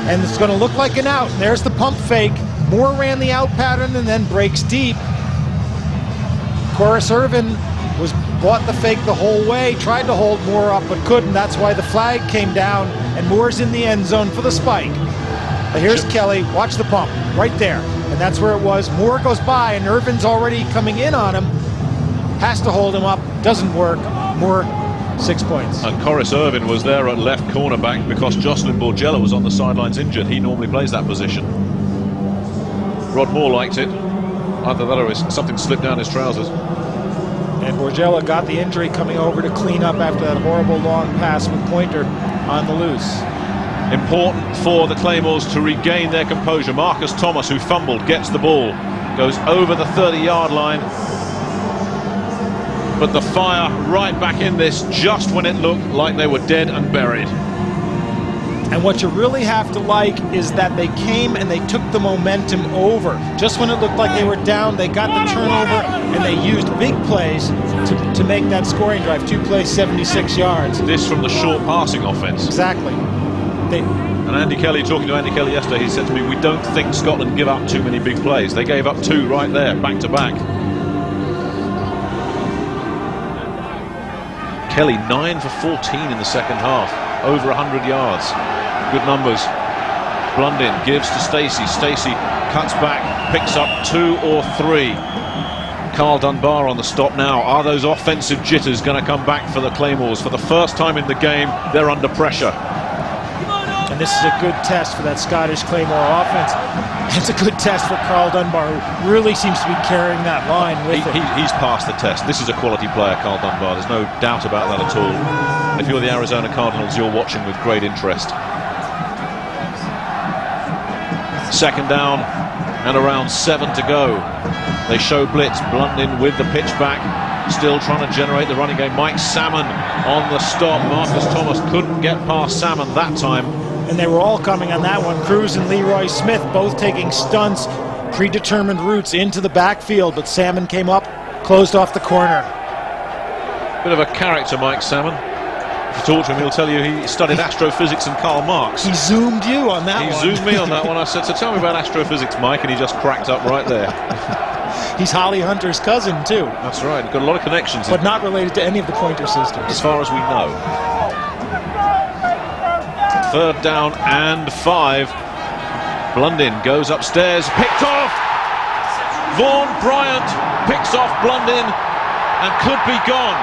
and it's going to look like an out. And there's the pump fake. Moore ran the out pattern and then breaks deep. Corus Irvin bought the fake the whole way, tried to hold Moore up but couldn't. That's why the flag came down, and Moore's in the end zone for the spike. But here's Kelly. Watch the pump right there, and that's where it was. Moore goes by, and Irvin's already coming in on him. Has to hold him up, doesn't work. Moore, 6 points. And Corus Irvin was there at left cornerback because Jocelyn Borgella was on the sidelines injured. He normally plays that position. Rod Moore liked it. Either that or something slipped down his trousers. And Borgella got the injury coming over to clean up after that horrible long pass with Pointer on the loose. Important for the Claymores to regain their composure. Marcus Thomas, who fumbled, gets the ball, goes over the 30-yard line. But the Fire right back in this just when it looked like they were dead and buried. And what you really have to like is that they came and they took the momentum over. Just when it looked like they were down, they got the turnover, and they used big plays to make that scoring drive. 2 plays, 76 yards. This from the short passing offense. Exactly. And Andy Kelly, talking to Andy Kelly yesterday, he said to me, we don't think Scotland give up too many big plays. They gave up 2 right there, back to back. Kelly 9 for 14 in the second half, over 100 yards. Good numbers. Blundin gives to Stacey. Stacey cuts back, picks up 2 or 3. Carl Dunbar on the stop now. Are those offensive jitters going to come back for the Claymores? For the first time in the game, they're under pressure. And this is a good test for that Scottish Claymore offense. It's a good test for Carl Dunbar, who really seems to be carrying that line with him. He's passed the test. This is a quality player, Carl Dunbar. There's no doubt about that at all. If you're the Arizona Cardinals, you're watching with great interest. Second down and around 7 to go. They show blitz. Blundin with the pitch back, still trying to generate the running game. Mike Salmon on the stop. Marcus Thomas couldn't get past Salmon that time. And they were all coming on that one. Cruz and Leroy Smith both taking stunts, predetermined routes into the backfield, but Salmon came up, closed off the corner. Bit of a character, Mike Salmon. If you talk to him, he'll tell you he studied astrophysics and Karl Marx. He zoomed you on that one. He zoomed me on that one. I said, so tell me about astrophysics, Mike, and he just cracked up right there. He's Holly Hunter's cousin, too. That's right. Got a lot of connections. But not related to any of the Pointer sisters. As far as we know. Third down and 5. Blundin goes upstairs, picked off. Vaughan Bryant picks off Blundin and could be gone.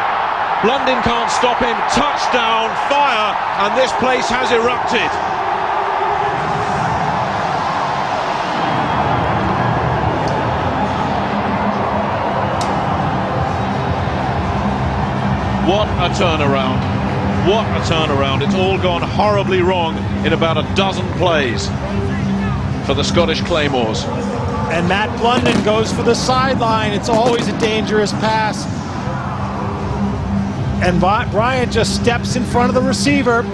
Blundin can't stop him. Touchdown, Fire, and this place has erupted. What a turnaround. What a turnaround. It's all gone horribly wrong in about a dozen plays for the Scottish Claymores. And Matt Blundin goes for the sideline. It's always a dangerous pass. And Bryant just steps in front of the receiver.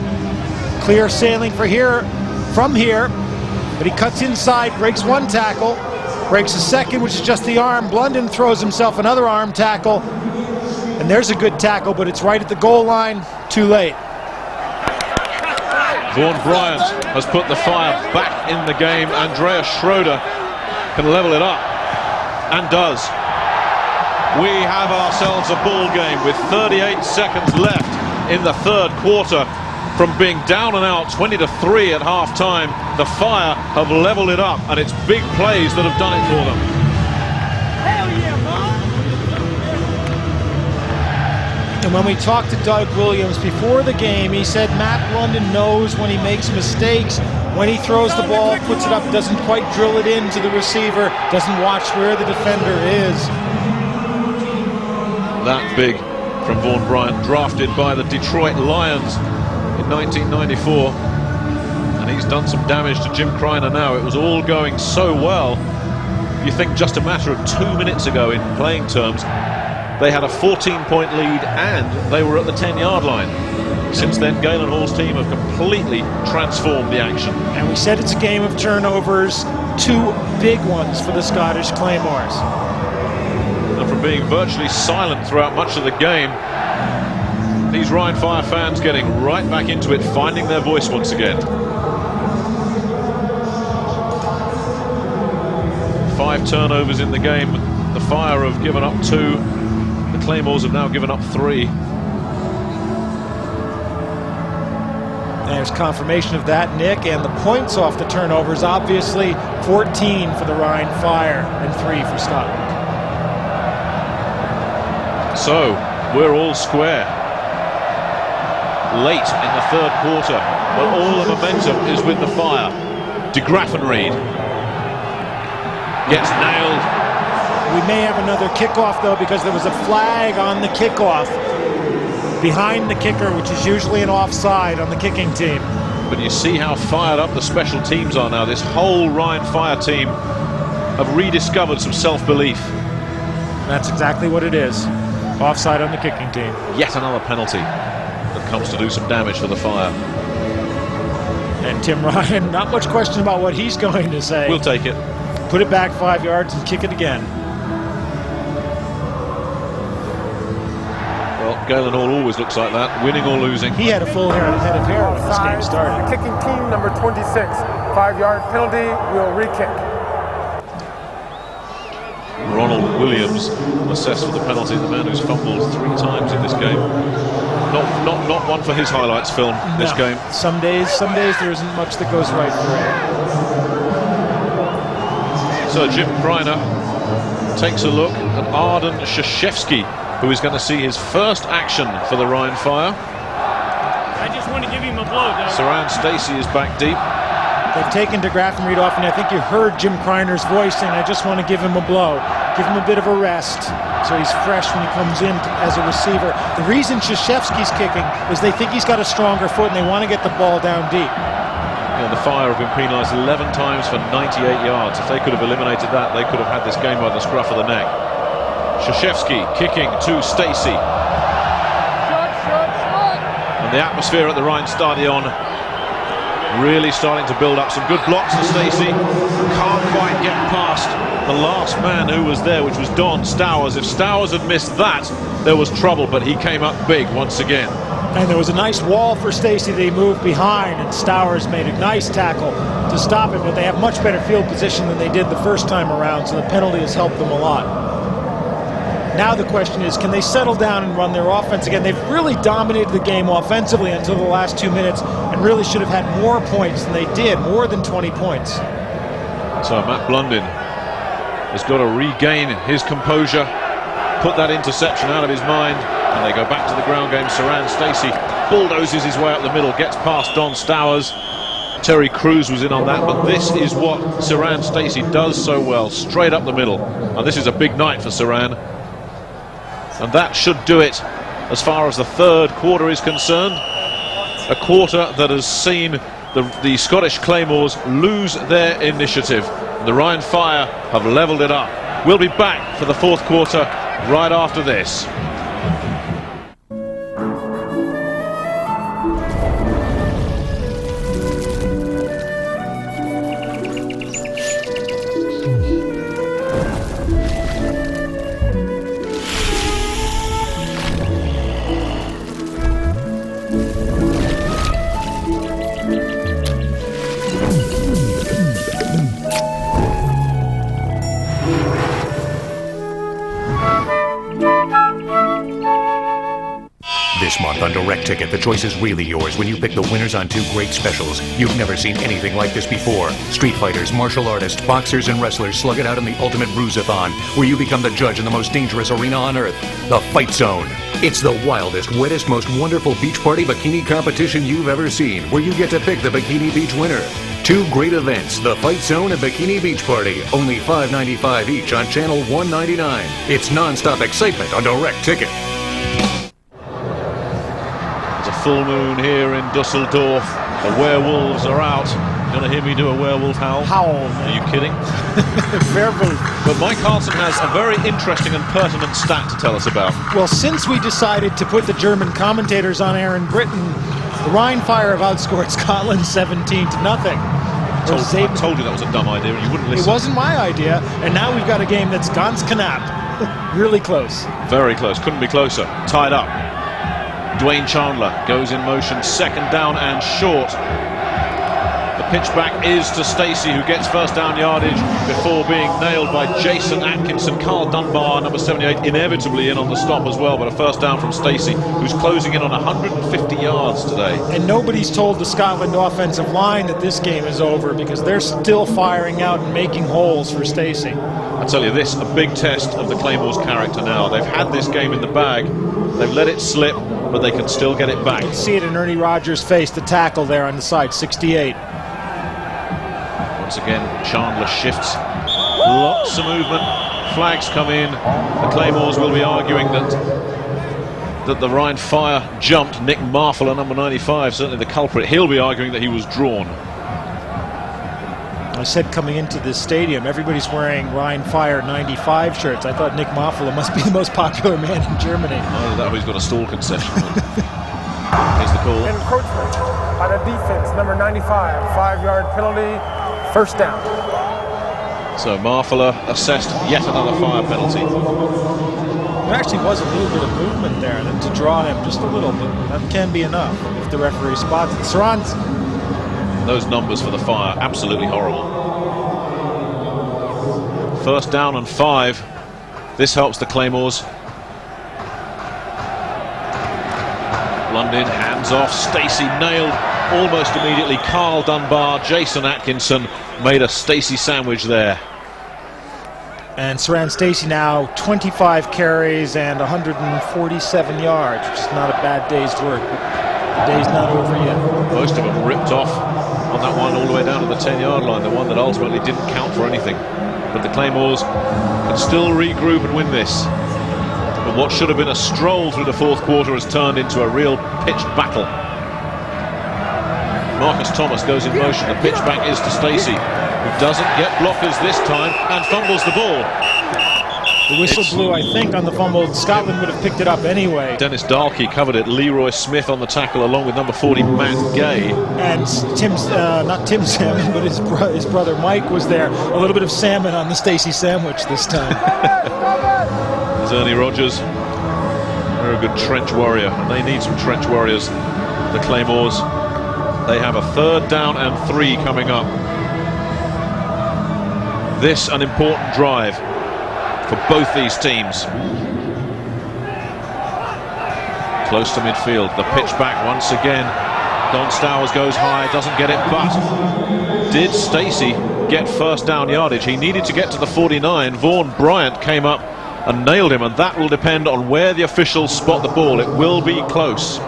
Clear sailing from here. But he cuts inside, breaks 1 tackle, breaks a second, which is just the arm. Blundin throws himself another arm tackle. And there's a good tackle, but it's right at the goal line. Too late. Vaughan Bryant has put the Fire back in the game. Andreas Schroeder can level it up, and does. We have ourselves a ball game with 38 seconds left in the third quarter. From being down and out 20-3 at half-time, the Fire have leveled it up, and it's big plays that have done it for them. Hell yeah, Mom! And when we talked to Doug Williams before the game, he said Matt London knows when he makes mistakes, when he throws the ball, puts it up, doesn't quite drill it into the receiver, doesn't watch where the defender is. That big from Vaughn Bryant, drafted by the Detroit Lions in 1994, and he's done some damage to Jim Kreiner now. It was all going so well. You think just a matter of 2 minutes ago in playing terms, they had a 14-point lead and they were at the 10-yard line. Since then, Galen Hall's team have completely transformed the action. And we said it's a game of turnovers, 2 big ones for the Scottish Claymores. And from being virtually silent throughout much of the game, these Rhine Fire fans getting right back into it, finding their voice once again. 5 turnovers in the game. The Fire have given up 2. The Claymores have now given up 3. There's confirmation of that, Nick, and the points off the turnovers, obviously 14 for the Rhine Fire and 3 for Scotland. So, we're all square. Late in the third quarter, but all the momentum is with the Fire. De Graffenried gets nailed. We may have another kickoff, though, because there was a flag on the kickoff behind the kicker, which is usually an offside on the kicking team. But you see how fired up the special teams are now. This whole Rhine Fire team have rediscovered some self-belief. That's exactly what it is. Offside on the kicking team. Yet another penalty that comes to do some damage for the Fire. And Tim Ryan, not much question about what he's going to say. We'll take it. Put it back 5 yards and kick it again. Well, Galen Hall always looks like that, winning or losing. He had a full head of hair when this game started. The kicking team, number 26. 5-yard penalty, we'll re-kick. Ronald Williams assessed for the penalty, the man who's fumbled 3 times in this game. Not one for his highlights film, this game. Some days there isn't much that goes right for him. So Jim Kreiner takes a look at Arden Krzyzewski, who is going to see his first action for the Rhine Fire. I just want to give him a blow, Doug. Saran Stacey is back deep. They've taken De Graffenried off, and I think you heard Jim Kreiner's voice saying, I just want to give him a blow. Give him a bit of a rest, so he's fresh when he comes in as a receiver. The reason Krzyzewski's kicking is they think he's got a stronger foot, and they want to get the ball down deep. Yeah, the Fire have been penalised 11 times for 98 yards. If they could have eliminated that, they could have had this game by the scruff of the neck. Krzyzewski kicking to Stacey. And the atmosphere at the Rheinstadion really starting to build up. Some good blocks for Stacey. Can't quite get past the last man who was there, which was Don Stowers. If Stowers had missed that, there was trouble, but he came up big once again. And there was a nice wall for Stacey that he moved behind, and Stowers made a nice tackle to stop it, but they have much better field position than they did the first time around, so the penalty has helped them a lot. Now the question is, can they settle down and run their offense again? They've really dominated the game offensively until the last 2 minutes and really should have had more points than they did, more than 20 points. So Matt Blundin has got to regain his composure, put that interception out of his mind, and they go back to the ground game. Saran Stacey bulldozes his way up the middle, gets past Don Stowers. Terry Crews was in on that, but this is what Saran Stacey does so well, straight up the middle. And this is a big night for Saran. And that should do it as far as the third quarter is concerned. A quarter that has seen the Scottish Claymores lose their initiative. The Rhine Fire have levelled it up. We'll be back for the fourth quarter right after this. This month on Direct Ticket, the choice is really yours when you pick the winners on 2 great specials. You've never seen anything like this before. Street fighters, martial artists, boxers, and wrestlers slug it out in the ultimate bruisathon, where you become the judge in the most dangerous arena on earth, the Fight Zone. It's the wildest, wettest, most wonderful beach party bikini competition you've ever seen, where you get to pick the Bikini Beach winner. 2 great events, the Fight Zone and Bikini Beach Party, only $5.95 each on Channel 199. It's non-stop excitement on Direct Ticket. It's a full moon here in Dusseldorf. The werewolves are out. You want to hear me do a werewolf howl? Howl. Are you kidding? Werewolf. But Mike Carlson has a very interesting and pertinent stat to tell us about. Well, since we decided to put the German commentators on air in Britain, the Rhine Fire have outscored Scotland 17-0. I told you that was a dumb idea and you wouldn't listen. It wasn't my idea, and now we've got a game that's ganz knapp. Really close. Very close. Couldn't be closer. Tied up. Dwayne Chandler goes in motion. Second down and short. The pitch back is to Stacey, who gets first down yardage before being nailed by Jason Atkinson. Carl Dunbar, number 78, inevitably in on the stop as well, but a first down from Stacey, who's closing in on 150 yards today. And nobody's told the Scotland offensive line that this game is over, because they're still firing out and making holes for Stacey. I tell you this, a big test of the Claymores' character now. They've had this game in the bag, they've let it slip, but they can still get it back. You can see it in Ernie Rogers' face, the tackle there on the side, 68. Once again, Chandler shifts. Lots of movement. Flags come in. The Claymores will be arguing that the Rhine Fire jumped. Nick Marfler, number 95, certainly the culprit. He'll be arguing that he was drawn. I said coming into this stadium, everybody's wearing Rhine Fire 95 shirts. I thought Nick Marfler must be the most popular man in Germany. Either that or he's got a stall concession. Here's the call. Encroachment by the defense, number 95, 5-yard penalty, first down. So Marfler assessed yet another fire penalty. There actually was a little bit of movement there, and to draw him just a little bit, that can be enough if the referee spots it. Saran's. Those numbers for the Fire, absolutely horrible. First down and 5. This helps the Claymores. London, hands off. Stacey nailed almost immediately. Carl Dunbar, Jason Atkinson made a Stacey sandwich there. And Saran Stacey now 25 carries and 147 yards, which is not a bad day's work. The day's not over yet. Most of them ripped off on that one all the way down to the 10-yard line, the one that ultimately didn't count for anything. But the Claymores can still regroup and win this. But what should have been a stroll through the fourth quarter has turned into a real pitched battle. Marcus Thomas goes in motion. The pitch back is to Stacey, who doesn't get blockers this time and fumbles the ball. The whistle blew, I think, on the fumble. Scotland would have picked it up anyway. Dennis Dahlke covered it. Leroy Smith on the tackle, along with number 40, Matt Gay. And not Tim Salmon, but his brother Mike was there. A little bit of salmon on the Stacey sandwich this time. There's Ernie Rogers. They're a good trench warrior, and they need some trench warriors. The Claymores. They have a third down and 3 coming up. This an important drive for both these teams. Close to midfield. The pitch back once again. Don Stowers goes high, doesn't get it, but did Stacey get first down yardage? He needed to get to the 49. Vaughan Bryant came up and nailed him, and that will depend on where the officials spot the ball. It will be close.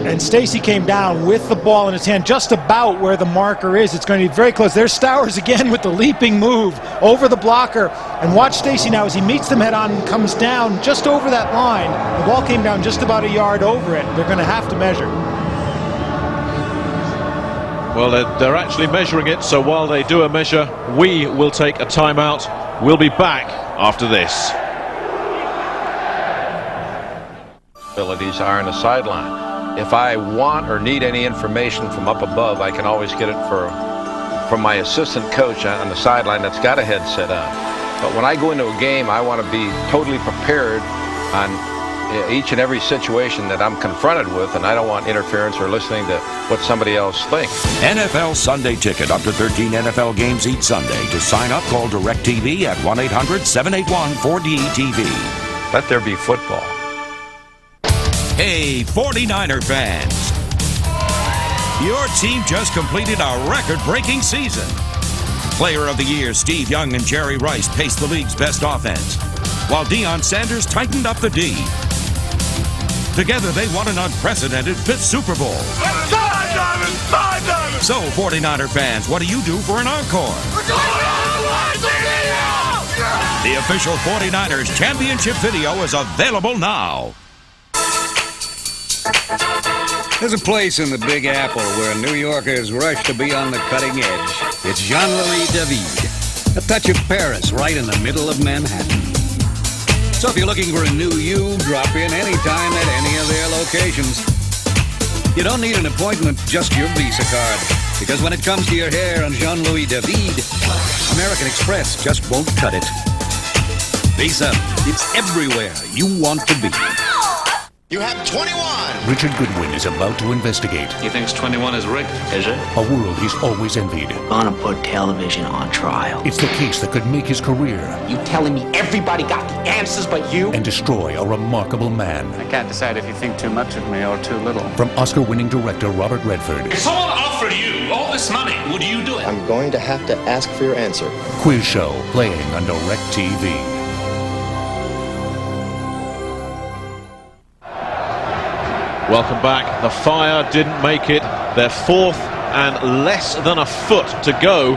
And Stacey came down with the ball in his hand just about where the marker is. It's going to be very close. There's Stowers again with the leaping move over the blocker. And watch Stacey now as he meets them head on and comes down just over that line. The ball came down just about a yard over it. They're going to have to measure. Well, they're actually measuring it, so while they do a measure, we will take a timeout. We'll be back after this. Abilities are on the sideline. If I want or need any information from up above, I can always get it from my assistant coach on the sideline that's got a headset on. But when I go into a game, I want to be totally prepared on each and every situation that I'm confronted with, and I don't want interference or listening to what somebody else thinks. NFL Sunday Ticket. Up to 13 NFL games each Sunday. To sign up, call DirecTV at 1-800-781-4DTV. Let there be football. Hey, 49er fans. Your team just completed a record-breaking season. Player of the Year Steve Young and Jerry Rice paced the league's best offense, while Deion Sanders tightened up the D. Together, they won an unprecedented 5th Super Bowl. So, 49er fans, what do you do for an encore? The official 49ers championship video is available now. There's a place in the Big Apple where New Yorkers rush to be on the cutting edge. It's Jean-Louis David, a touch of Paris right in the middle of Manhattan. So if you're looking for a new you, drop in anytime at any of their locations. You don't need an appointment, just your Visa card. Because when it comes to your hair and Jean-Louis David, American Express just won't cut it. Visa, it's everywhere you want to be. You have 21. Richard Goodwin is about to investigate. He thinks 21 is rigged, is it? A world he's always envied. Gonna put television on trial. It's the case that could make his career. You telling me everybody got the answers but you? And destroy a remarkable man. I can't decide if you think too much of me or too little. From Oscar-winning director Robert Redford. If someone offered you all this money, would you do it? I'm going to have to ask for your answer. Quiz show playing on DirecTV. Welcome back. The Fire didn't make it. They're 4th and less than a foot to go.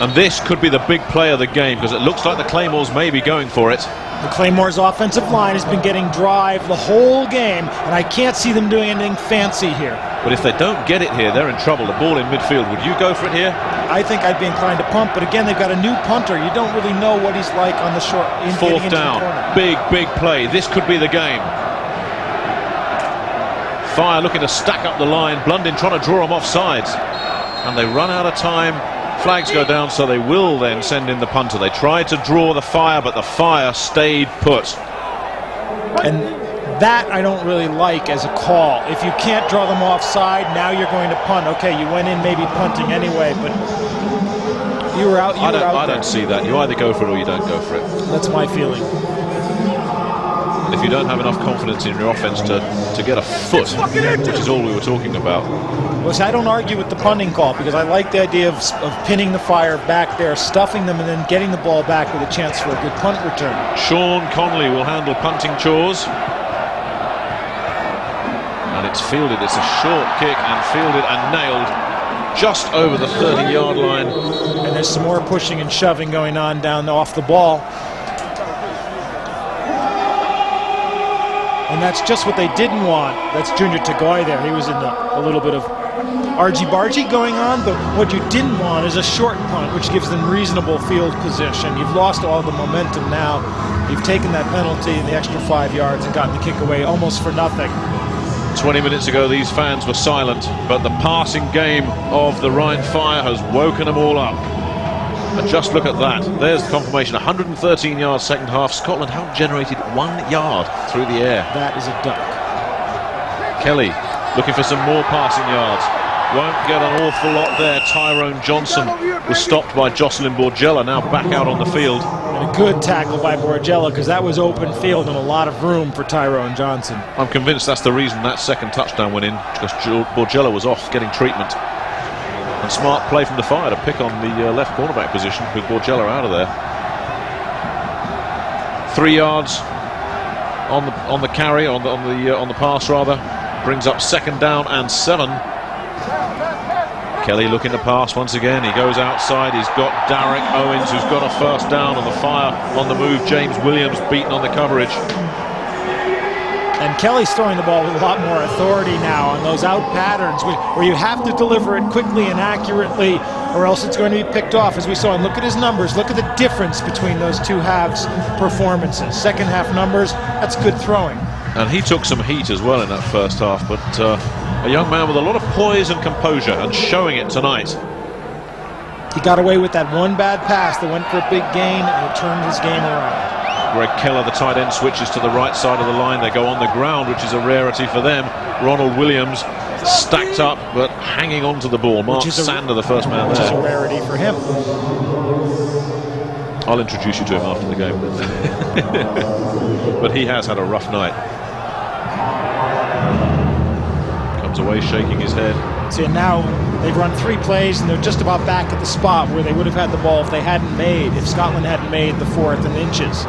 And this could be the big play of the game because it looks like the Claymores may be going for it. The Claymores' offensive line has been getting drive the whole game, and I can't see them doing anything fancy here. But if they don't get it here, they're in trouble. The ball in midfield. Would you go for it here? I think I'd be inclined to punt, but again, they've got a new punter. You don't really know what he's like on the short. 4th down. Big play. This could be the game. Fire looking to stack up the line. Blundin trying to draw them off sides. And they run out of time. Flags go down, so they will then send in the punter. They tried to draw the Fire, but the Fire stayed put. And that I don't really like as a call. If you can't draw them offside, now you're going to punt. Okay, you went in maybe punting anyway, but you were out. I don't see that. You either go for it or you don't go for it. That's my feeling. If you don't have enough confidence in your offense to get a foot, which is all we were talking about. Well, see, I don't argue with the punting call because I like the idea of pinning the Fire back there, stuffing them, and then getting the ball back with a chance for a good punt return. Sean Conley will handle punting chores. And it's fielded. It's a short kick and fielded and nailed just over the 30-yard line. And there's some more pushing and shoving going on down off the ball. And that's just what they didn't want. That's Junior Tagoy there. He was in a little bit of argy-bargy going on, but what you didn't want is a short punt, which gives them reasonable field position. You've lost all the momentum now. You've taken that penalty and the extra 5 yards and gotten the kick away almost for nothing. 20 minutes ago, these fans were silent, but the passing game of the Rhine Fire has woken them all up. And just look at that. There's the confirmation. 113 yards second half. Scotland have generated 1 yard through the air. That is a duck. Kelly looking for some more passing yards. Won't get an awful lot there. Tyrone Johnson was stopped by Jocelyn Borgella, now back out on the field. And a good tackle by Borgella because that was open field and a lot of room for Tyrone Johnson. I'm convinced that's the reason that second touchdown went in, because Borgella was off getting treatment. And smart play from the Fire to pick on the left cornerback position with Borgella out of there. 3 yards on the carry, on the pass rather, brings up 2nd down and 7. Kelly looking to pass once again. He goes outside. He's got Derek Owens, who's got a 1st down on the Fire on the move. James Williams beaten on the coverage. And Kelly's throwing the ball with a lot more authority now on those out patterns where you have to deliver it quickly and accurately or else it's going to be picked off, as we saw. And look at his numbers. Look at the difference between those two halves performances. Second half numbers, that's good throwing. And he took some heat as well in that first half, but a young man with a lot of poise and composure and showing it tonight. He got away with that one bad pass that went for a big gain and it turned his game around. Greg Keller, the tight end, switches to the right side of the line. They go on the ground, which is a rarity for them. Ronald Williams stacked up, but hanging on to the ball. Mark Sander, the first man there. Which is a rarity for him. I'll introduce you to him after the game. But he has had a rough night. Comes away shaking his head. See, and now they've run 3 plays and they're just about back at the spot where they would have had the ball if Scotland hadn't made the 4th and inches.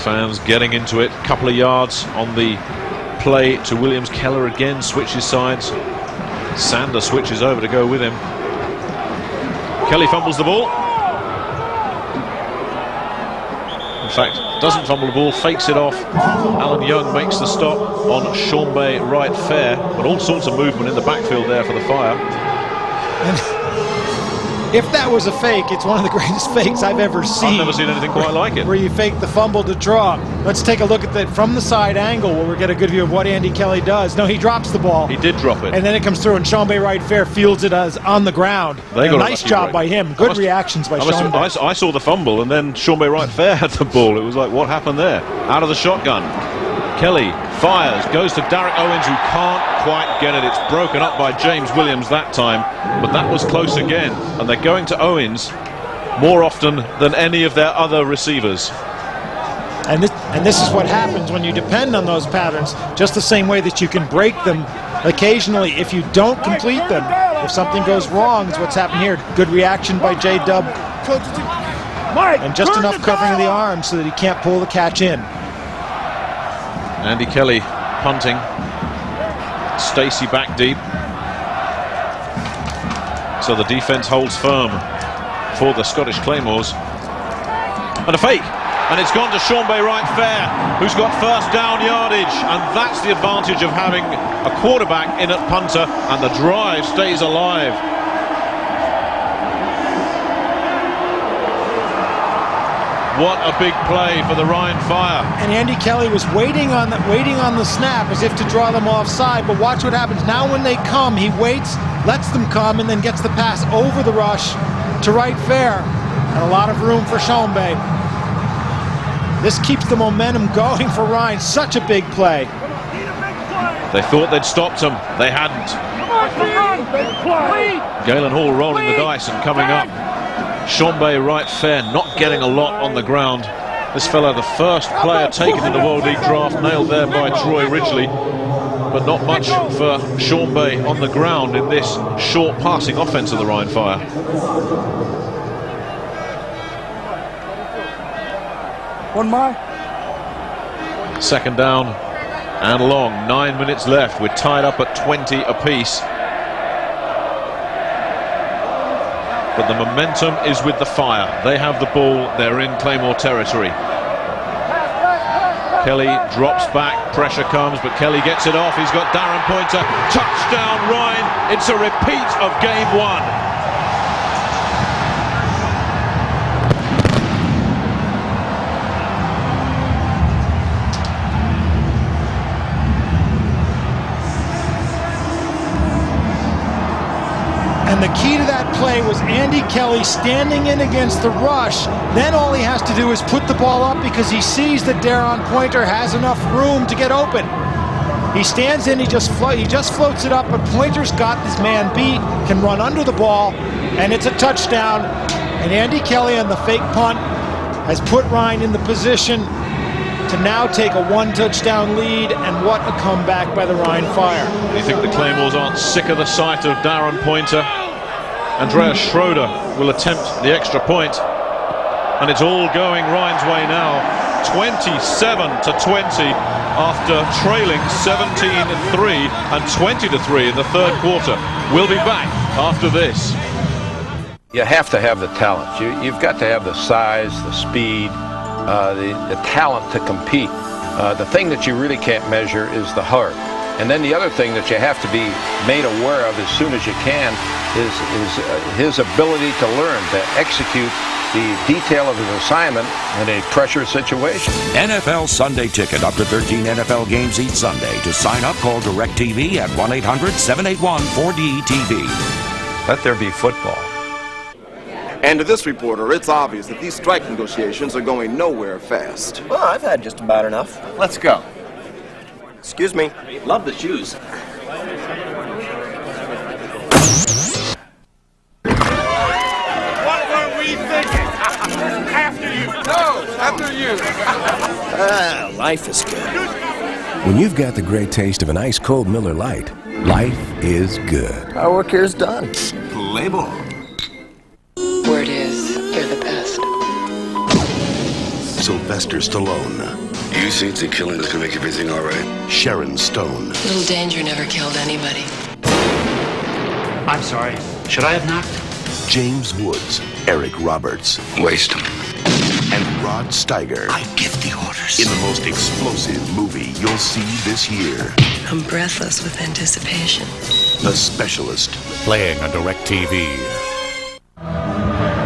Fans getting into it. Couple of yards on the play to Williams. Keller again switches sides. Sander switches over to go with him. Kelly fumbles the ball. In fact, doesn't fumble the ball, fakes it off. Alan Young makes the stop on Seanbay right fair, but all sorts of movement in the backfield there for the Fire. And if that was a fake, it's one of the greatest fakes I've ever seen. I've never seen anything quite like it. Where you fake the fumble to draw. Let's take a look at that from the side angle where we get a good view of what Andy Kelly does. No, he drops the ball. He did drop it. And then it comes through and Seanbay right fair fields it as on the ground. They got a nice job by him. Good reactions by Seanbay. I saw the fumble and then Seanbay right fair had the ball. It was like, what happened there? Out of the shotgun. Kelly fires, goes to Derek Owens, who can't quite get it. It's broken up by James Williams that time, but that was close again. And they're going to Owens more often than any of their other receivers. And this is what happens when you depend on those patterns, just the same way that you can break them occasionally if you don't complete them. If something goes wrong, is what's happened here. Good reaction by J-Dub. And just enough covering of the arm so that he can't pull the catch in. Andy Kelly punting. Stacey back deep. So the defense holds firm for the Scottish Claymores. And a fake. And it's gone to Seanbay right fair, who's got first down yardage. And that's the advantage of having a quarterback in at punter, and the drive stays alive. What a big play for the Rhine Fire. And Andy Kelly was waiting on the snap as if to draw them offside, but watch what happens. Now when they come, he waits, lets them come, and then gets the pass over the rush to right fair. And a lot of room for Seanbay. This keeps the momentum going for Rhine. Such a big play. They thought they'd stopped him. They hadn't. Galen Hall rolling the dice and coming up. Seanbay right fair, not getting a lot on the ground. This fella, the first player taken in the World League draft, nailed there by Troy Ridgely. But not much for Seanbay on the ground in this short passing offense of the Rhine Fire. One more. Second down and long. 9 minutes left. We're tied up at 20 apiece. But the momentum is with the Fire. They have the ball. They're in Claymore territory. Kelly drops back. Pressure comes, but Kelly gets it off. He's got Darren Pointer. Touchdown, Rhine. It's a repeat of game one. And the key to that play was Andy Kelly standing in against the rush. Then all he has to do is put the ball up because he sees that Darren Pointer has enough room to get open. He stands in, he just floats it up, but Pointer's got this man beat, can run under the ball, and it's a touchdown. And Andy Kelly on the fake punt has put Rhine in the position to now take a 1-touchdown lead, and what a comeback by the Rhine Fire. You think the Claymores aren't sick of the sight of Darren Pointer? Andreas Schroeder will attempt the extra point, and it's all going Rhine's way now. 27-20 after trailing 17-3 and 20-3 in the third quarter. We'll be back after this. You have to have the talent. You've got to have the size, the speed, the talent to compete. The thing that you really can't measure is the heart. And then the other thing that you have to be made aware of as soon as you can is his ability to learn, to execute the detail of his assignment in a pressure situation. NFL Sunday Ticket, up to 13 NFL games each Sunday. To sign up, call DirecTV at 1-800-781-4DTV. Let there be football. And to this reporter, it's obvious that these strike negotiations are going nowhere fast. Well, I've had just about enough. Let's go. Excuse me. Love the shoes. What were we thinking? After you. No, after you. Life is good. When you've got the great taste of an ice-cold Miller Lite, life is good. Our work here's done. Play ball. Word is, you're the best. Sylvester Stallone. You think the killing is gonna make everything all right? Sharon Stone. Little Danger never killed anybody. I'm sorry. Should I have knocked? James Woods. Eric Roberts. Waste him. And Rod Steiger. I give the orders. In the most explosive movie you'll see this year. I'm breathless with anticipation. The Specialist. Playing on DirecTV.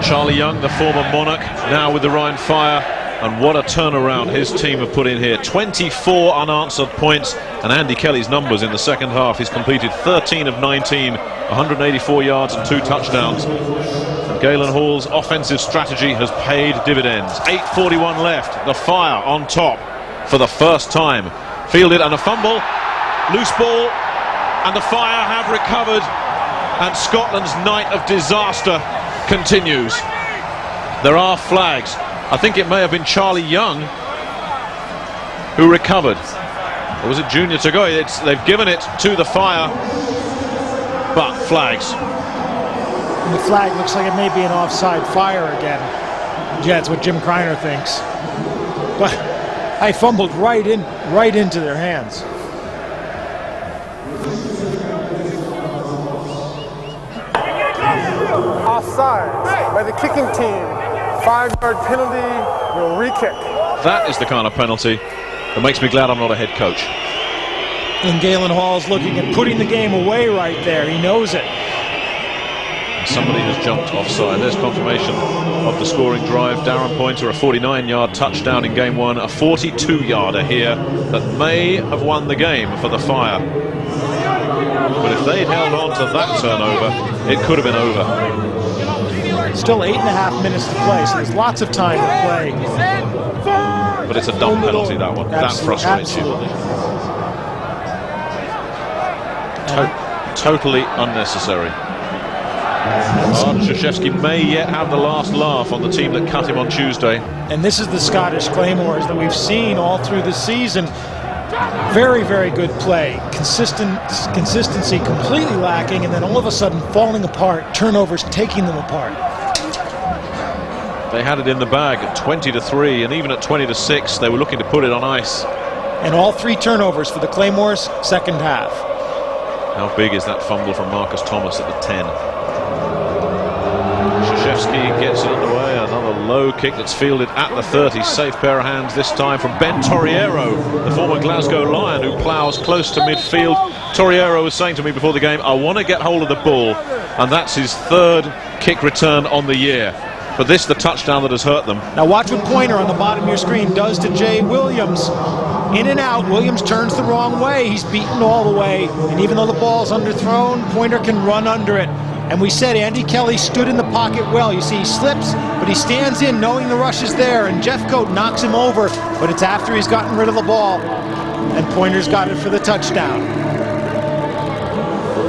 Charlie Young, the former Monarch, now with the Rhine Fire. And what a turnaround his team have put in here. 24 unanswered points, and Andy Kelly's numbers in the second half. He's completed 13 of 19, 184 yards and 2 touchdowns. And Galen Hall's offensive strategy has paid dividends. 8:41 left. The Fire on top for the first time. Fielded and a fumble. Loose ball. And the Fire have recovered. And Scotland's night of disaster continues. There are flags. I think it may have been Charlie Young who recovered. Or was it Junior Tagoi? They've given it to the Fire, but flags. And the flag looks like it may be an offside fire again. Yeah, that's what Jim Kreiner thinks. But I fumbled right into their hands. Offside by the kicking team. 5-yard penalty, will re-kick. That is the kind of penalty that makes me glad I'm not a head coach. And Galen Hall's looking at putting the game away right there. He knows it. Somebody has jumped offside. There's confirmation of the scoring drive. Darren Pointer, a 49-yard touchdown in game 1, a 42-yarder here that may have won the game for the Fire. But if they'd held on to that turnover, it could have been over. Still 8.5 minutes to play, so there's lots of time to play. But it's a dumb penalty, that one. That frustrates you. Totally unnecessary. Arden Krzyzewski may yet have the last laugh on the team that cut him on Tuesday. And this is the Scottish Claymores that we've seen all through the season. Very, very good play. Consistency completely lacking, and then all of a sudden falling apart. Turnovers taking them apart. They had it in the bag at 20-3, and even at 20-6, they were looking to put it on ice. And all 3 turnovers for the Claymores, second half. How big is that fumble from Marcus Thomas at the 10? Krzyzewski gets it underway. Another low kick that's fielded at the 30. Safe pair of hands this time from Ben Torriero, the former Glasgow Lion, who ploughs close to midfield. Torriero was saying to me before the game, I want to get hold of the ball, and that's his 3rd kick return on the year. But this is the touchdown that has hurt them. Now watch what Pointer on the bottom of your screen does to Jay Williams. In and out, Williams turns the wrong way. He's beaten all the way. And even though the ball's underthrown, Pointer can run under it. And we said Andy Kelly stood in the pocket well. You see, he slips, but he stands in knowing the rush is there. And Jeffcoat knocks him over, but it's after he's gotten rid of the ball. And Pointer's got it for the touchdown.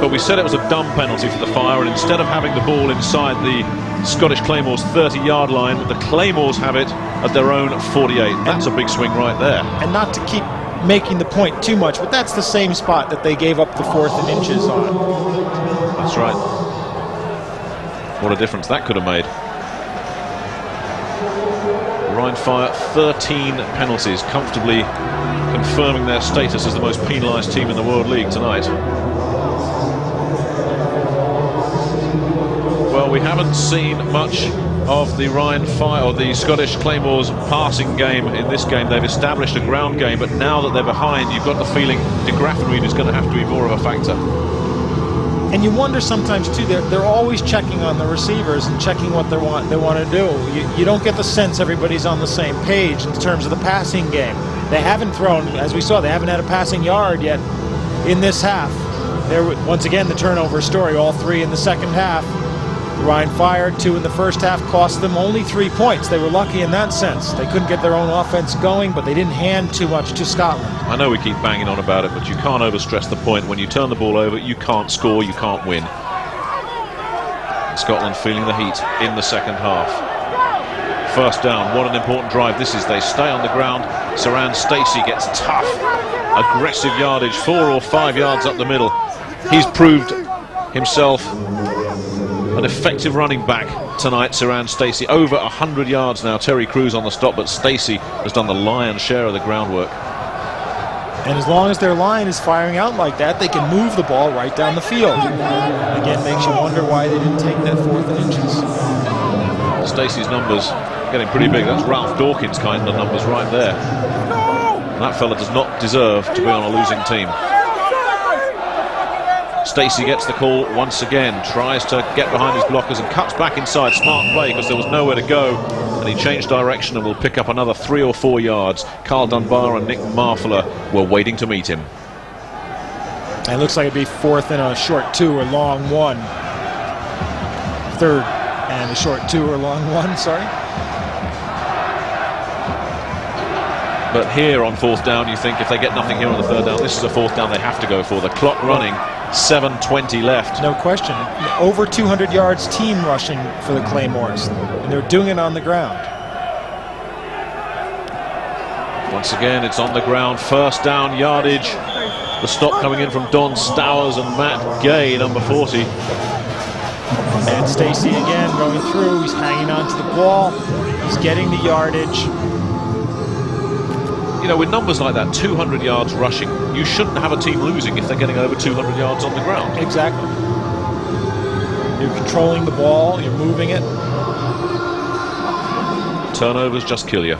But we said it was a dumb penalty for the Fire, and instead of having the ball inside the Scottish Claymores 30-yard line, the Claymores have it at their own 48. That's a big swing right there. And not to keep making the point too much, but that's the same spot that they gave up the 4th and inches on. That's right. What a difference that could have made. Rhine Fire, 13 penalties, comfortably confirming their status as the most penalised team in the World League tonight. Well, we haven't seen much of the Rhine Fire or the Scottish Claymores passing game in this game. They've established a ground game, but now that they're behind, you've got the feeling De Graafenried is going to have to be more of a factor. And you wonder sometimes too, they're always checking on the receivers and checking what they want to do. You don't get the sense everybody's on the same page in terms of the passing game. They haven't thrown, as we saw, they haven't had a passing yard yet in this half. There, once again, the turnover story, all 3 in the second half. The Rhine Fire, 2 in the first half, cost them only 3 points. They were lucky in that sense. They couldn't get their own offense going, but they didn't hand too much to Scotland. I know we keep banging on about it, but you can't overstress the point. When you turn the ball over, you can't score, you can't win. Scotland feeling the heat in the second half. first down. What an important drive this is. They stay on the ground. Saran Stacey gets tough, aggressive yardage, 4 or 5 yards up the middle. He's proved himself an effective running back tonight, Saran Stacey. Over 100 yards now. Terry Crews on the stop, but Stacey has done the lion's share of the groundwork. And as long as their line is firing out like that, they can move the ball right down the field. Again, makes you wonder why they didn't take that 4th and inches. Stacey's numbers getting pretty big. That's Ralph Dawkins kind of numbers right there. And that fella does not deserve to be on a losing team. Stacey gets the call once again, tries to get behind his blockers and cuts back inside. Smart play because there was nowhere to go, and he changed direction and will pick up another 3 or 4 yards. Carl Dunbar and Nick Marfler were waiting to meet him. It looks like it'd be 4th and a short 2 or long 1. 3rd and a short 2 or long 1, sorry. But here on 4th down, you think if they get nothing here on the 3rd down, this is a 4th down they have to go for. The clock running, 7:20 left. No question. Over 200 yards team rushing for the Claymores, and they're doing it on the ground. Once again, it's on the ground. First down yardage. The stop coming in from Don Stowers and Matt Gay, number 40. And Stacey again going through. He's hanging on to the ball. He's getting the yardage. You know, with numbers like that, 200 yards rushing, you shouldn't have a team losing if they're getting over 200 yards on the ground. Exactly. You're controlling the ball, you're moving it. Turnovers just kill you.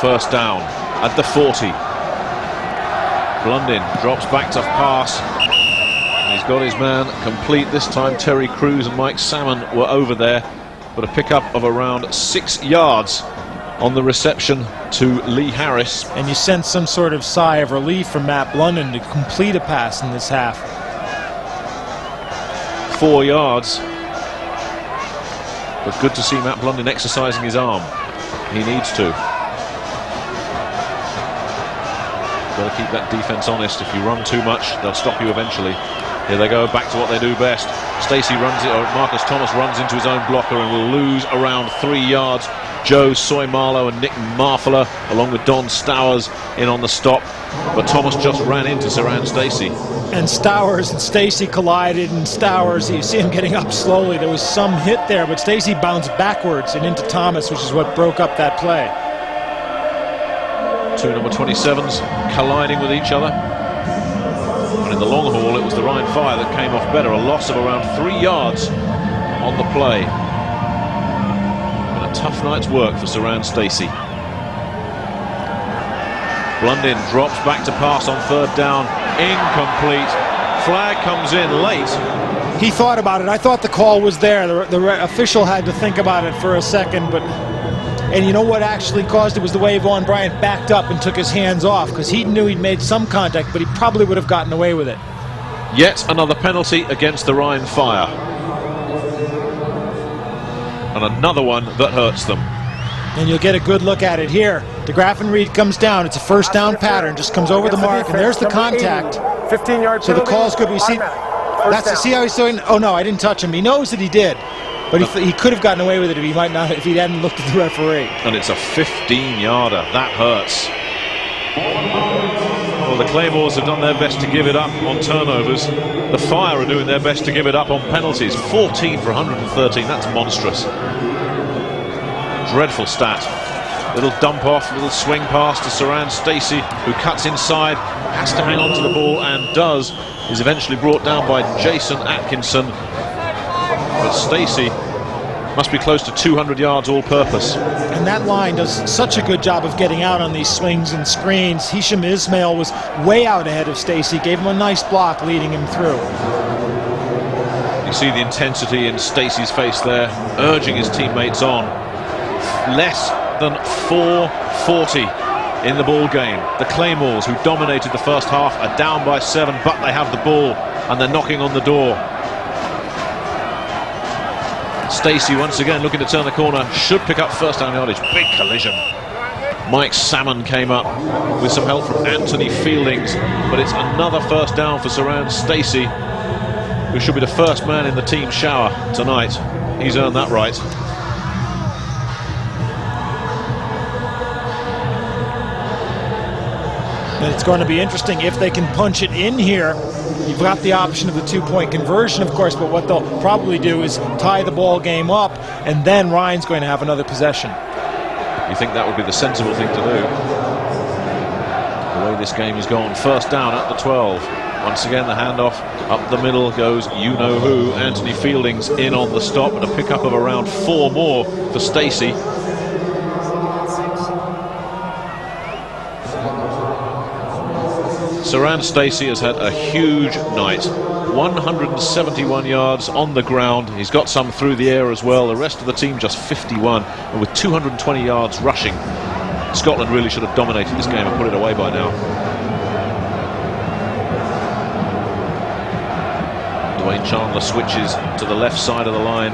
First down at the 40. Blundin drops back to pass. And he's got his man complete this time. Terry Crews and Mike Salmon were over there, but a pickup of around 6 yards on the reception to Lee Harris. And you sense some sort of sigh of relief from Matt Blundin to complete a pass in this half. 4 yards. But good to see Matt Blundin exercising his arm. He needs to. Got to keep that defense honest. If you run too much, they'll stop you eventually. Here they go, back to what they do best. Stacey runs it, or Marcus Thomas runs into his own blocker and will lose around 3 yards. Joe Soimalo and Nick Marfler, along with Don Stowers, in on the stop. But Thomas just ran into Saran Stacey. And Stowers and Stacey collided, and Stowers, you see him getting up slowly. There was some hit there, but Stacey bounced backwards and into Thomas, which is what broke up that play. 2 number 27s colliding with each other. And in the long haul, it was the Rhine Fire that came off better. A loss of around 3 yards on the play. Been a tough night's work for Saran Stacey. Blundin drops back to pass on 3rd down. Incomplete. Flag comes in late. He thought about it. I thought the call was there. The official had to think about it for a second, but... And you know what actually caused it was the way Vaughn Bryant backed up and took his hands off, because he knew he'd made some contact, but he probably would have gotten away with it. Yet another penalty against the Rhine Fire. And another one that hurts them. And you'll get a good look at it here. The Graffenried comes down. It's a first down pattern. Just comes over the mark, and there's the contact. 15-yard So the call's good. We see see how he's doing. Oh no, I didn't touch him. He knows that he did. But he could have gotten away with it if he hadn't looked at the referee. And it's a 15-yarder. That hurts. Well, the Claymores have done their best to give it up on turnovers. The Fire are doing their best to give it up on penalties. 14 for 113. That's monstrous. Dreadful stat. Little dump off, little swing pass to Saran Stacey, who cuts inside, has to hang on to the ball and does. Is eventually brought down by Jason Atkinson. But Stacey must be close to 200 yards all-purpose. And that line does such a good job of getting out on these swings and screens. Hisham Ismail was way out ahead of Stacey, gave him a nice block leading him through. You see the intensity in Stacey's face there, urging his teammates on. Less than 4:40 in the ball game. The Claymores, who dominated the first half, are down by 7, but they have the ball and they're knocking on the door. Stacey once again looking to turn the corner, should pick up first down yardage. Big collision. Mike Salmon came up with some help from Anthony Fieldings, but it's another first down for Saran Stacey. who should be the first man in the team shower tonight. He's earned that right. And it's going to be interesting if they can punch it in here. You've got the option of the two-point conversion, of course, but what they'll probably do is tie the ball game up, and then Ryan's going to have another possession. You think that would be the sensible thing to do? The way this game is gone. First down at the 12. Once again, the handoff up the middle goes you-know-who. Anthony Fielding's in on the stop, and a pickup of around 4 more for Stacey. Saran Stacey has had a huge night. 171 yards on the ground. He's got some through the air as well. The rest of the team just 51, and with 220 yards rushing. Scotland really should have dominated this game and put it away by now. Dwayne Chandler switches to the left side of the line.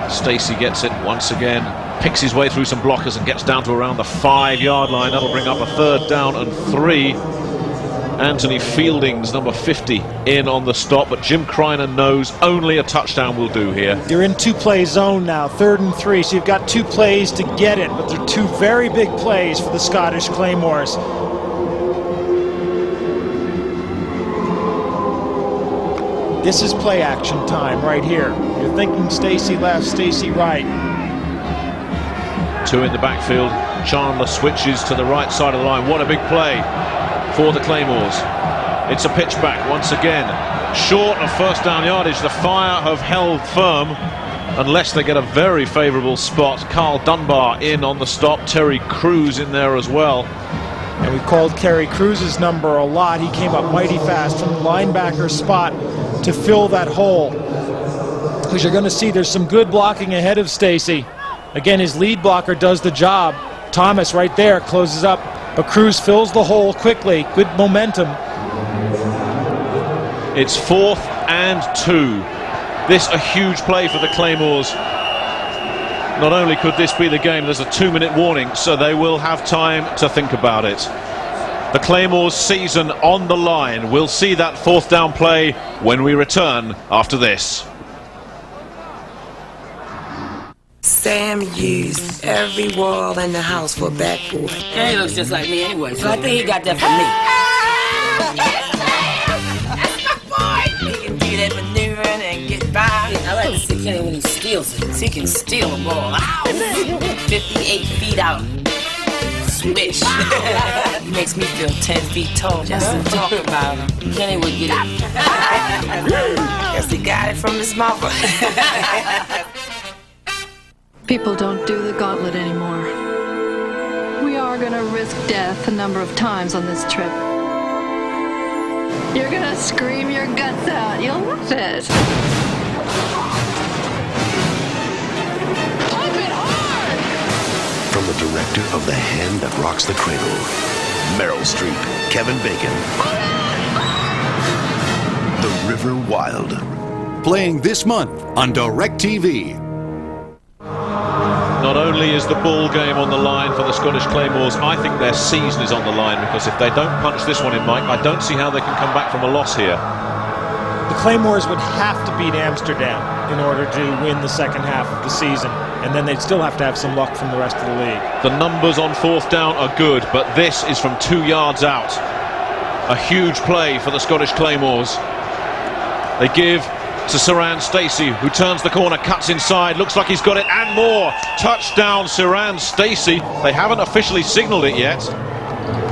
Stacey gets it once again, picks his way through some blockers and gets down to around the 5-yard line. That'll bring up a 3rd down and 3. Anthony Fielding's number 50 in on the stop, but Jim Kreiner knows only a touchdown will do here. You're in 2-play zone now, 3rd and 3, so you've got 2 plays to get it, but they're 2 very big plays for the Scottish Claymores. This is play action time right here. You're thinking Stacey left, Stacey right. 2 in the backfield. Chandler switches to the right side of the line. What a big play for the Claymores. It's a pitch back once again. Short of first down yardage. The Fire have held firm unless they get a very favourable spot. Carl Dunbar in on the stop. Terry Crews in there as well. And we called Terry Cruz's number a lot. He came up mighty fast from the linebacker spot to fill that hole. Because you're going to see there's some good blocking ahead of Stacey. Again, his lead blocker does the job. Thomas right there closes up, but Cruz fills the hole quickly. Good momentum. It's 4th and 2. This a huge play for the Claymores. Not only could this be the game, there's a 2-minute warning, so they will have time to think about it. The Claymores' season on the line. We'll see that 4th down play when we return after this. Sam used every wall in the house for backboard. He looks just like me anyway, so I think he got that from me. He can do that maneuvering and get by. I like to see Kenny when he steals it. He can steal a ball. 58 feet out. Swish. He makes me feel 10 feet tall just to talk about him. Kenny would get it. Guess he got it from his mother. People don't do the gauntlet anymore. We are going to risk death a number of times on this trip. You're going to scream your guts out. You'll love it. Pump it hard! From the director of The Hand That Rocks the Cradle, Meryl Streep, Kevin Bacon. The River Wild. Playing this month on DirecTV. Not only is the ball game on the line for the Scottish Claymores, I think their season is on the line, because if they don't punch this one in, Mike, I don't see how they can come back from a loss here. The Claymores would have to beat Amsterdam in order to win the second half of the season, and then they'd still have to have some luck from the rest of the league. The numbers on 4th down are good, but this is from 2 yards out. A huge play for the Scottish Claymores. They give to Saran Stacey, who turns the corner, cuts inside, looks like he's got it, and more. Touchdown, Saran Stacey. They haven't officially signaled it yet.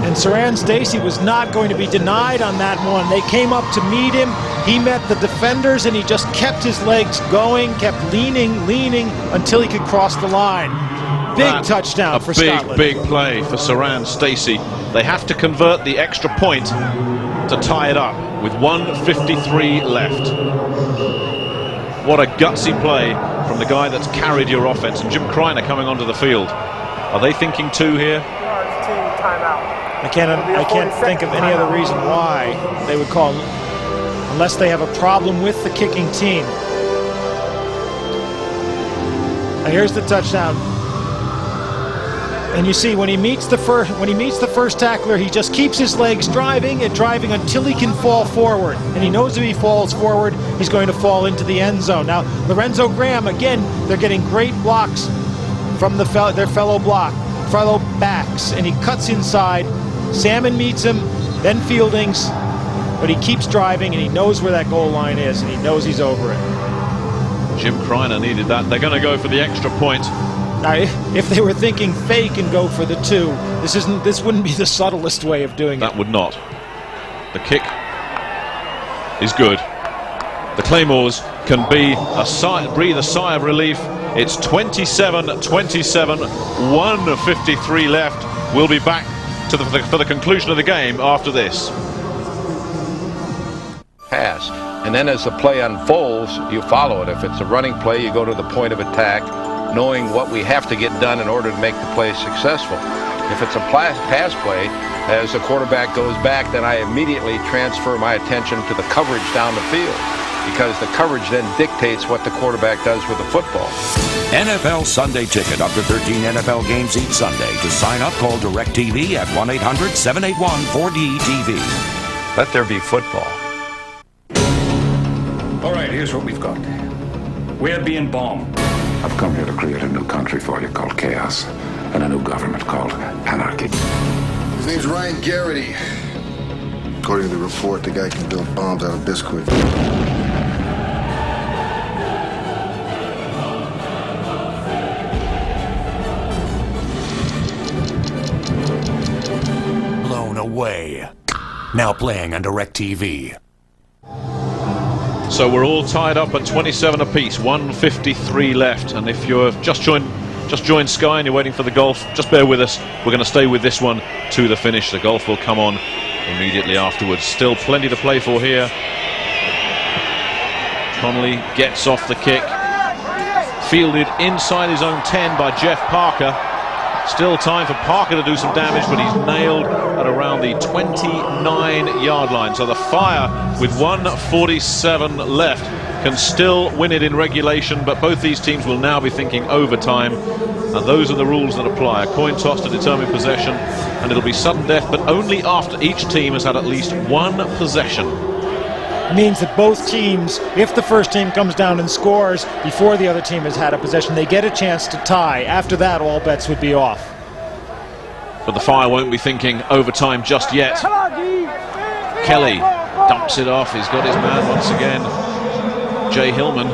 And Saran Stacey was not going to be denied on that one. They came up to meet him. He met the defenders, and he just kept his legs going, kept leaning until he could cross the line. Big touchdown for Scotland. Big play for Saran Stacey. They have to convert the extra point to tie it up with 1:53 left. What a gutsy play from the guy that's carried your offense. And Jim Kreiner coming onto the field. Are they thinking 2 here? I can't think of any other reason why they would call, unless they have a problem with the kicking team. Now here's the touchdown. And you see, when he meets the first tackler, he just keeps his legs driving and driving until he can fall forward. And he knows if he falls forward, he's going to fall into the end zone. Now, Lorenzo Graham, again, they're getting great blocks from their fellow backs, and he cuts inside. Salmon meets him, then Fieldings, but he keeps driving, and he knows where that goal line is, and he knows he's over it. Jim Kreiner needed that. They're going to go for the extra point. Now, if they were thinking fake and go for the 2, this wouldn't be the subtlest way of doing it. That would not. The kick is good. The Claymores can breathe a sigh of relief. It's 27-27, 1:53 left. We'll be back for the conclusion of the game after this. Pass. And then as the play unfolds, you follow it. If it's a running play, you go to the point of attack, knowing what we have to get done in order to make the play successful. If it's a pass play, as the quarterback goes back, then I immediately transfer my attention to the coverage down the field, because the coverage then dictates what the quarterback does with the football. NFL Sunday Ticket. Up to 13 NFL games each Sunday. To sign up, call DirecTV at 1-800-781-4DTV. Let there be football. All right, here's what we've got. We're being bombed. I've come here to create a new country for you called chaos, and a new government called anarchy. His name's Ryan Garrity. According to the report, the guy can build bombs out of biscuit. Blown away. Now playing on DirecTV. So we're all tied up at 27 apiece, 1:53 left. And if you're just joined Sky and you're waiting for the golf, just bear with us. We're going to stay with this one to the finish. The golf will come on immediately afterwards. Still plenty to play for here. Connolly gets off the kick. Fielded inside his own 10 by Jeff Parker. Still time for Parker to do some damage, but he's nailed at around the 29-yard line. So the Fire, with 1:47 left, can still win it in regulation, but both these teams will now be thinking overtime, and those are the rules that apply. A coin toss to determine possession, and it'll be sudden death, but only after each team has had at least one possession. Means that both teams, if the first team comes down and scores before the other team has had a possession, they get a chance to tie. After that, all bets would be off. But the Fire won't be thinking overtime just yet. Kelly dumps it off. He's got his man once again. Jay Hillman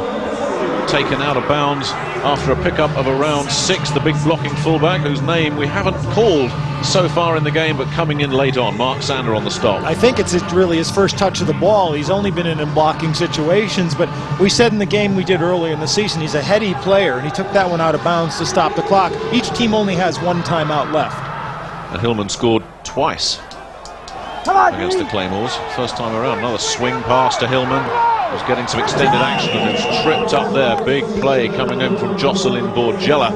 taken out of bounds after a pickup of around 6. The big blocking fullback, whose name we haven't called so far in the game, but coming in late on. Mark Sander on the stop. I think it's really his first touch of the ball. He's only been in blocking situations, but we said in the game we did earlier in the season, he's a heady player, and he took that one out of bounds to stop the clock. Each team only has one timeout left. And Hillman scored twice against the Claymores. First time around, another swing pass to Hillman. Was getting some extended action and it's tripped up there. Big play coming in from Jocelyn Borgella.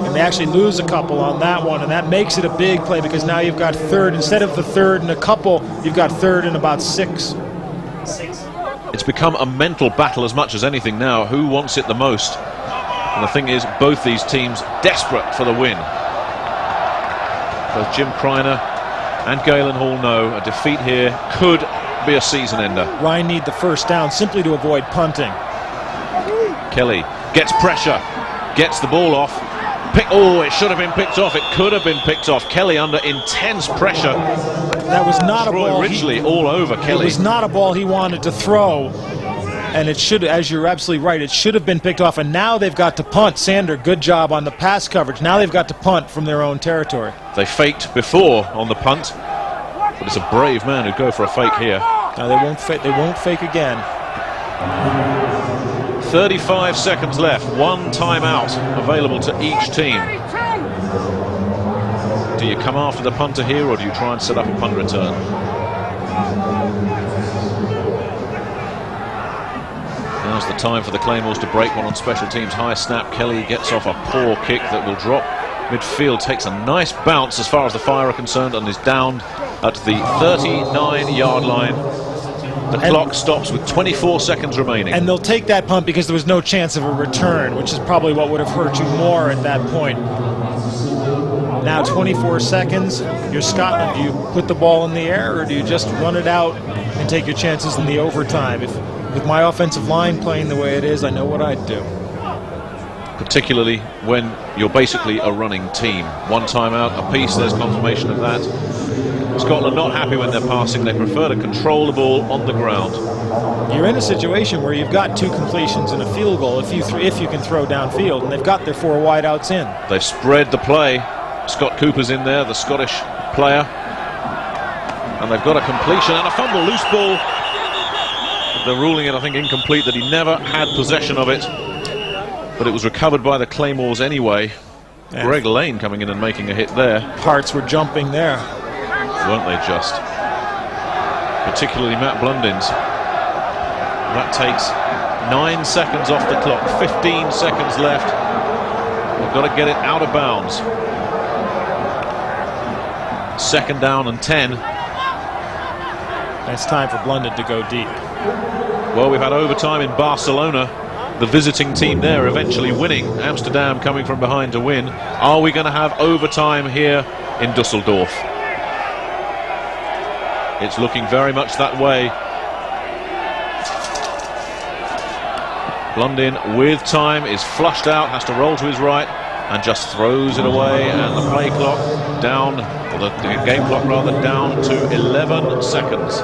And they actually lose a couple on that one, and that makes it a big play because now you've got third. Instead of the third and a couple, you've got third and about 6. It's become a mental battle as much as anything now. Who wants it the most? And the thing is, both these teams desperate for the win. Both Jim Kreiner and Galen Hall know a defeat here could be a season ender. Ryan need the first down simply to avoid punting. Kelly gets pressure, gets the ball off. It should have been picked off. It could have been picked off. Kelly under intense pressure. That was not Troy a ball. Ridgely all over Kelly. It was not a ball he wanted to throw. And it should, as you're absolutely right, it should have been picked off. And now they've got to punt. Sander, good job on the pass coverage. Now they've got to punt from their own territory. They faked before on the punt, but it's a brave man who'd go for a fake here. No, they won't fake again. 35 seconds left. One timeout available to each team. Do you come after the punter here, or do you try and set up a punt return? Now's the time for the Claymores to break one on special teams. High snap. Kelly gets off a poor kick that will drop midfield. Takes a nice bounce as far as the Fire are concerned and is downed at the 39-yard line. The clock stops with 24 seconds remaining. And they'll take that punt because there was no chance of a return, which is probably what would have hurt you more at that point. Now 24 seconds. You're Scotland. Do you put the ball in the air, or do you just run it out and take your chances in the overtime? With my offensive line playing the way it is, I know what I'd do. Particularly when you're basically a running team. One timeout apiece, there's confirmation of that. Scotland not happy when they're passing. They prefer to control the ball on the ground. You're in a situation where you've got 2 completions and a field goal if you can throw downfield, and they've got their 4 wideouts in. They've spread the play. Scott Cooper's in there, the Scottish player. And they've got a completion and a fumble, loose ball. They're ruling it, I think, incomplete, that he never had possession of it. But it was recovered by the Claymores anyway. Yeah. Greg Lane coming in and making a hit there. Hearts were jumping there. Weren't they just? Particularly Matt Blundin's. That takes 9 seconds off the clock. 15 seconds left. They've got to get it out of bounds. 2nd down and 10. It's time for Blundin to go deep. Well, we've had overtime in Barcelona. The visiting team there eventually winning. Amsterdam coming from behind to win. Are we going to have overtime here in Dusseldorf? It's looking very much that way. Blundin with time is flushed out, has to roll to his right and just throws it away, and the play clock down, or the game clock rather, down to 11 seconds.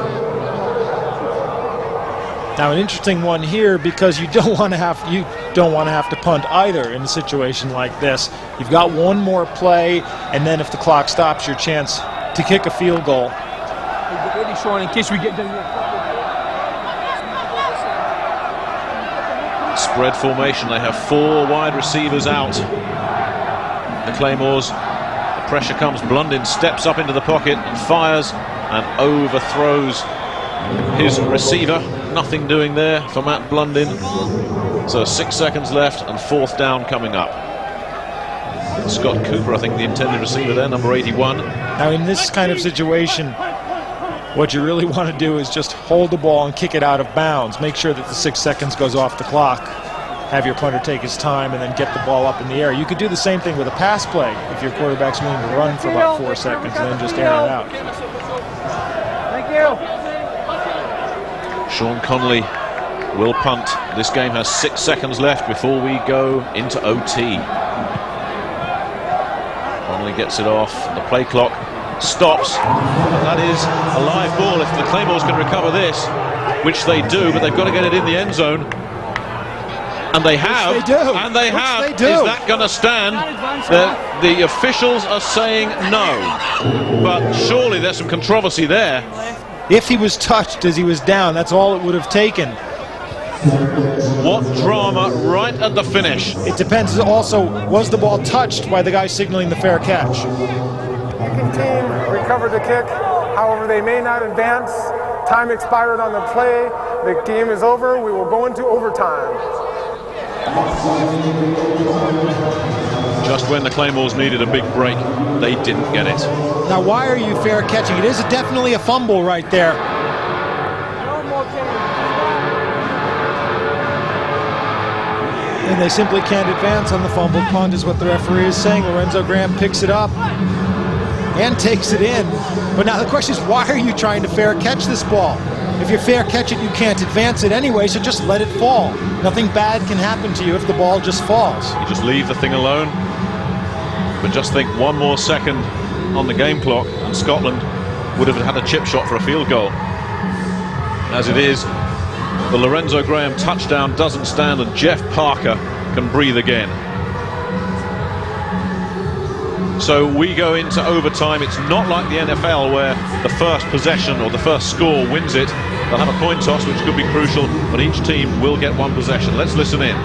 Now, an interesting one here, because you don't want to have to punt either in a situation like this. You've got one more play, and then if the clock stops, your chance to kick a field goal. Get ready, Sean, in case we get down here. Spread formation. They have 4 wide receivers out. The Claymores. The pressure comes. Blundin steps up into the pocket and fires and overthrows his receiver. Nothing doing there for Matt Blundin. So 6 seconds left and 4th down coming up. Scott Cooper, I think, the intended receiver there, number 81. Now, in this kind of situation, what you really want to do is just hold the ball and kick it out of bounds. Make sure that the 6 seconds goes off the clock. Have your punter take his time and then get the ball up in the air. You could do the same thing with a pass play if your quarterback's willing to run for about 4 seconds and then just air it out. Thank you. Sean Connolly will punt. This game has 6 seconds left before we go into OT. Connolly gets it off. The play clock stops. And that is a live ball. If the Claymores can recover this, which they do, but they've got to get it in the end zone. And they have. Which they do. And they Which have. They do. Is that going to stand? The officials are saying no. But surely there's some controversy there. If he was touched as he was down, that's all it would have taken. What drama right at the finish. It depends also, was the ball touched by the guy signaling the fair catch? Kicking team recovered the kick. However, they may not advance. Time expired on the play. The game is over. We will go into overtime. Just when the Claymores needed a big break, they didn't get it. Now, why are you fair catching? It is definitely a fumble right there. And they simply can't advance on the fumbled punt, is what the referee is saying. Lorenzo Graham picks it up and takes it in. But now the question is, why are you trying to fair catch this ball? If you fair catch it, you can't advance it anyway, so just let it fall. Nothing bad can happen to you if the ball just falls. You just leave the thing alone. But just think, 1 more second on the game clock and Scotland would have had a chip shot for a field goal. As it is, the Lorenzo Graham touchdown doesn't stand, and Jeff Parker can breathe again. So we go into overtime. It's not like the NFL where the first possession or the first score wins it. They'll have a coin toss, which could be crucial, but each team will get 1 possession. Let's listen in.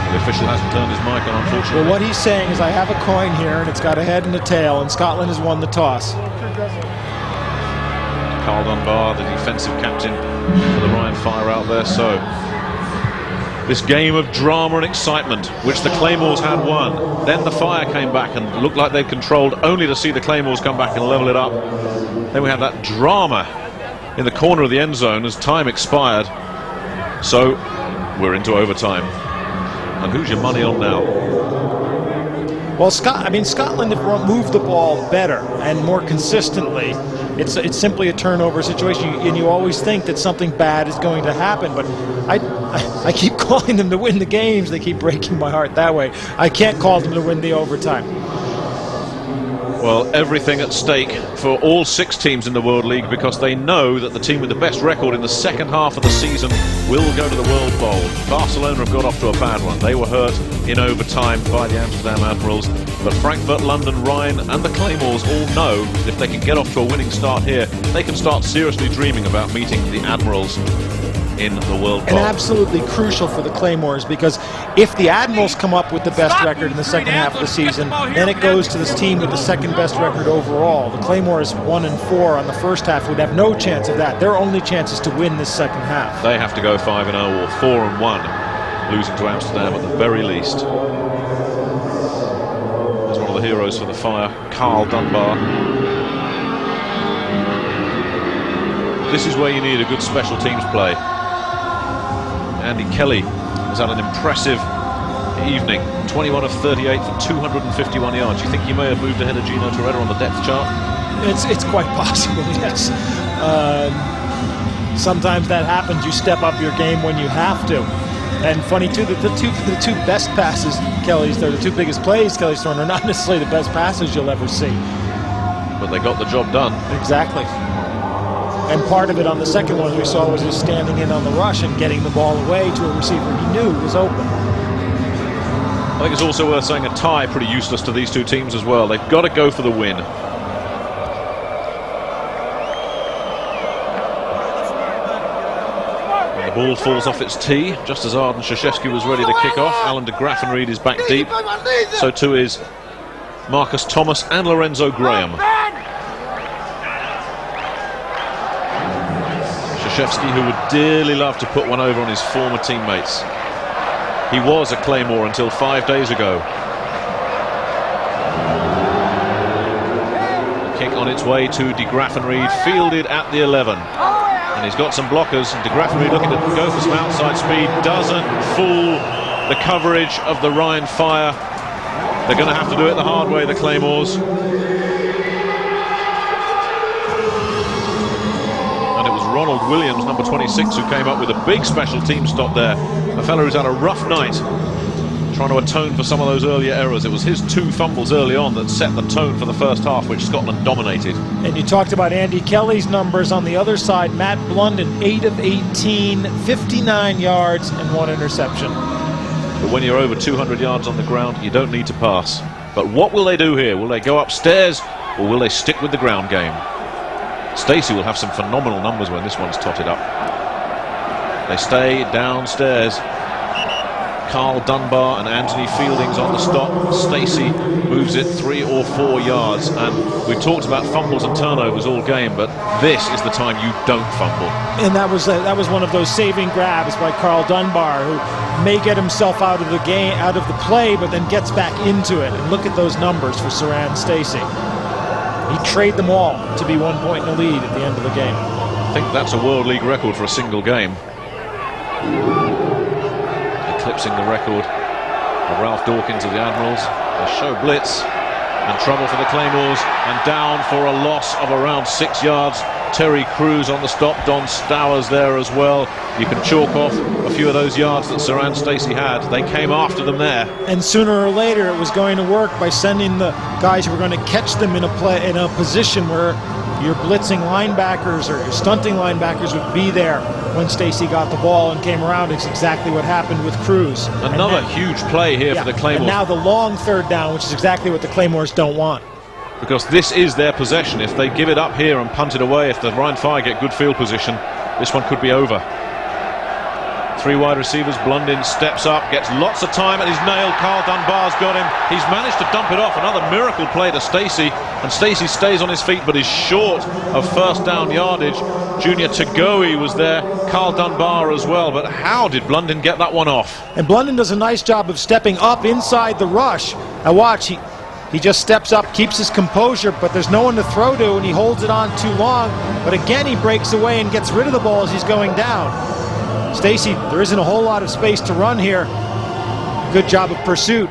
The official hasn't turned his mic on, unfortunately. Well, what he's saying is, I have a coin here, and it's got a head and a tail, and Scotland has won the toss. Carl Dunbar, the defensive captain for the Ryan Fire out there. So This game of drama and excitement, which the Claymores had won. Then the Fire came back and looked like they'd controlled, only to see the Claymores come back and level it up. Then we had that drama in the corner of the end zone as time expired. So we're into overtime. And who's your money on now? Well, Scotland have moved the ball better and more consistently. It's simply a turnover situation, and you always think that something bad is going to happen, but I keep calling them to win the games. They keep breaking my heart that way. I can't call them to win the overtime. Well, everything at stake for all 6 teams in the World League, because they know that the team with the best record in the second half of the season will go to the World Bowl. Barcelona have got off to a bad one. They were hurt in overtime by the Amsterdam Admirals. But Frankfurt, London, Rhine and the Claymores all know that if they can get off to a winning start here, they can start seriously dreaming about meeting the Admirals in the World Bowl. And absolutely crucial for the Claymores, because if the Admirals come up with the best record in the second half of the season, then it goes to this team with the second best record overall. The Claymores 1-4 on the first half would have no chance of that. Their only chance is to win this second half. They have to go 5-0 or 4-1, losing to Amsterdam at the very least. There's one of the heroes for the Fire, Carl Dunbar. This is where you need a good special teams play. Andy Kelly has had an impressive evening. 21 of 38 for 251 yards. You think he may have moved ahead of Gino Toretta on the depth chart? It's quite possible, yes. Sometimes that happens. You step up your game when you have to. And funny too that the two best passes the two biggest plays Kelly's thrown are not necessarily the best passes you'll ever see. But they got the job done. Exactly. And part of it on the second one we saw was just standing in on the rush and getting the ball away to a receiver he knew was open. I think it's also worth saying a tie pretty useless to these two teams as well. They've got to go for the win. And the ball falls off its tee just as Arden Krzyzewski was ready to kick off. Alan de Graffenried is back deep. So too is Marcus Thomas and Lorenzo Graham. Krzyzewski, who would dearly love to put one over on his former teammates. He was a Claymore until 5 days ago. The kick on its way to de Graffenried, fielded at the 11. And he's got some blockers. De Graffenried looking to go for some outside speed. Doesn't fool the coverage of the Rhine Fire. They're going to have to do it the hard way, the Claymores. And it was Ronald Williams, number 26, who came up with a big special team stop there. A fellow who's had a rough night trying to atone for some of those earlier errors. It was his 2 fumbles early on that set the tone for the first half, which Scotland dominated. And you talked about Andy Kelly's numbers on the other side. Matt Blunden, 8 of 18, 59 yards and 1 interception. But when you're over 200 yards on the ground, you don't need to pass. But what will they do here? Will they go upstairs or will they stick with the ground game? Stacey will have some phenomenal numbers when this one's totted up. They stay downstairs. Carl Dunbar and Anthony Fielding's on the stop. Stacey moves it 3 or 4 yards. And we've talked about fumbles and turnovers all game, but this is the time you don't fumble. And that was one of those saving grabs by Carl Dunbar, who may get himself out of the game, out of the play, but then gets back into it. And look at those numbers for Saran Stacey. He traded them all to be 1 point in the lead at the end of the game. I think that's a World League record for a single game. Eclipsing the record of Ralph Dawkins of the Admirals. They show blitz and trouble for the Claymores, and down for a loss of around 6 yards. Terry Crews on the stop, Don Stowers there as well. You can chalk off a few of those yards that Saran Stacey had. They came after them there. And sooner or later it was going to work by sending the guys who were going to catch them in a position where your blitzing linebackers or your stunting linebackers would be there when Stacey got the ball and came around. It's exactly what happened with Crews. Another huge play here for the Claymores. And now the long third down, which is exactly what the Claymores don't want. Because this is their possession. If they give it up here and punt it away, if the Rhine Fire get good field position, this one could be over. Three wide receivers. Blundin steps up, gets lots of time, and he's nailed. Carl Dunbar's got him. He's managed to dump it off. Another miracle play to Stacey, and Stacey stays on his feet but is short of first down yardage. Junior Tagoe was there, Carl Dunbar as well, but how did Blundin get that one off? And Blundin does a nice job of stepping up inside the rush. Now watch, he just steps up, keeps his composure, but there's no one to throw to, and he holds it on too long. But again, he breaks away and gets rid of the ball as he's going down. Stacey, there isn't a whole lot of space to run here. Good job of pursuit.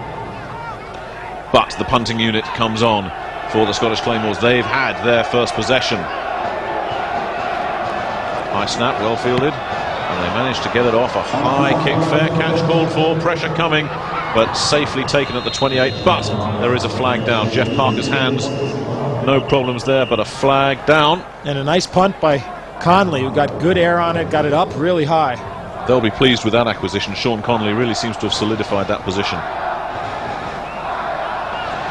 But the punting unit comes on for the Scottish Claymores. They've had their first possession. High snap, well fielded, and they managed to get it off. A high kick, fair catch called for, pressure coming, but safely taken at the 28. But there is a flag down. Jeff Parker's hands, no problems there, but a flag down. And a nice punt by Conley, who got good air on it, got it up really high. They'll be pleased with that acquisition. Sean Conley really seems to have solidified that position.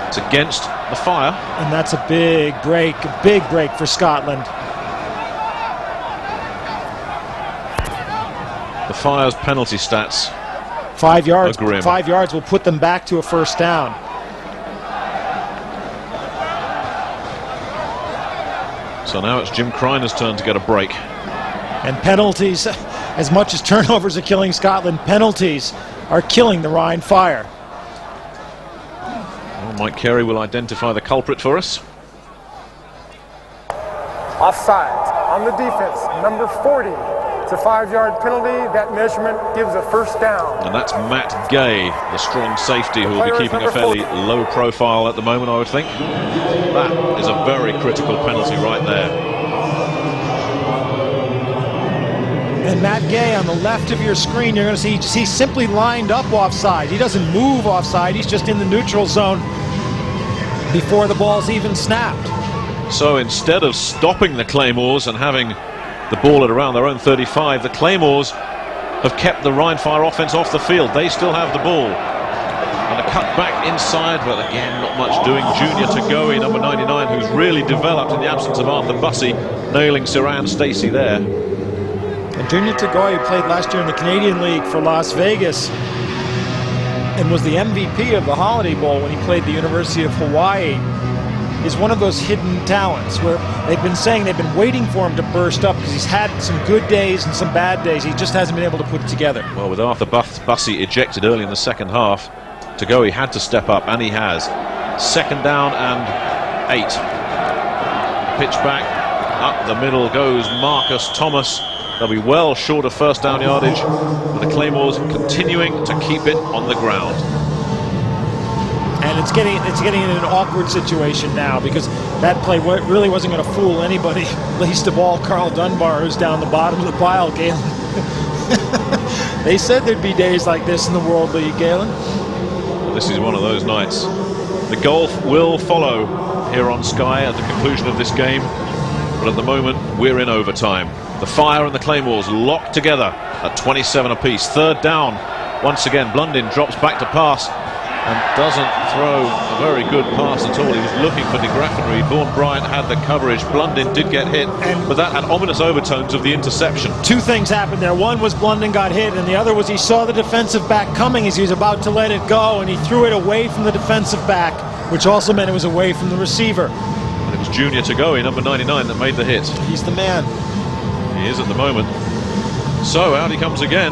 It's against the Fire. And that's a big break for Scotland. The Fire's penalty stats 5 yards. are grim. 5 yards will put them back to a first down. So now it's Jim Criner's turn to get a break. And penalties, as much as turnovers are killing Scotland, penalties are killing the Rhine Fire. Well, Mike Carey will identify the culprit for us. Offside on the defense, number 40. It's a 5-yard penalty. That measurement gives a first down. And that's Matt Gay, the strong safety, who will be keeping a fairly low profile at the moment, I would think. That is a very critical penalty right there. And Matt Gay on the left of your screen, you're going to see he's simply lined up offside. He doesn't move offside. He's just in the neutral zone before the ball's even snapped. So instead of stopping the Claymores and having the ball at around their own 35, the Claymores have kept the Rhine Fire offense off the field. They still have the ball. And a cut back inside, but again, not much doing. Junior Tagoe, number 99, who's really developed in the absence of Arthur Bussey, nailing Siran Stacey there. And Junior Tagoe played last year in the Canadian League for Las Vegas and was the MVP of the Holiday Bowl when he played the University of Hawaii. Is one of those hidden talents where they've been saying they've been waiting for him to burst up because he's had some good days and some bad days. He just hasn't been able to put it together. Well, with Arthur Bussey ejected early in the second half, Tagoe had to step up, and he has. Second down and 8. Pitch back, up the middle goes Marcus Thomas. They'll be well short of first down yardage, with the Claymores continuing to keep it on the ground. And it's getting in an awkward situation now because that play really wasn't going to fool anybody, least of all Carl Dunbar, who's down the bottom of the pile, Galen. They said there'd be days like this in the World League, Galen. Well, this is one of those nights. The golf will follow here on Sky at the conclusion of this game, but at the moment we're in overtime. The Fire and the Claymores locked together at 27 apiece. Third down. Once again, Blundin drops back to pass and doesn't throw a very good pass at all. He was looking for De Graffenried. Vaughan Bryant had the coverage. Blundin did get hit, but that had ominous overtones of the interception. Two things happened there. One was Blundin got hit, and the other was he saw the defensive back coming as he was about to let it go, and he threw it away from the defensive back, which also meant it was away from the receiver. And it was Junior Tagoe, number 99, that made the hit. He's the man. He is at the moment. So out he comes again.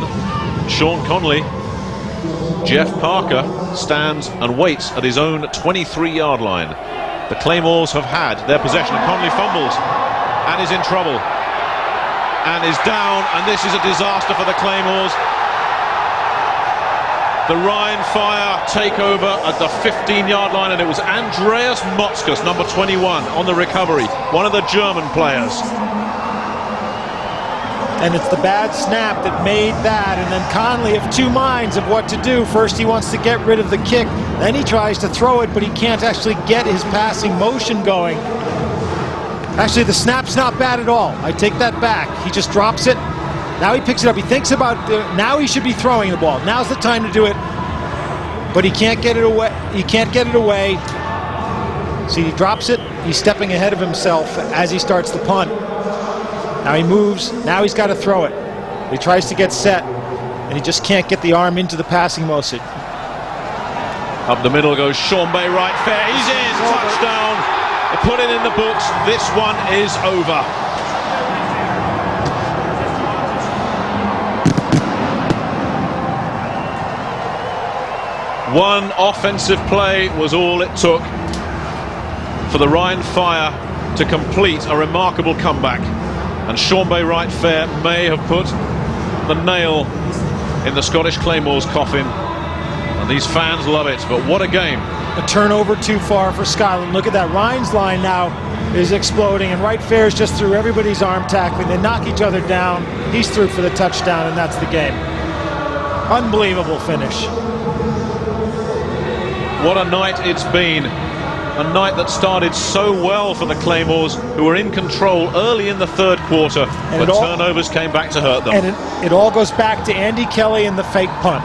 Sean Conley. Jeff Parker stands and waits at his own 23-yard line. The Claymores have had their possession, and Conley fumbles and is in trouble and is down, and this is a disaster for the Claymores. The Rhine Fire take over at the 15-yard line, and it was Andreas Motzkus, number 21, on the recovery, one of the German players. And it's the bad snap that made that, and then Conley of two minds of what to do. First he wants to get rid of the kick, then he tries to throw it, but he can't actually get his passing motion going. Actually, the snap's not bad at all. I take that back. He just drops it. Now he picks it up. He thinks about now he should be throwing the ball. Now's the time to do it. But he can't get it away. He can't get it away. See, he drops it. He's stepping ahead of himself as he starts the punt. Now he moves. Now he's got to throw it. He tries to get set. and he just can't get the arm into the passing motion. Up the middle goes Sean Bay, right fair. He's in. Touchdown. They put it in the books. This one is over. One offensive play was all it took for the Rhine Fire to complete a remarkable comeback. And Sean Bay right fair may have put the nail in the Scottish Claymore's coffin. And these fans love it, but what a game. A turnover too far for Scotland. Look at that. Ryan's line now is exploding, and right fair's just through everybody's arm tackling. They knock each other down. He's through for the touchdown, and that's the game. Unbelievable finish. What a night it's been. A night that started so well for the Claymores, who were in control early in the third quarter, but turnovers came back to hurt them. And it all goes back to Andy Kelly and the fake punt.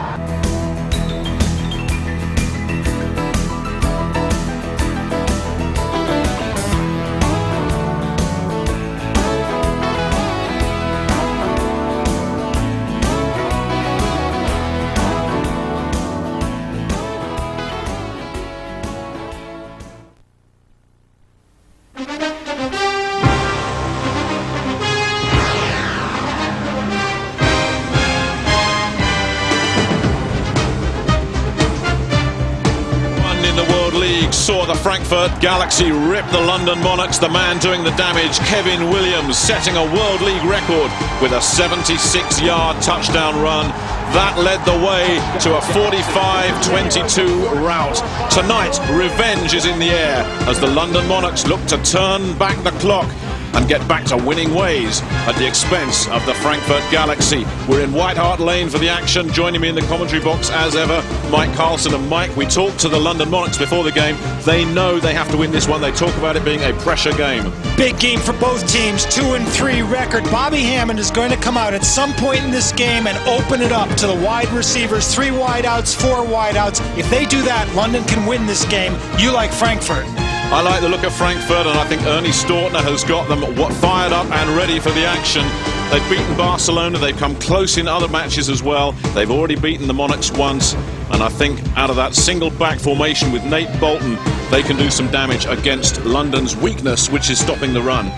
Saw the Frankfurt Galaxy rip the London Monarchs. The man doing the damage, Kevin Williams, setting a World League record with a 76-yard touchdown run. That led the way to a 45-22 rout. Tonight, revenge is in the air as the London Monarchs look to turn back the clock and get back to winning ways at the expense of the Frankfurt Galaxy. We're in White Hart Lane for the action. Joining me in the commentary box as ever, Mike Carlson. And Mike, we talked to the London Monarchs before the game. They know they have to win this one. They talk about it being a pressure game. Big game for both teams, 2-3 record. Bobby Hammond is going to come out at some point in this game and open it up to the wide receivers, 3 wideouts, 4 wideouts. If they do that, London can win this game. You like Frankfurt? I like the look of Frankfurt, and I think Ernie Stortner has got them fired up and ready for the action. They've beaten Barcelona, they've come close in other matches as well. They've already beaten the Monarchs once, and I think out of that single back formation with Nate Bolton, they can do some damage against London's weakness, which is stopping the run.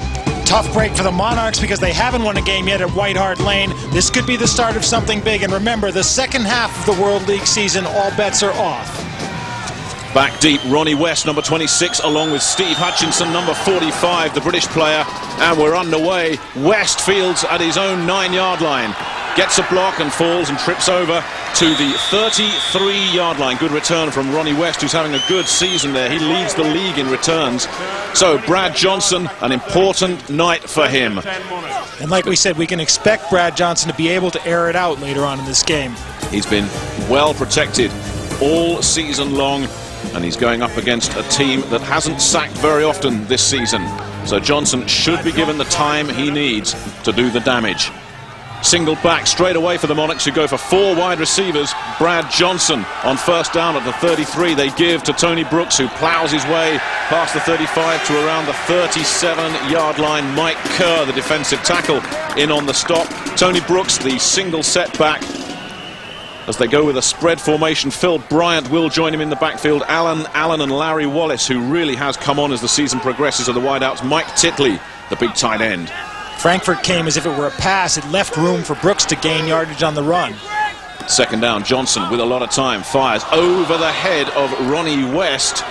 Tough break for the Monarchs because they haven't won a game yet at White Hart Lane. This could be the start of something big, and remember, the second half of the World League season, all bets are off. Back deep, Ronnie West, number 26, along with Steve Hutchinson, number 45, the British player. And we're underway. West fields at his own 9-yard line. Gets a block and falls and trips over to the 33-yard line. Good return from Ronnie West, who's having a good season there. He leads the league in returns. So Brad Johnson, an important night for him. And like we said, we can expect Brad Johnson to be able to air it out later on in this game. He's been well protected all season long, and he's going up against a team that hasn't sacked very often this season. So Johnson should be given the time he needs to do the damage. Single back straight away for the Monarchs, who go for 4 wide receivers. Brad Johnson on first down at the 33. They give to Tony Brooks, who plows his way past the 35 to around the 37-yard line. Mike Kerr, the defensive tackle, in on the stop. Tony Brooks, the single setback. As they go with a spread formation, Phil Bryant will join him in the backfield. Alan Allen and Larry Wallace, who really has come on as the season progresses, are the wideouts. Mike Titley, the big tight end. Frankfurt came as if it were a pass. It left room for Brooks to gain yardage on the run. Second down, Johnson with a lot of time fires over the head of Ronnie West.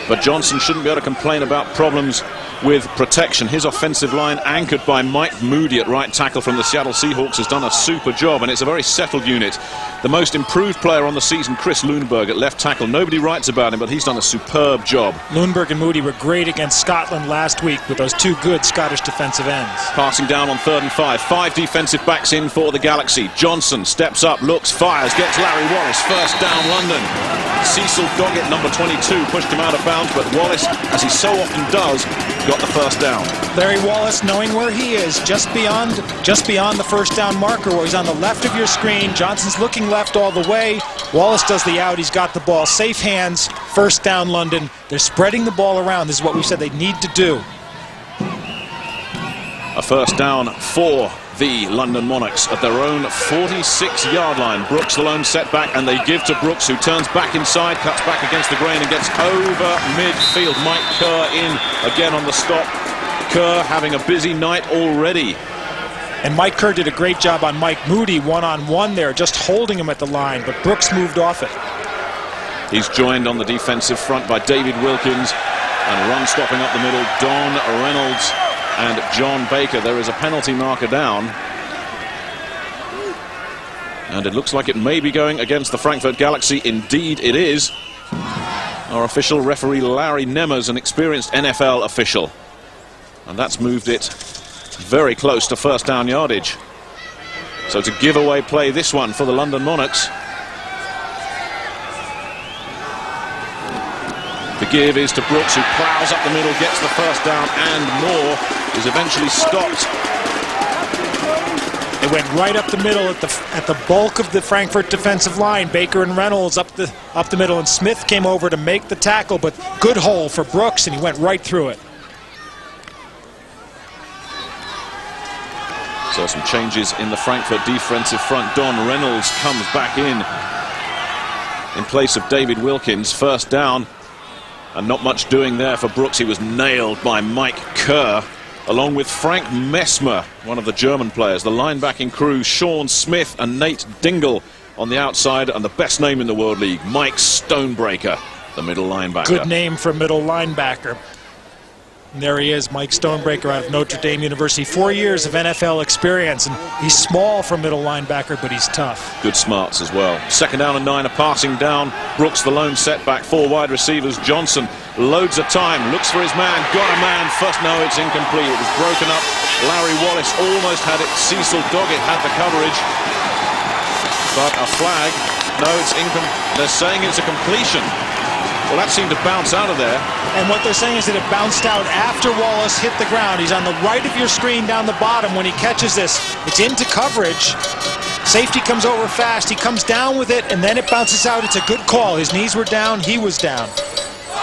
But Johnson shouldn't be able to complain about problems with protection. His offensive line, anchored by Mike Moody at right tackle from the Seattle Seahawks, has done a super job, and it's a very settled unit. The most improved player on the season, Chris Lundberg, at left tackle. Nobody writes about him, but he's done a superb job. Lundberg and Moody were great against Scotland last week with those 2 good Scottish defensive ends. Passing down on 3rd and 5. 5 defensive backs in for the Galaxy. Johnson steps up, looks, fires, gets Larry Wallace. First down, London. Cecil Doggett, number 22, pushed him out of bounds, but Wallace, as he so often does, got the first down. Larry Wallace, knowing where he is, just beyond the first down marker, where he's on the left of your screen. Johnson's looking left all the way. Wallace does the out. He's got the ball. Safe hands. First down, London. They're spreading the ball around. This is what we said they need to do. A first down for the London Monarchs at their own 46-yard line. Brooks the lone setback, and they give to Brooks, who turns back inside, cuts back against the grain and gets over midfield. Mike Kerr in again on the stop. Kerr having a busy night already. And Mike Kerr did a great job on Mike Moody one-on-one there, just holding him at the line, but Brooks moved off it. He's joined on the defensive front by David Wilkins, and run stopping up the middle, Don Reynolds and John Baker. There is a penalty marker down, and it looks like it may be going against the Frankfurt Galaxy. Indeed it is. Our official referee Larry Nemmers, an experienced NFL official, and that's moved it very close to first down yardage. So to give away play this one for the London Monarchs. The give is to Brooks, who plows up the middle, gets the first down and more, is eventually stopped. It went right up the middle at the bulk of the Frankfurt defensive line. Baker and Reynolds up the middle, and Smith came over to make the tackle, but good hole for Brooks, and he went right through it. So some changes in the Frankfurt defensive front. Don Reynolds comes back in place of David Wilkins. First down. And not much doing there for Brooks. He was nailed by Mike Kerr, along with Frank Messmer, one of the German players. The linebacking crew, Sean Smith and Nate Dingle on the outside, and the best name in the World League, Mike Stonebreaker, the middle linebacker. Good name for middle linebacker. And there he is, Mike Stonebreaker out of Notre Dame University. 4 years of NFL experience, and he's small for middle linebacker, but he's tough. Good smarts as well. Second down and 9, a passing down. Brooks the lone setback, 4 wide receivers. Johnson loads of time, looks for his man, got a man. First, no, it's incomplete. It was broken up. Larry Wallace almost had it. Cecil Doggett had the coverage. But a flag. No, it's incomplete. They're saying it's a completion. Well, that seemed to bounce out of there. And what they're saying is that it bounced out after Wallace hit the ground. He's on the right of your screen down the bottom when he catches this. It's into coverage. Safety comes over fast. He comes down with it, and then it bounces out. It's a good call. His knees were down. He was down.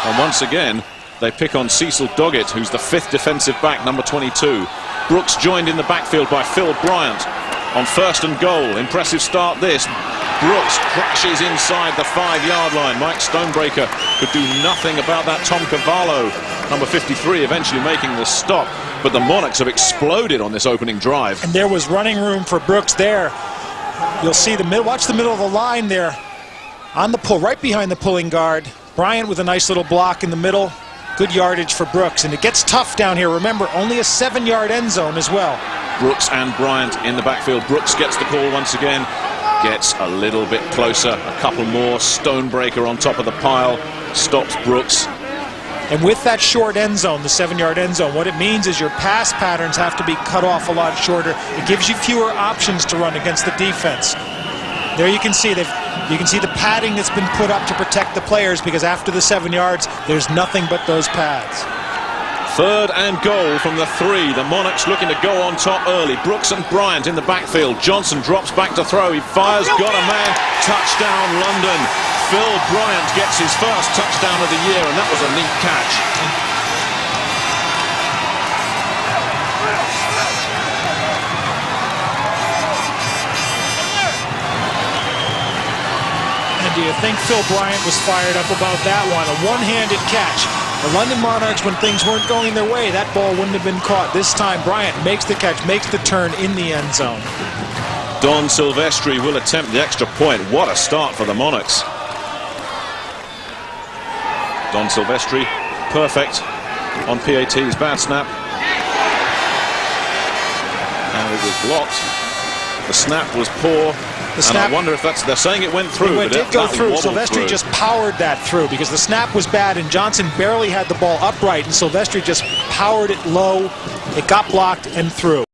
And once again, they pick on Cecil Doggett, who's the 5th defensive back, number 22. Brooks joined in the backfield by Phil Bryant on first and goal. Impressive start this. Brooks crashes inside the 5-yard line. Mike Stonebreaker could do nothing about that. Tom Cavallo, number 53, eventually making the stop. But the Monarchs have exploded on this opening drive. And there was running room for Brooks there. You'll see the middle. Watch the middle of the line there. On the pull, right behind the pulling guard. Bryant with a nice little block in the middle. Good yardage for Brooks. And it gets tough down here. Remember, only a 7-yard end zone as well. Brooks and Bryant in the backfield. Brooks gets the call once again. Gets a little bit closer, a couple more. Stonebreaker on top of the pile, stops Brooks. And with that short end zone, the 7-yard end zone, what it means is your pass patterns have to be cut off a lot shorter. It gives you fewer options to run against the defense. There you can see you can see the padding that's been put up to protect the players, because after the 7 yards, there's nothing but those pads. Third and goal from the 3. The Monarchs looking to go on top early. Brooks and Bryant in the backfield. Johnson drops back to throw. He fires, got a man. Touchdown, London. Phil Bryant gets his first touchdown of the year, and that was a neat catch. And do you think Phil Bryant was fired up about that one? A one-handed catch. The London Monarchs, when things weren't going their way, that ball wouldn't have been caught. This time, Bryant makes the catch, makes the turn in the end zone. Don Silvestri will attempt the extra point. What a start for the Monarchs. Don Silvestri, perfect on PAT's bad snap. And it was blocked. The snap was poor. And I wonder if they're saying it went through. It did go through. Silvestri just powered that through, because the snap was bad and Johnson barely had the ball upright, and Silvestri just powered it low. It got blocked and through.